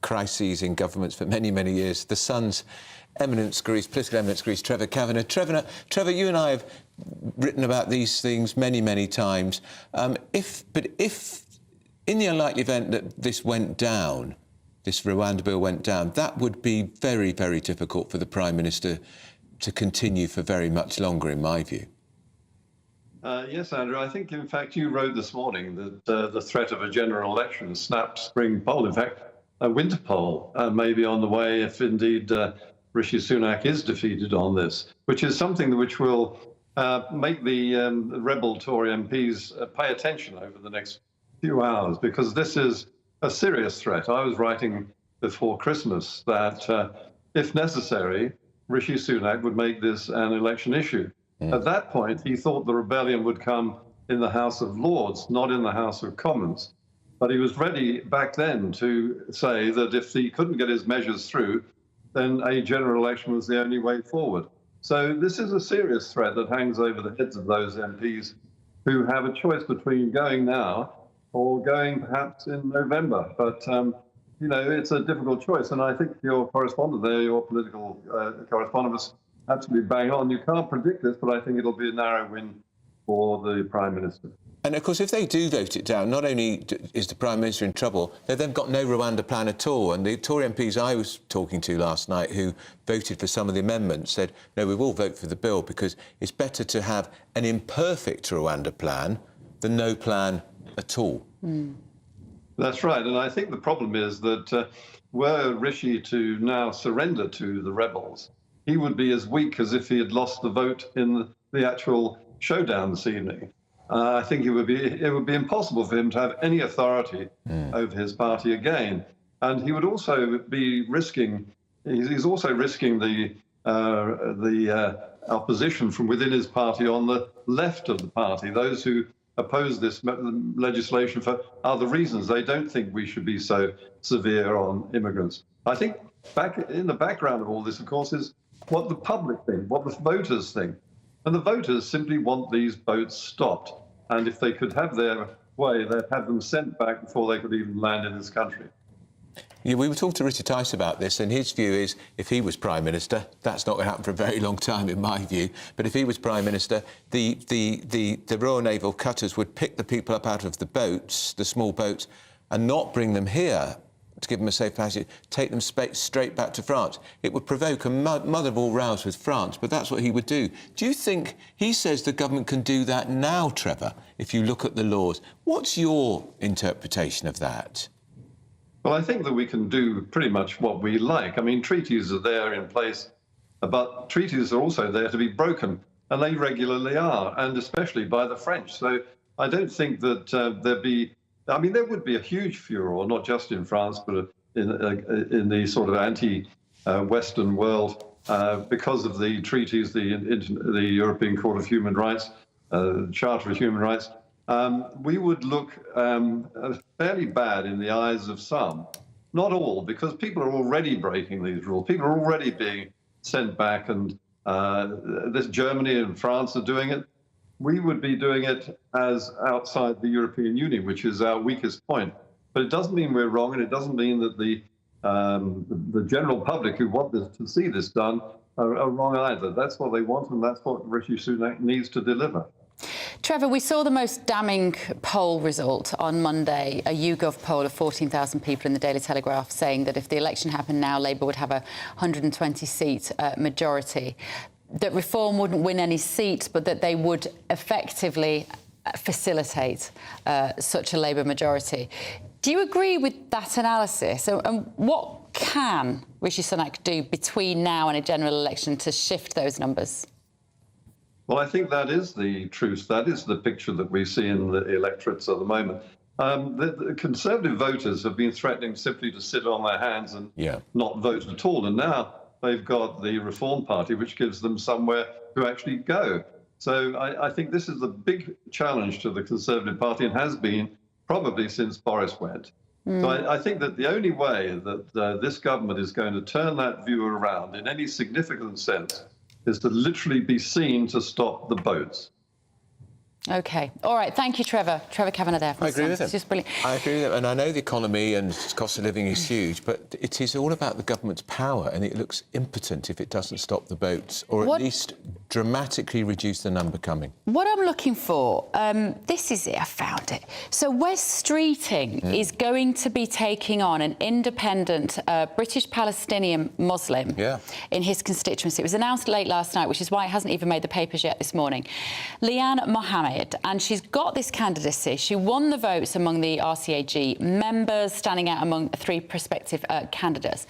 crises in governments for many, many years. The Sun's political eminence Greece, Trevor Kavanagh. Trevor, you and I have written about these things many, many times. If in the unlikely event that this went down, this Rwanda bill went down, that would be very, very difficult for the Prime Minister to continue for very much longer, in my view. Yes, Andrew, I think, in fact, you wrote this morning that the threat of a general election, a snap spring poll, in fact, a winter poll, may be on the way if indeed Rishi Sunak is defeated on this, which is something which will make the rebel Tory MPs pay attention over the next few hours, because this is a serious threat. I was writing before Christmas that, if necessary, Rishi Sunak would make this an election issue. At that point, he thought the rebellion would come in the House of Lords, not in the House of Commons. But he was ready back then to say that if he couldn't get his measures through, then a general election was the only way forward. So this is a serious threat that hangs over the heads of those MPs who have a choice between going now or going perhaps in November. But you know, it's a difficult choice. And I think your correspondent there, your political correspondent, was absolutely bang on. You can't predict this, but I think it'll be a narrow win for the Prime Minister. And, of course, if they do vote it down, not only is the Prime Minister in trouble, they've then got no Rwanda plan at all. And the Tory MPs I was talking to last night who voted for some of the amendments said, no, we will vote for the bill because it's better to have an imperfect Rwanda plan than no plan at all. That's right, and I think the problem is that were Rishi to now surrender to the rebels, he would be as weak as if he had lost the vote in the actual showdown this evening. I think it would be impossible for him to have any authority over his party again, and he would also be risking. He's also risking the opposition from within his party on the left of the party, those who oppose this legislation for other reasons. They don't think we should be so severe on immigrants. I think back in the background of all this, of course, is what the public think, what the voters think. And the voters simply want these boats stopped. And if they could have their way, they'd have them sent back before they could even land in this country. Yeah, we were talking to Richard Tice about this, and his view is if he was Prime Minister, that's not going to happen for a very long time, in my view, but if he was Prime Minister, the Royal Naval cutters would pick the people up out of the boats, the small boats, and not bring them here to give them a safe passage, take them straight back to France. It would provoke a mother of all rows with France, but that's what he would do. Do you think he says the government can do that now, Trevor, if you look at the laws? What's your interpretation of that? Well, I think that we can do pretty much what we like. I mean, treaties are there in place, but treaties are also there to be broken, and they regularly are, and especially by the French. So I don't think that there would be a huge furor, not just in France, but in the sort of anti-Western world because of the treaties, the European Court of Human Rights, Charter of Human Rights. We would look fairly bad in the eyes of some, not all, because people are already breaking these rules. People are already being sent back, and this Germany and France are doing it. We would be doing it as outside the European Union, which is our weakest point. But it doesn't mean we're wrong, and it doesn't mean that the general public who want to see this done are wrong either. That's what they want, and that's what Rishi Sunak needs to deliver. Trevor, we saw the most damning poll result on Monday, a YouGov poll of 14,000 people in the Daily Telegraph saying that if the election happened now, Labour would have a 120-seat majority, that Reform wouldn't win any seats, but that they would effectively facilitate such a Labour majority. Do you agree with that analysis? And what can Rishi Sunak do between now and a general election to shift those numbers? Well, I think that is the truth. That is the picture that we see in the electorates at the moment. The Conservative voters have been threatening simply to sit on their hands and not vote at all. And now they've got the Reform Party, which gives them somewhere to actually go. So I think this is the big challenge to the Conservative Party, and has been probably since Boris went. So I think that the only way that this government is going to turn that view around in any significant sense is to literally be seen to stop the boats. OK. All right. Thank you, Trevor. Trevor Kavanagh there. I agree with him. It's just brilliant. I agree with him. And I know the economy and cost of living is huge, but it is all about the government's power, and it looks impotent if it doesn't stop the boats, or at least dramatically reduce the number coming. What I'm looking for, this is it, I found it. So West Streeting is going to be taking on an independent British Palestinian Muslim in his constituency. It was announced late last night, which is why it hasn't even made the papers yet this morning. Leanne Mohammed, and she's got this candidacy. She won the votes among the RCAG members, standing out among 3 prospective candidates.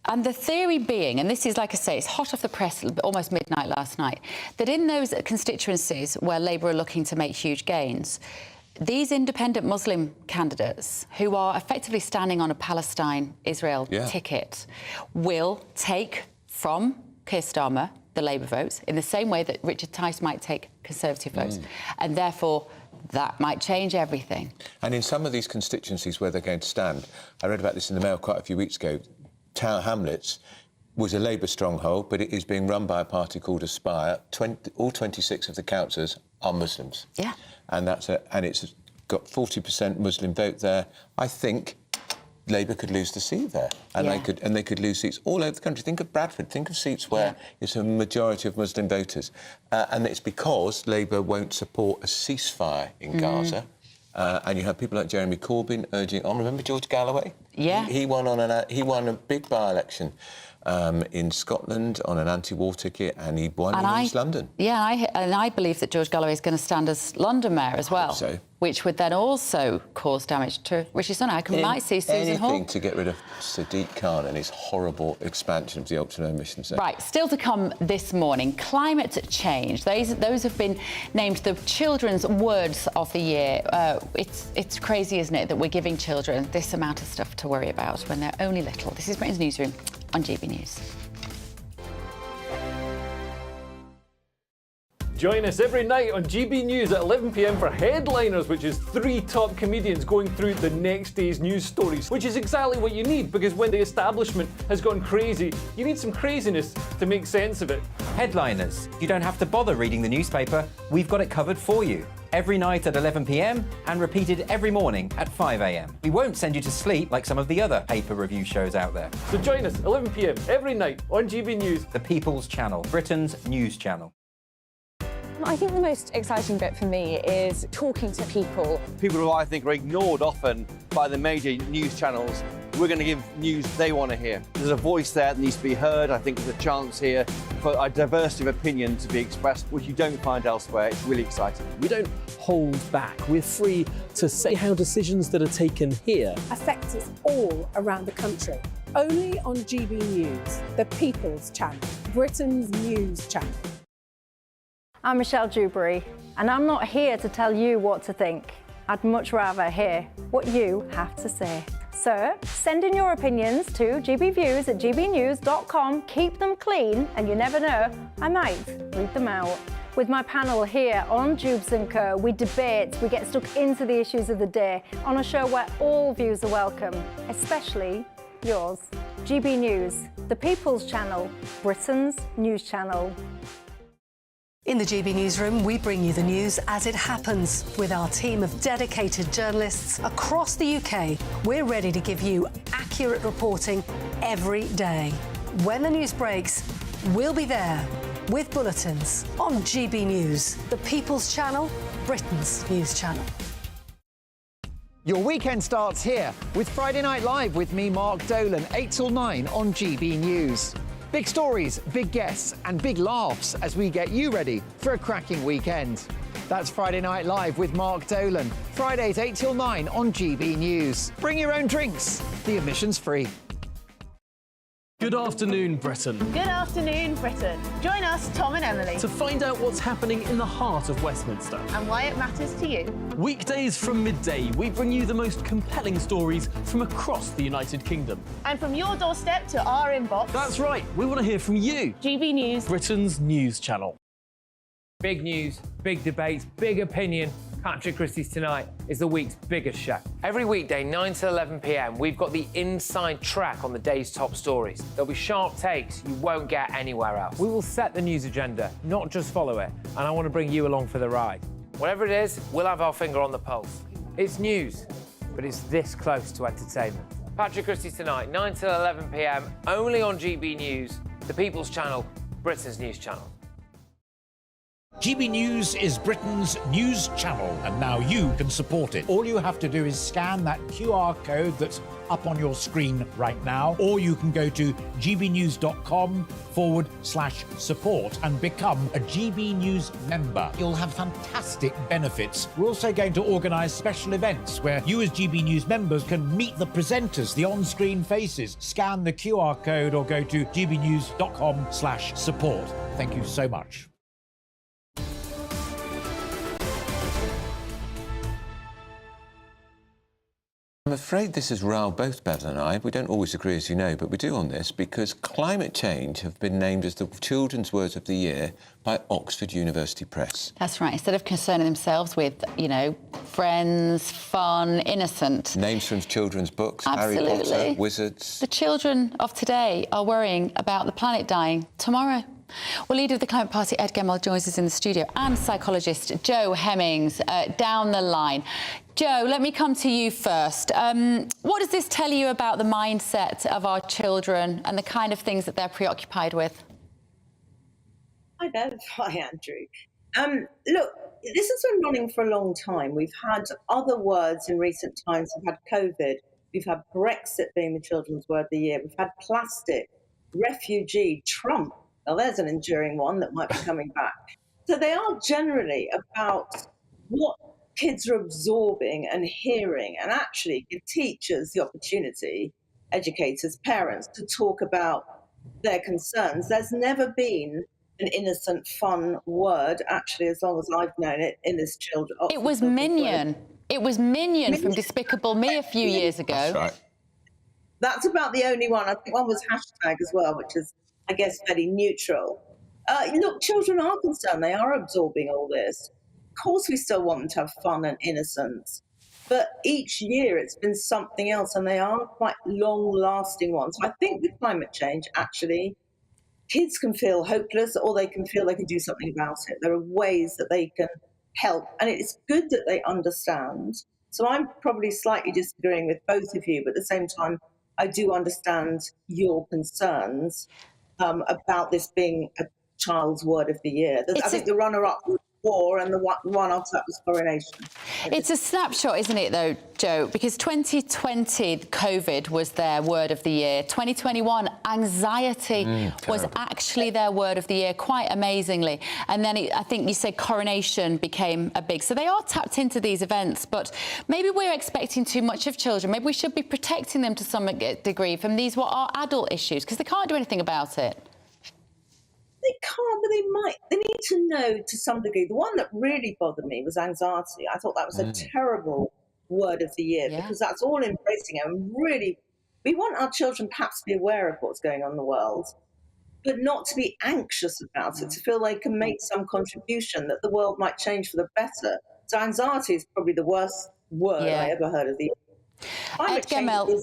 And the theory being, and this is, like I say, it's hot off the press almost midnight last night, that in those constituencies where Labour are looking to make huge gains, these independent Muslim candidates, who are effectively standing on a Palestine-Israel ticket, will take from Keir Starmer the Labour votes in the same way that Richard Tice might take Conservative votes. And therefore, that might change everything. And in some of these constituencies where they're going to stand, I read about this in the Mail quite a few weeks ago, Tower Hamlets was a Labour stronghold, but it is being run by a party called Aspire. All 26 of the councillors are Muslims. Yeah. And it's got 40% Muslim vote there. I think Labour could lose the seat there, and they could lose seats all over the country. Think of Bradford. Think of seats where it's a majority of Muslim voters, and it's because Labour won't support a ceasefire in Gaza. And you have people like Jeremy Corbyn urging on. Remember George Galloway? Yeah. He won a big by-election in Scotland on an anti-war ticket, and he won in East London. Yeah, and I believe that George Galloway is going to stand as London Mayor as well. So. Which would then also cause damage to Rishi Sunak. I might see Susan Hall. Anything to get rid of Sadiq Khan and his horrible expansion of the ultra-low emission zone. Right, still to come this morning, climate change. Those have been named the children's words of the year. It's crazy, isn't it, that we're giving children this amount of stuff to worry about when they're only little. This is Britain's Newsroom on GB News. Join us every night on GB News at 11 p.m. for Headliners, which is 3 top comedians going through the next day's news stories, which is exactly what you need, because when the establishment has gone crazy, you need some craziness to make sense of it. Headliners. You don't have to bother reading the newspaper. We've got it covered for you. Every night at 11 p.m. and repeated every morning at 5 a.m. We won't send you to sleep like some of the other paper review shows out there. So join us 11 p.m. every night on GB News. The People's Channel, Britain's news channel. I think the most exciting bit for me is talking to people. People who I think are ignored often by the major news channels. We're going to give news they want to hear. There's a voice there that needs to be heard. I think there's a chance here for a diversity of opinion to be expressed, which you don't find elsewhere. It's really exciting. We don't hold back. We're free to say how decisions that are taken here affect us all around the country. Only on GB News, the People's Channel, Britain's news channel. I'm Michelle Dewberry, and I'm not here to tell you what to think. I'd much rather hear what you have to say. So send in your opinions to gbviews@gbnews.com. Keep them clean, and you never know, I might read them out. With my panel here on Jubes & Co, we debate, we get stuck into the issues of the day on a show where all views are welcome, especially yours. GB News, the People's Channel, Britain's news channel. In the GB Newsroom, we bring you the news as it happens. With our team of dedicated journalists across the UK, we're ready to give you accurate reporting every day. When the news breaks, we'll be there with bulletins on GB News, the People's Channel, Britain's news channel. Your weekend starts here with Friday Night Live with me, Mark Dolan, 8 till 9 on GB News. Big stories, big guests and big laughs as we get you ready for a cracking weekend. That's Friday Night Live with Mark Dolan. Fridays 8 till 9 on GB News. Bring your own drinks. The admission's free. Good afternoon, Britain. Good afternoon, Britain. Join us, Tom and Emily, To find out what's happening in the heart of Westminster. and why it matters to you. Weekdays from midday, we bring you the most compelling stories from across the United Kingdom. And from your doorstep to our inbox. That's right, we want to hear from you. GB News, Britain's news channel. Big news, big debates, big opinion. Patrick Christie's Tonight is the week's biggest show. Every weekday, 9 to 11 p.m, we've got the inside track on the day's top stories. There'll be sharp takes you won't get anywhere else. We will set the news agenda, not just follow it, and I want to bring you along for the ride. Whatever it is, we'll have our finger on the pulse. It's news, but it's this close to entertainment. Patrick Christie's Tonight, 9 to 11 p.m, only on GB News, the People's Channel, Britain's news channel. GB News is Britain's news channel, and now you can support it. All you have to do is scan that QR code that's up on your screen right now, or you can go to gbnews.com/support and become a GB News member. You'll have fantastic benefits. We're also going to organise special events where you as GB News members can meet the presenters, the on-screen faces. Scan the QR code or go to gbnews.com/support. Thank you so much. I'm afraid this has riled both Bev and I. We don't always agree, as you know, but we do on this because climate change have been named as the Children's Word of the Year by Oxford University Press. That's right. Instead of concerning themselves with, you know, friends, fun, innocent. Names from children's books, Absolutely. Harry Potter, wizards. The children of today are worrying about the planet dying tomorrow. Well, leader of the Climate Party, Ed Gemel, joins us in the studio, and psychologist Jo Hemmings down the line. Jo, let me come to you first. What does this tell you about the mindset of our children and the kind of things that they're preoccupied with? Hi, Bev. Hi, Andrew. Look, this has been running for a long time. We've had other words in recent times. We've had COVID. We've had Brexit being the Children's Word of the Year. We've had plastic, refugee, Trump. Now, there's an enduring one that might be coming back. So they are generally about what kids are absorbing and hearing, and actually give teachers the opportunity, educators, parents, to talk about their concerns. There's never been an innocent, fun word, actually, as long as I've known it, in this children. It was Minion. It was Minion from Despicable Me a few years ago. That's right. That's about the only one. I think one was hashtag as well, which is, I guess, very neutral. Look, children are concerned. They are absorbing all this. Of course, we still want them to have fun and innocence. But each year it's been something else, and they are quite long-lasting ones. So I think with climate change, actually, kids can feel hopeless, or they can feel they can do something about it. There are ways that they can help, and it's good that they understand. So I'm probably slightly disagreeing with both of you, but at the same time, I do understand your concerns about this being a child's word of the year. I think the runner-up was War, and the one after that was Coronation. It's a snapshot, isn't it, though, Jo? Because 2020, COVID was their word of the year. 2021, anxiety was actually their word of the year, quite amazingly. And then I think you said Coronation became a big... So they are tapped into these events, but maybe we're expecting too much of children. Maybe we should be protecting them to some degree from these, what are adult issues, because they can't do anything about it. They can't, but they might. They need to know to some degree. The one that really bothered me was anxiety. I thought that was a terrible word of the year because that's all embracing it. And really, we want our children perhaps to be aware of what's going on in the world, but not to be anxious about it, to feel they can make some contribution, that the world might change for the better. So anxiety is probably the worst word I ever heard of the year. Ed Gemel.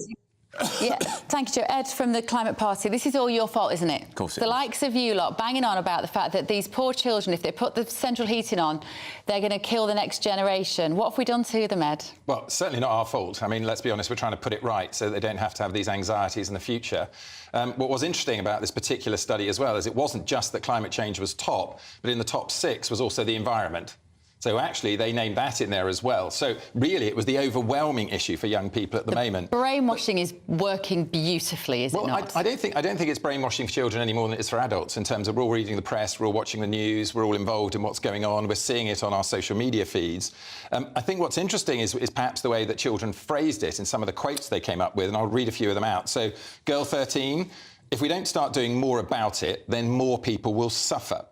Yeah, thank you, Jo. Ed from the Climate Party, this is all your fault, isn't it? Of course it The is. likes of you lot banging on about the fact that these poor children, if they put the central heating on, they're going to kill the next generation. What have we done to them, Ed? Well, certainly not our fault. I mean, let's be honest, we're trying to put it right so that they don't have to have these anxieties in the future. What was interesting about this particular study as well is it wasn't just that climate change was top, but in the top 6 was also the environment. So actually, they named that in there as well. So really, it was the overwhelming issue for young people at the moment. Brainwashing is working beautifully, is it not? I don't think it's brainwashing for children any more than it is for adults. In terms of we're all reading the press, we're all watching the news, we're all involved in what's going on. We're seeing it on our social media feeds. I think what's interesting is perhaps the way that children phrased it in some of the quotes they came up with, and I'll read a few of them out. So, girl 13, if we don't start doing more about it, then more people will suffer.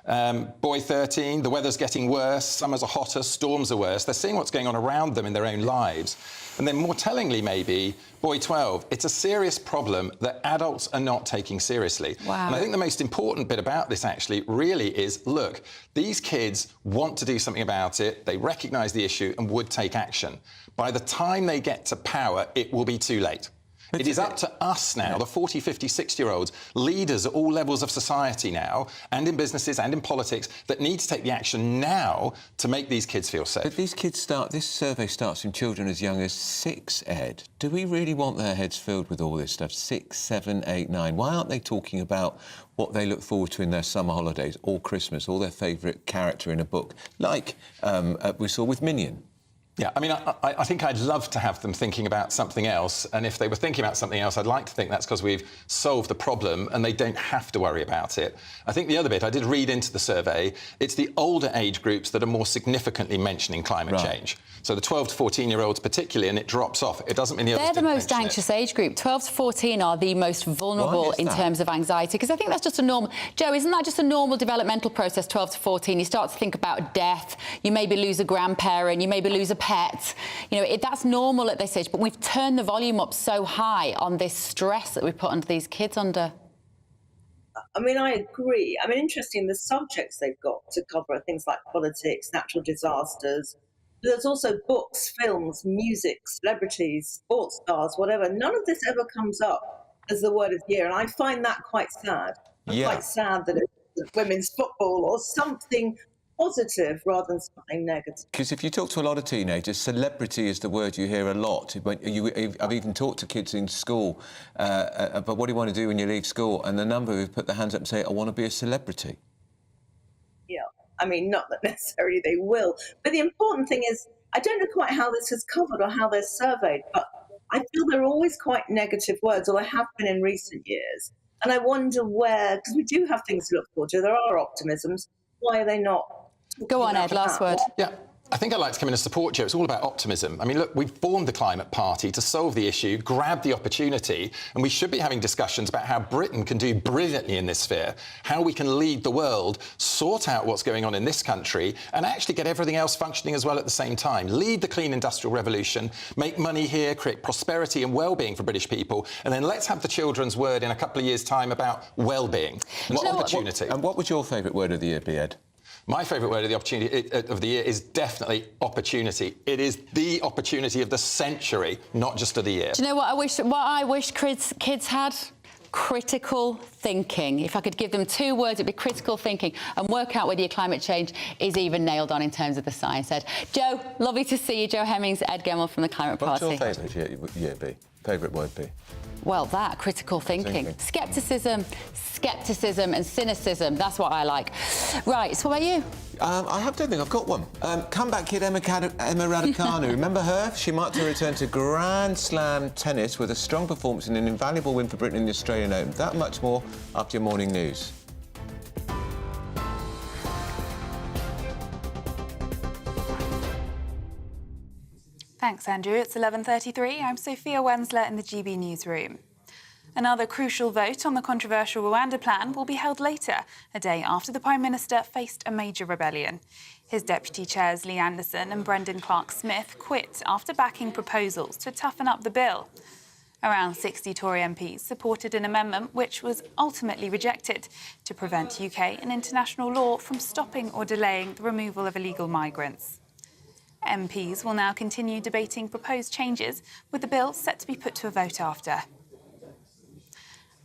Boy 13, the weather's getting worse, summers are hotter, storms are worse. They're seeing what's going on around them in their own lives. And then more tellingly, maybe, boy 12, it's a serious problem that adults are not taking seriously. Wow. And I think the most important bit about this, actually, really is, look, these kids want to do something about it, they recognise the issue and would take action. By the time they get to power, it will be too late. It is up to us now, the 40, 50, 60-year-olds, leaders at all levels of society now, and in businesses and in politics, that need to take the action now to make these kids feel safe. But these kids this survey starts from children as young as 6, Ed. Do we really want their heads filled with all this stuff? 6, 7, 8, 9. Why aren't they talking about what they look forward to in their summer holidays, or Christmas, or their favourite character in a book, like we saw with Minion? Yeah, I mean, I think I'd love to have them thinking about something else, and if they were thinking about something else, I'd like to think that's because we've solved the problem and they don't have to worry about it. I think the other bit, I did read into the survey, it's the older age groups that are more significantly mentioning climate change. So the 12 to 14-year-olds particularly, and it drops off. It doesn't mean the others They're the didn't most mention anxious age group. 12 to 14 are the most vulnerable in terms of anxiety, because I think that's just a normal... Joe, isn't that just a normal developmental process, 12 to 14? You start to think about death, you maybe lose a grandparent, you maybe lose a pet. You know, that's normal at this age, but we've turned the volume up so high on this stress that we put under these kids under. I mean, I agree. I mean, interesting, the subjects they've got to cover are things like politics, natural disasters. But there's also books, films, music, celebrities, sports stars, whatever. None of this ever comes up as the word of the year, and I find that quite sad. I'm quite sad that it's women's football or something positive rather than something negative. Because if you talk to a lot of teenagers, celebrity is the word you hear a lot. I've even talked to kids in school about what do you want to do when you leave school, and the number who put their hands up and say, I want to be a celebrity. Yeah, I mean, not that necessarily they will, but the important thing is, I don't know quite how this is covered or how they're surveyed, but I feel they're always quite negative words, or they have been in recent years. And I wonder where, because we do have things to look forward to, there are optimisms, why are they not? Go on, Ed, last word. Yeah, I think I'd like to come in and support Joe. It's all about optimism. I mean, look, we've formed the Climate Party to solve the issue, grab the opportunity, and we should be having discussions about how Britain can do brilliantly in this sphere, how we can lead the world, sort out what's going on in this country, and actually get everything else functioning as well at the same time. Lead the clean industrial revolution, make money here, create prosperity and well-being for British people, and then let's have the children's word in a couple of years' time about well-being and opportunity. And what would your favourite word of the year be, Ed? My favourite word of the year is definitely opportunity. It is the opportunity of the century, not just of the year. Do you know what I wish kids had? Critical thinking. If I could give them 2 words, it'd be critical thinking, and work out whether your climate change is even nailed on in terms of the science, Ed. Joe, lovely to see you. Joe Hemmings, Ed Gemmell from the Climate Party. What's your favourite word be? Well, critical thinking. Scepticism and cynicism. That's what I like. Right, so what about you? I don't think I've got one. Comeback kid Emma Raducanu. Remember her? She marked her return to Grand Slam tennis with a strong performance and an invaluable win for Britain in the Australian Open. That much more after your morning news. Thanks, Andrew. It's 11:33. I'm Sophia Wensler in the GB Newsroom. Another crucial vote on the controversial Rwanda plan will be held later, a day after the Prime Minister faced a major rebellion. His deputy chairs Lee Anderson and Brendan Clark-Smith quit after backing proposals to toughen up the bill. Around 60 Tory MPs supported an amendment which was ultimately rejected to prevent UK and international law from stopping or delaying the removal of illegal migrants. MPs will now continue debating proposed changes, with the bill set to be put to a vote after.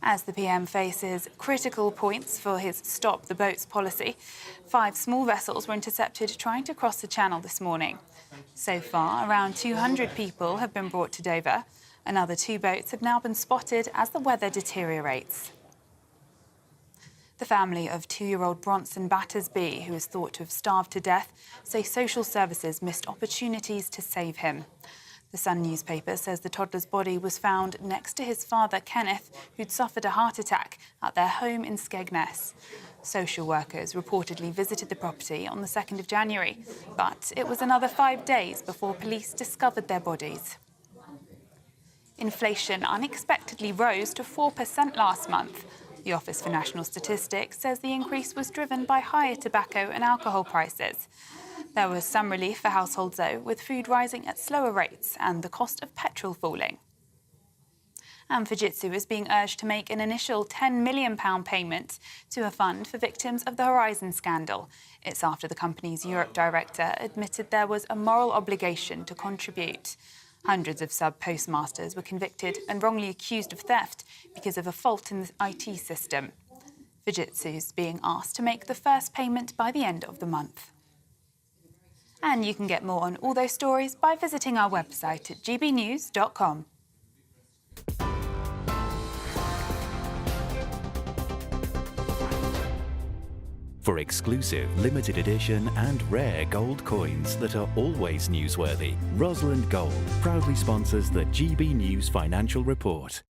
As the PM faces critical points for his Stop the Boats policy, 5 small vessels were intercepted trying to cross the channel this morning. So far, around 200 people have been brought to Dover. Another 2 boats have now been spotted as the weather deteriorates. The family of 2-year-old Bronson Battersby, who is thought to have starved to death, say social services missed opportunities to save him. The Sun newspaper says the toddler's body was found next to his father, Kenneth, who'd suffered a heart attack at their home in Skegness. Social workers reportedly visited the property on the 2nd of January, but it was another 5 days before police discovered their bodies. Inflation unexpectedly rose to 4% last month. The Office for National Statistics says the increase was driven by higher tobacco and alcohol prices. There was some relief for households, though, with food rising at slower rates and the cost of petrol falling. And Fujitsu is being urged to make an initial £10 million payment to a fund for victims of the Horizon scandal. It's after the company's Europe director admitted there was a moral obligation to contribute. Hundreds of sub-postmasters were convicted and wrongly accused of theft because of a fault in the IT system. Fujitsu is being asked to make the first payment by the end of the month. And you can get more on all those stories by visiting our website at gbnews.com. For exclusive, limited edition and rare gold coins that are always newsworthy, Rosalind Gold proudly sponsors the GB News Financial Report.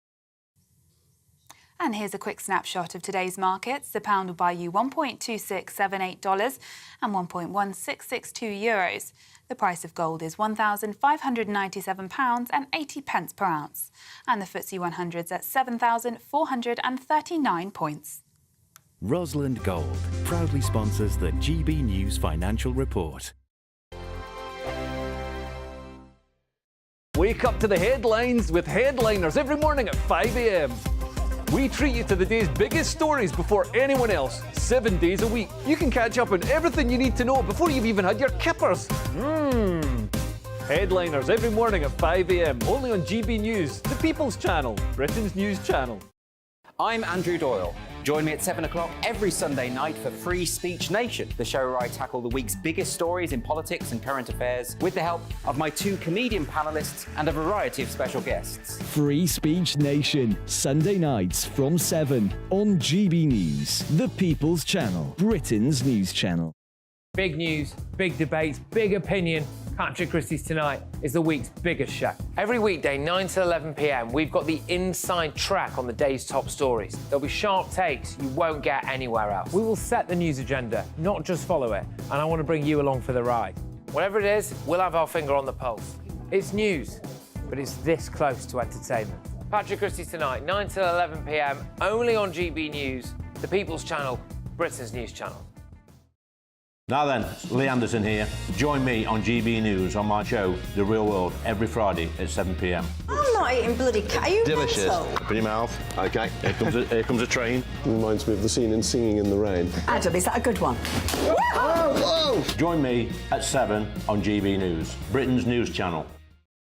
And here's a quick snapshot of today's markets. The pound will buy you $1.2678 and €1.1662. The price of gold is £1,597.80 per ounce. And the FTSE 100's at 7,439 points. Rosalind Gold proudly sponsors the GB News Financial Report. Wake up to the headlines with headliners every morning at 5 a.m. We treat you to the day's biggest stories before anyone else, 7 days a week. You can catch up on everything you need to know before you've even had your kippers. Headliners every morning at 5 a.m. only on GB News, the People's Channel, Britain's news channel. I'm Andrew Doyle. Join me at 7 o'clock every Sunday night for Free Speech Nation, the show where I tackle the week's biggest stories in politics and current affairs with the help of my 2 comedian panellists and a variety of special guests. Free Speech Nation, Sunday nights from 7 on GB News, the People's Channel, Britain's news channel. Big news, big debates, big opinion. Patrick Christie's Tonight is the week's biggest show. Every weekday, 9 to 11 p.m, we've got the inside track on the day's top stories. There'll be sharp takes you won't get anywhere else. We will set the news agenda, not just follow it, and I want to bring you along for the ride. Whatever it is, we'll have our finger on the pulse. It's news, but it's this close to entertainment. Patrick Christie's Tonight, 9 to 11 p.m, only on GB News, the People's Channel, Britain's news channel. Now then, Lee Anderson here. Join me on GB News on my show, The Real World, every Friday at 7 p.m. I'm not eating bloody cat. Are you delicious. mental? Open your mouth. OK, here comes a train. Reminds me of the scene in Singing in the Rain. Adam, is that a good one? Whoa! Join me at 7 on GB News, Britain's news channel.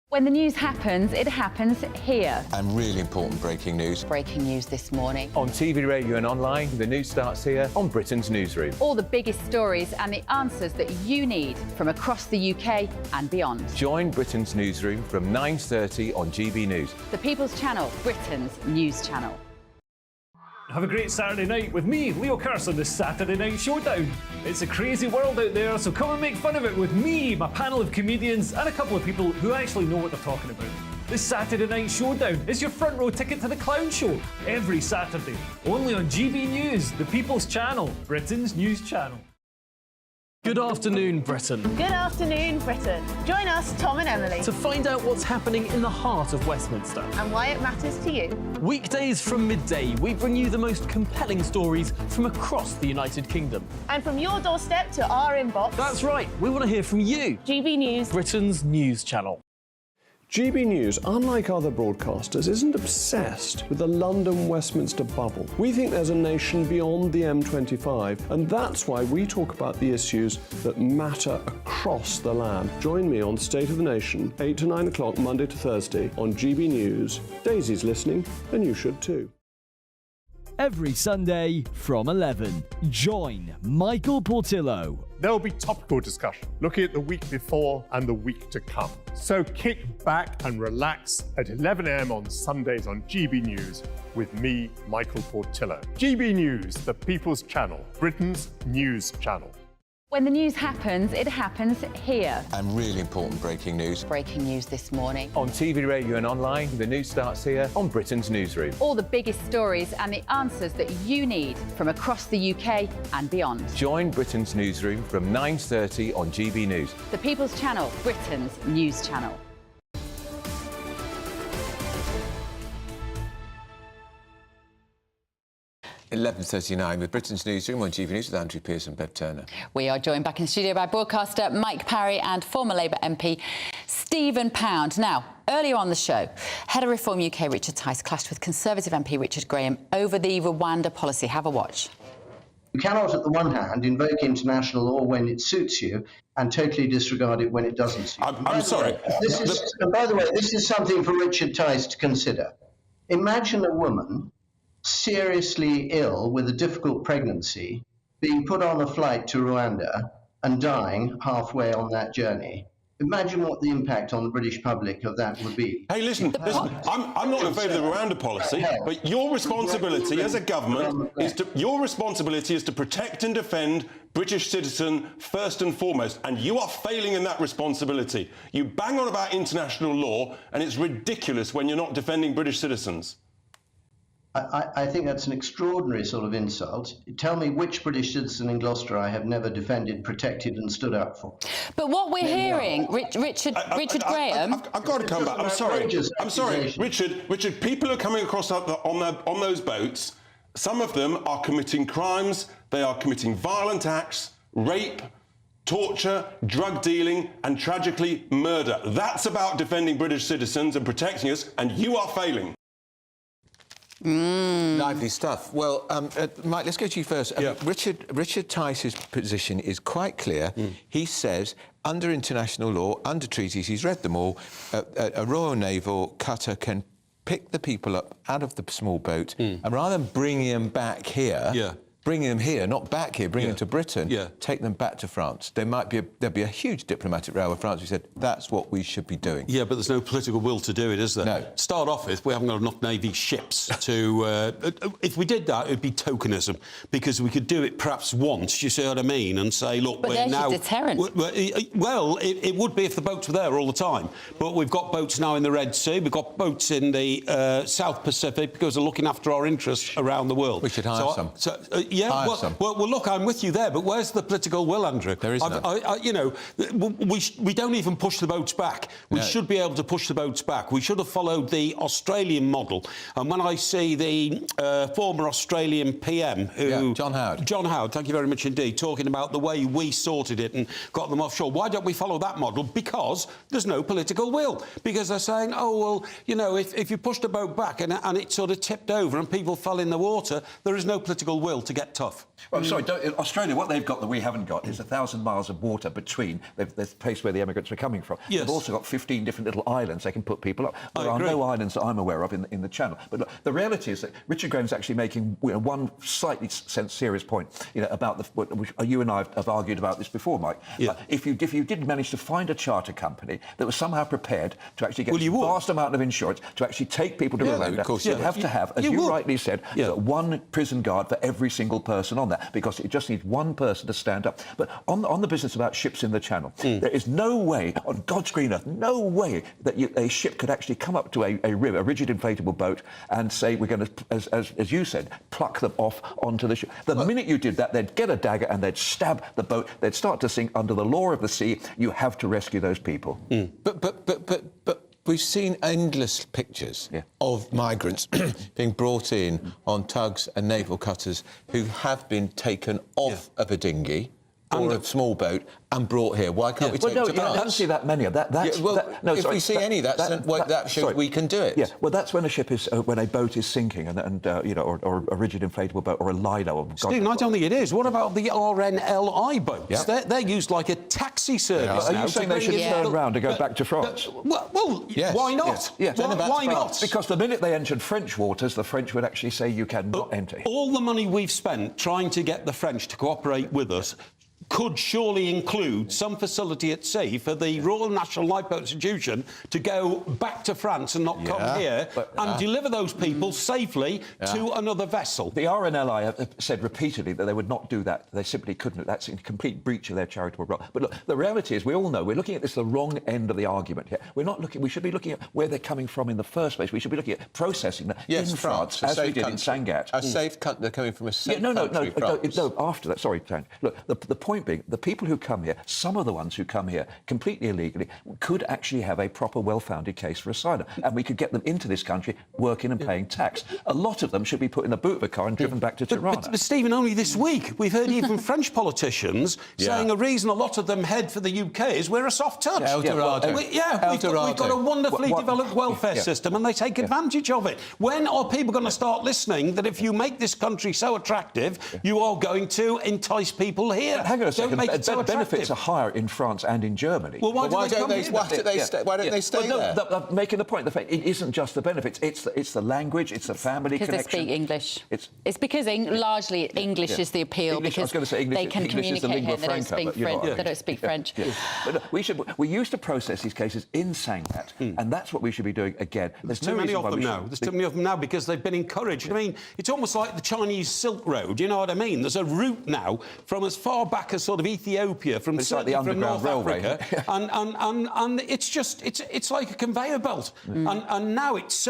When the news happens, it happens here. And really important breaking news. Breaking news this morning. On TV, radio and online, the news starts here on Britain's Newsroom. All the biggest stories and the answers that you need from across the UK and beyond. Join Britain's Newsroom from 9:30 on GB News. The People's Channel, Britain's news channel. Have a great Saturday night with me, Leo Curse, on the Saturday Night Showdown. It's a crazy world out there, so come and make fun of it with me, my panel of comedians, and a couple of people who actually know what they're talking about. The Saturday Night Showdown is your front row ticket to the clown show every Saturday, only on GB News, the People's Channel, Britain's news channel. Good afternoon, Britain. Good afternoon, Britain. Join us, Tom and Emily, To find out what's happening in the heart of Westminster. and why it matters to you. Weekdays from midday, we bring you the most compelling stories from across the United Kingdom. And from your doorstep to our inbox. That's right, we want to hear from you. GB News, Britain's news channel. GB News, unlike other broadcasters, isn't obsessed with the London-Westminster bubble. We think there's a nation beyond the M25, and that's why we talk about the issues that matter across the land. Join me on State of the Nation, 8 to 9 o'clock, Monday to Thursday, on GB News. Daisy's listening, and you should too. Every Sunday from 11, join Michael Portillo. There'll be topical discussion, looking at the week before and the week to come. So kick back and relax at 11 a.m. on Sundays on GB News with me, Michael Portillo. GB News, the People's Channel, Britain's news channel. When the news happens, it happens here. And really important breaking news. Breaking news this morning. On TV, radio and online, the news starts here on Britain's Newsroom. All the biggest stories and the answers that you need from across the UK and beyond. Join Britain's Newsroom from 9:30 on GB News. The People's Channel, Britain's news channel. 11:39 with Britain's Newsroom on GBNews with Andrew Pearce and Bev Turner. We are joined back in the studio by broadcaster Mike Parry and former Labour MP Stephen Pound. Now, earlier on the show, Head of Reform UK Richard Tice clashed with Conservative MP Richard Graham over the Rwanda policy. Have a watch. You cannot, at the one hand, invoke international law when it suits you and totally disregard it when it doesn't suit you. I'm sorry. And by the way, this is something for Richard Tice to consider. Imagine a woman seriously ill with a difficult pregnancy being put on a flight to Rwanda and dying halfway on that journey. Imagine what the impact on the British public of that would be. Hey, listen, I'm not in favour of the Rwanda policy, but your responsibility as a government is to protect and defend British citizen first and foremost, and you are failing in that responsibility. You bang on about international law, and it's ridiculous when you're not defending British citizens. I think that's an extraordinary sort of insult. Tell me which British citizen in Gloucester I have never defended, protected and stood up for. But what we're hearing, Richard Graham... I've got to come back. I'm sorry. Richard, people are coming across on those boats. Some of them are committing crimes. They are committing violent acts, rape, torture, drug dealing and, tragically, murder. That's about defending British citizens and protecting us, and you are failing. Lively stuff. Well, Mike, let's go to you first. Richard Tice's position is quite clear. He says, under international law, under treaties, he's read them all, a Royal Naval cutter can pick the people up out of the small boat and rather than bringing them back here... Bringing them here, not back here, bringing them to Britain, take them back to France. There'd be a huge diplomatic row with France who said, that's what we should be doing. Yeah, but there's no political will to do it, is there? No. Start off with, we haven't got enough Navy ships to... if we did that, it would be tokenism, because we could do it perhaps once, you see what I mean, and say, look, but we're now... Deterrence. Well, it would be if the boats were there all the time. But we've got boats now in the Red Sea, we've got boats in the South Pacific, because they're looking after our interests around the world. We should hire some. Well, look, I'm with you there, but where's the political will, Andrew? There is none. You know, we don't even push the boats back. We should be able to push the boats back. We should have followed the Australian model. And when I see the former Australian PM, who... John Howard. John Howard, thank you very much indeed, talking about the way we sorted it and got them offshore. Why don't we follow that model? Because there's no political will. Because they're saying, oh, well, you know, if you pushed a boat back and it sort of tipped over and people fell in the water, there is no political will to get tough. Well, I'm sorry, in Australia, what they've got that we haven't got is 1,000 miles of water between the place where the emigrants are coming from. Yes. They've also got 15 different little islands they can put people up. There are no islands that I'm aware of in the Channel. But look, the reality is that Richard Graham's actually making one slightly serious point, you know, about you and I have argued about this before, Mike. If you did manage to find a charter company that was somehow prepared to actually get a vast amount of insurance to actually take people to Rwanda, of course, you'd have to have, as you rightly said, one prison guard for every single person on that, because it just needs one person to stand up. But on the business about ships in the Channel, there is no way, on God's green earth, no way that a ship could actually come up to a river, a rigid inflatable boat, and say, we're going to, as you said, pluck them off onto the ship. The minute you did that, they'd get a dagger and they'd stab the boat, they'd start to sink. Under the law of the sea, you have to rescue those people. But we've seen endless pictures of migrants being brought in on tugs and naval cutters who have been taken off of a dinghy or a small boat and brought here. Why can't we take them to France? I don't see that many of that. If we see any, that shows we can do it. Yeah, well, that's when a ship is, when a boat is sinking, and you know, or a rigid inflatable boat, or a lino. Stephen, I don't think it is. What about the RNLI boats? They're used like a taxi service. Are you saying they should turn round and go back to France? Well, why not? Why not? Because the minute they entered French waters, the French would actually say you cannot enter. All the money we've spent trying to get the French to cooperate with us could surely include some facility at sea for the Royal National Lifeboat Institution to go back to France and not come here and deliver those people safely to another vessel. The RNLI have said repeatedly that they would not do that. They simply couldn't. That's in complete breach of their charitable role. But look, the reality is, we all know we're looking at this the wrong end of the argument here. We're not looking. We should be looking at where they're coming from in the first place. We should be looking at processing them in France, as we did in Sangatte. A safe country. They're coming from a safe country. No. After that, sorry, Tang. Look, the point point being, the people who come here, some of the ones who come here completely illegally, could actually have a proper, well-founded case for asylum. And we could get them into this country, working and paying tax. A lot of them should be put in the boot of a car and driven back to Tirana. But Stephen, only this week we've heard even French politicians saying a reason a lot of them head for the UK is we're a soft touch. We've got a wonderfully developed welfare system and they take advantage of it. When are people going to start listening that if you make this country so attractive, you are going to entice people here? Hang on a second. Don't make it so benefits are higher in France and in Germany. Well, why don't they stay there? I'm making the point. The fact it isn't just the benefits. It's the language. It's the family connection. Because they speak English. It's because largely English is the appeal. English, because they can communicate here. They don't speak French. They don't speak French. But look, we used to process these cases in Sangat, and that's what we should be doing again. There's too many of them now. There's too many of them now because they've been encouraged. I mean, it's almost like the Chinese Silk Road. You know what I mean? There's a route now from as far back as sort of Ethiopia, from North Africa, and it's like a conveyor belt. And now it's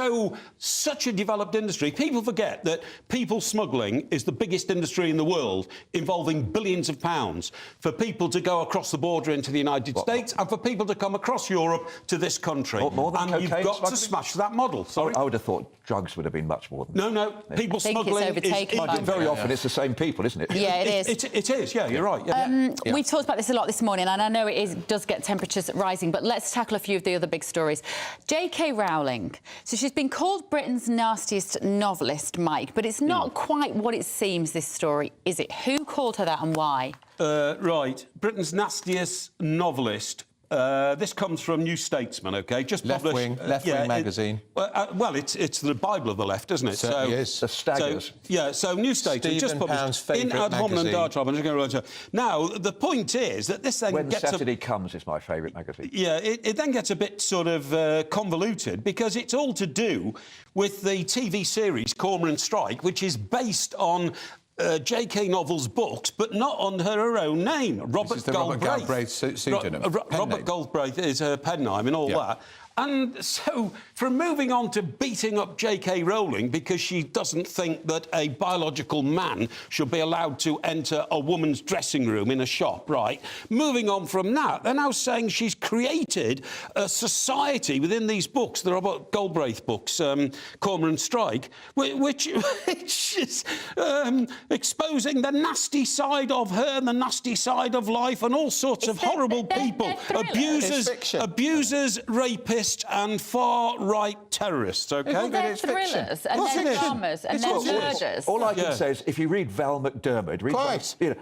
such a developed industry. People forget that people smuggling is the biggest industry in the world, involving billions of pounds for people to go across the border into the United States and for people to come across Europe to this country. More than and you've got to smash that model. Sorry? I would have thought drugs would have been much more than No, people smuggling is very often it's the same people, isn't it? Yeah, it is. It is, yeah, you're right. Yeah. We've talked about this a lot this morning, and I know it does get temperatures rising, but let's tackle a few of the other big stories. J.K. Rowling. So she's been called Britain's nastiest novelist, Mike, but it's not quite what it seems, this story, is it? Who called her that and why? Right. Britain's nastiest novelist. This comes from New Statesman, OK? Just left wing magazine. It's the Bible of the left, isn't it? Certainly is. The Staggers. So New Statesman just published in ad hominem diatribe. Now, the point is that this then When gets... Saturday Comes is my favourite magazine. Yeah, it then gets a bit sort of convoluted because it's all to do with the TV series Cormoran Strike, which is based on... J.K. Novels books, but not on her own name. Robert Galbraith pseudonym. Robert Galbraith is her pen name and all that. And so, from moving on to beating up J.K. Rowling because she doesn't think that a biological man should be allowed to enter a woman's dressing room in a shop, right? Moving on from that, they're now saying she's created a society within these books, the Robert Galbraith books, Cormoran Strike, which is exposing the nasty side of her and the nasty side of life and all sorts of horrible people. Abusers, rapists, and far-right terrorists, OK? Well, they're thrillers, and they're dramas, and they're murders. All I can say is, if you read Val McDermid...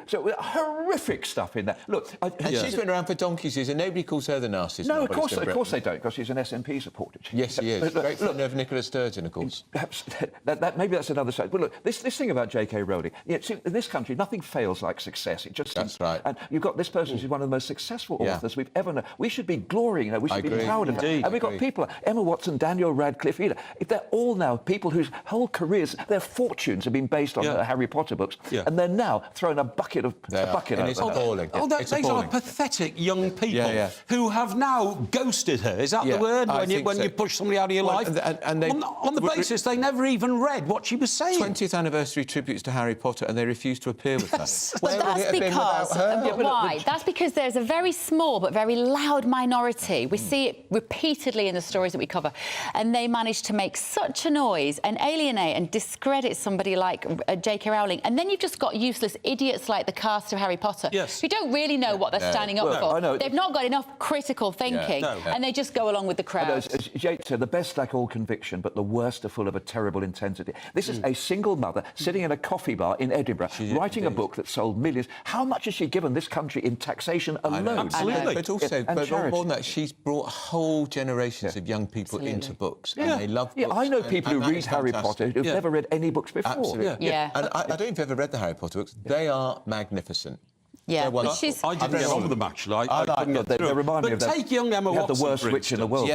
so horrific stuff in there. Look... she's been around for donkey's years, and nobody calls her the nastiest No, of course they don't, because she's an SNP supporter. Yes, she is. Great friend of Nicola Sturgeon, of course. Perhaps maybe that's another side. But look, this thing about J.K. Rowling, see, in this country, nothing fails like success. It just... That's right. And you've got this person who's one of the most successful authors we've ever known. We should be glorying, we should be proud of her. And we've got people, Emma Watson, Daniel Radcliffe, if they're all now people whose whole careers, their fortunes have been based on Harry Potter books, and they're now throwing a bucket over. It's appalling. These are pathetic young people who have now ghosted her. Is that the word? When you push somebody out of your life? And they, on the basis they never even read what she was saying. 20th anniversary tributes to Harry Potter, and they refused to appear with her. But that's because... Why? That's because there's a very small but very loud minority. We see it repeatedly in the stories that we cover, and they manage to make such a noise and alienate and discredit somebody like J.K. Rowling, and then you've just got useless idiots like the cast of Harry Potter who don't really know what they're standing up for. They've not got enough critical thinking, and they just go along with the crowd. As Jake said, the best lack all conviction, but the worst are full of a terrible intensity. This is a single mother sitting in a coffee bar in Edinburgh, writing a book that sold millions. How much has she given this country in taxation alone? Absolutely. But also, but more than that, she's brought whole generations of young people into books, and they love books. I know people who read Harry Potter who've never read any books before. Absolutely. And I don't know if you've ever read the Harry Potter books. They are magnificent. Yeah, I didn't get on with them, actually. I couldn't get through. They remind me of that. Take young Emma Watson, the worst witch in the world.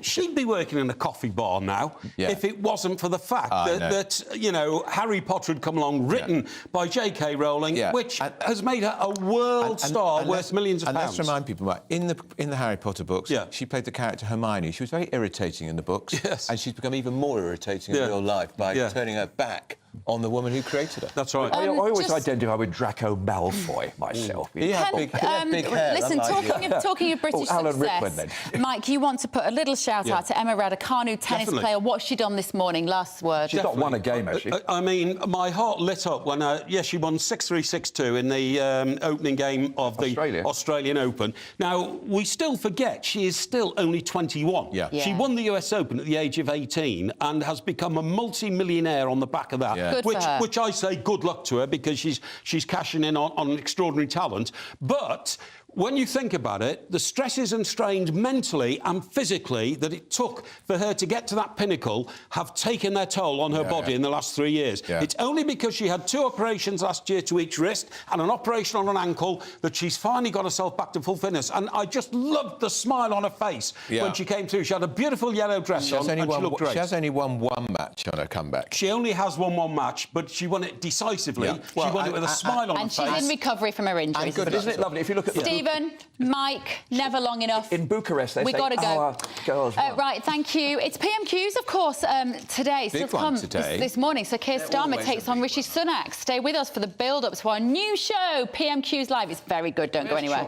She'd be working in a coffee bar now if it wasn't for the fact that Harry Potter had come along, written by J.K. Rowling, which has made her a world star worth millions of pounds. And let's remind people, in the Harry Potter books, she played the character Hermione. She was very irritating in the books, and she's become even more irritating in real life by turning her back on the woman who created her. That's right. I always identify with Draco Malfoy myself. He had big hair. Listen, talking of British Alan success, Rickman, then. Mike, you want to put a little shout out to Emma Raducanu, tennis player. What's she done this morning? Last word. She's not won a game, has she? I mean, my heart lit up when, she won 6-3, 6-2 in the opening game of the Australian Open. Now, we still forget she is still only 21. Yeah. She won the US Open at the age of 18 and has become a multi-millionaire on the back of that. Yeah. Good for her. Which I say good luck to her because she's cashing in on extraordinary talent. But when you think about it, the stresses and strains mentally and physically that it took for her to get to that pinnacle have taken their toll on her body in the last 3 years. Yeah. It's only because she had 2 operations last year to each wrist and an operation on an ankle that she's finally got herself back to full fitness. And I just loved the smile on her face when she came through. She had a beautiful yellow dress on and she looked great. She has only won one match on her comeback. She only has won one match, but she won it decisively. Yeah. She won it with a smile on her and face. she's in recovery from her injuries. But isn't it lovely if you look at Stephen, Mike, never long enough. In Bucharest, they we say, got to go. Girls, right, thank you. It's PMQs, of course, today. Big one today. This morning. So Keir Starmer takes on Rishi Sunak. Stay with us for the build-up to our new show, PMQs Live. It's very good. Don't go anywhere.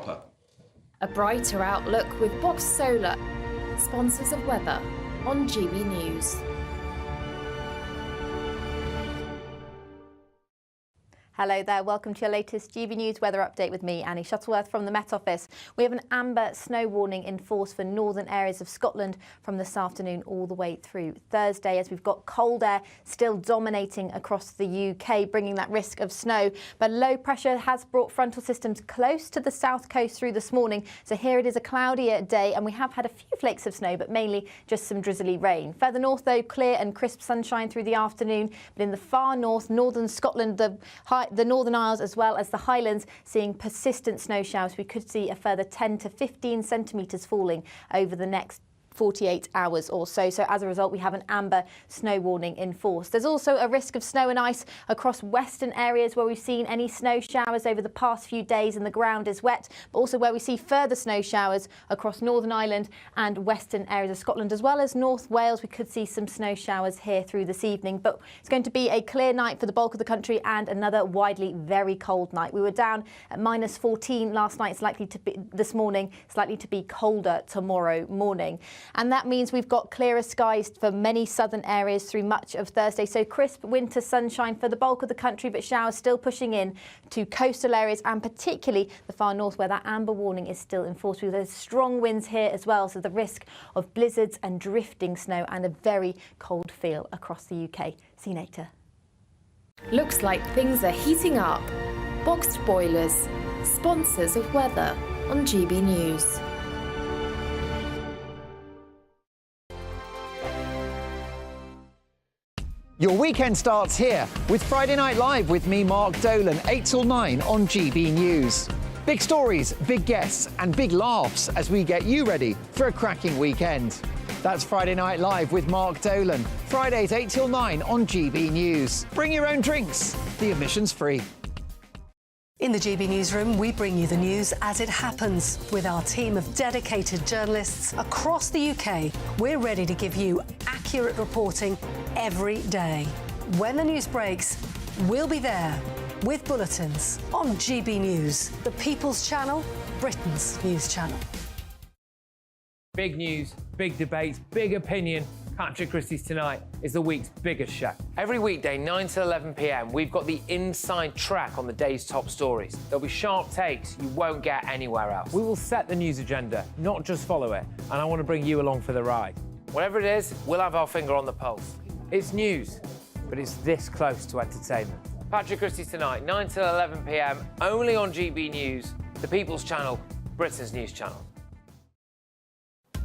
A brighter outlook with Box Solar, sponsors of weather on GB News. Hello there, welcome to your latest GB News weather update with me, Annie Shuttleworth from the Met Office. We have an amber snow warning in force for northern areas of Scotland from this afternoon all the way through Thursday, as we've got cold air still dominating across the UK, bringing that risk of snow. But low pressure has brought frontal systems close to the south coast through this morning. So here it is, a cloudier day, and we have had a few flakes of snow, but mainly just some drizzly rain. Further north, though, clear and crisp sunshine through the afternoon. But in the far north, northern Scotland, the Northern Isles as well as the Highlands, seeing persistent snow showers. We could see a further 10 to 15 centimetres falling over the next 48 hours or so. So as a result, we have an amber snow warning in force. There's also a risk of snow and ice across western areas where we've seen any snow showers over the past few days and the ground is wet, but also where we see further snow showers across Northern Ireland and western areas of Scotland, as well as North Wales. We could see some snow showers here through this evening, but it's going to be a clear night for the bulk of the country and another widely very cold night. We were down at -14 last night. It's likely to be this morning. It's likely to be colder tomorrow morning. And that means we've got clearer skies for many southern areas through much of Thursday. So crisp winter sunshine for the bulk of the country, but showers still pushing in to coastal areas and particularly the far north where that amber warning is still in force. There's strong winds here as well, so the risk of blizzards and drifting snow and a very cold feel across the UK. See you later. Looks like things are heating up. Boxed boilers, sponsors of weather on GB News. Your weekend starts here with Friday Night Live with me, Mark Dolan, 8 till 9 on GB News. Big stories, big guests and big laughs as we get you ready for a cracking weekend. That's Friday Night Live with Mark Dolan. Fridays 8 till 9 on GB News. Bring your own drinks. The admission's free. In the GB Newsroom, we bring you the news as it happens. With our team of dedicated journalists across the UK, we're ready to give you accurate reporting every day. When the news breaks, we'll be there with bulletins on GB News, the People's Channel, Britain's news channel. Big news, big debates, big opinion. Patrick Christie's Tonight is the week's biggest show. Every weekday, 9 to 11 p.m, we've got the inside track on the day's top stories. There'll be sharp takes you won't get anywhere else. We will set the news agenda, not just follow it, and I want to bring you along for the ride. Whatever it is, we'll have our finger on the pulse. It's news, but it's this close to entertainment. Patrick Christie's Tonight, 9 to 11 p.m, only on GB News, the People's Channel, Britain's news channel.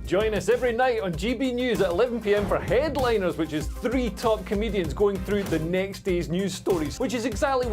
Join us every night on GB News at 11 p.m. for Headliners, which is 3 top comedians going through the next day's news stories, which is exactly what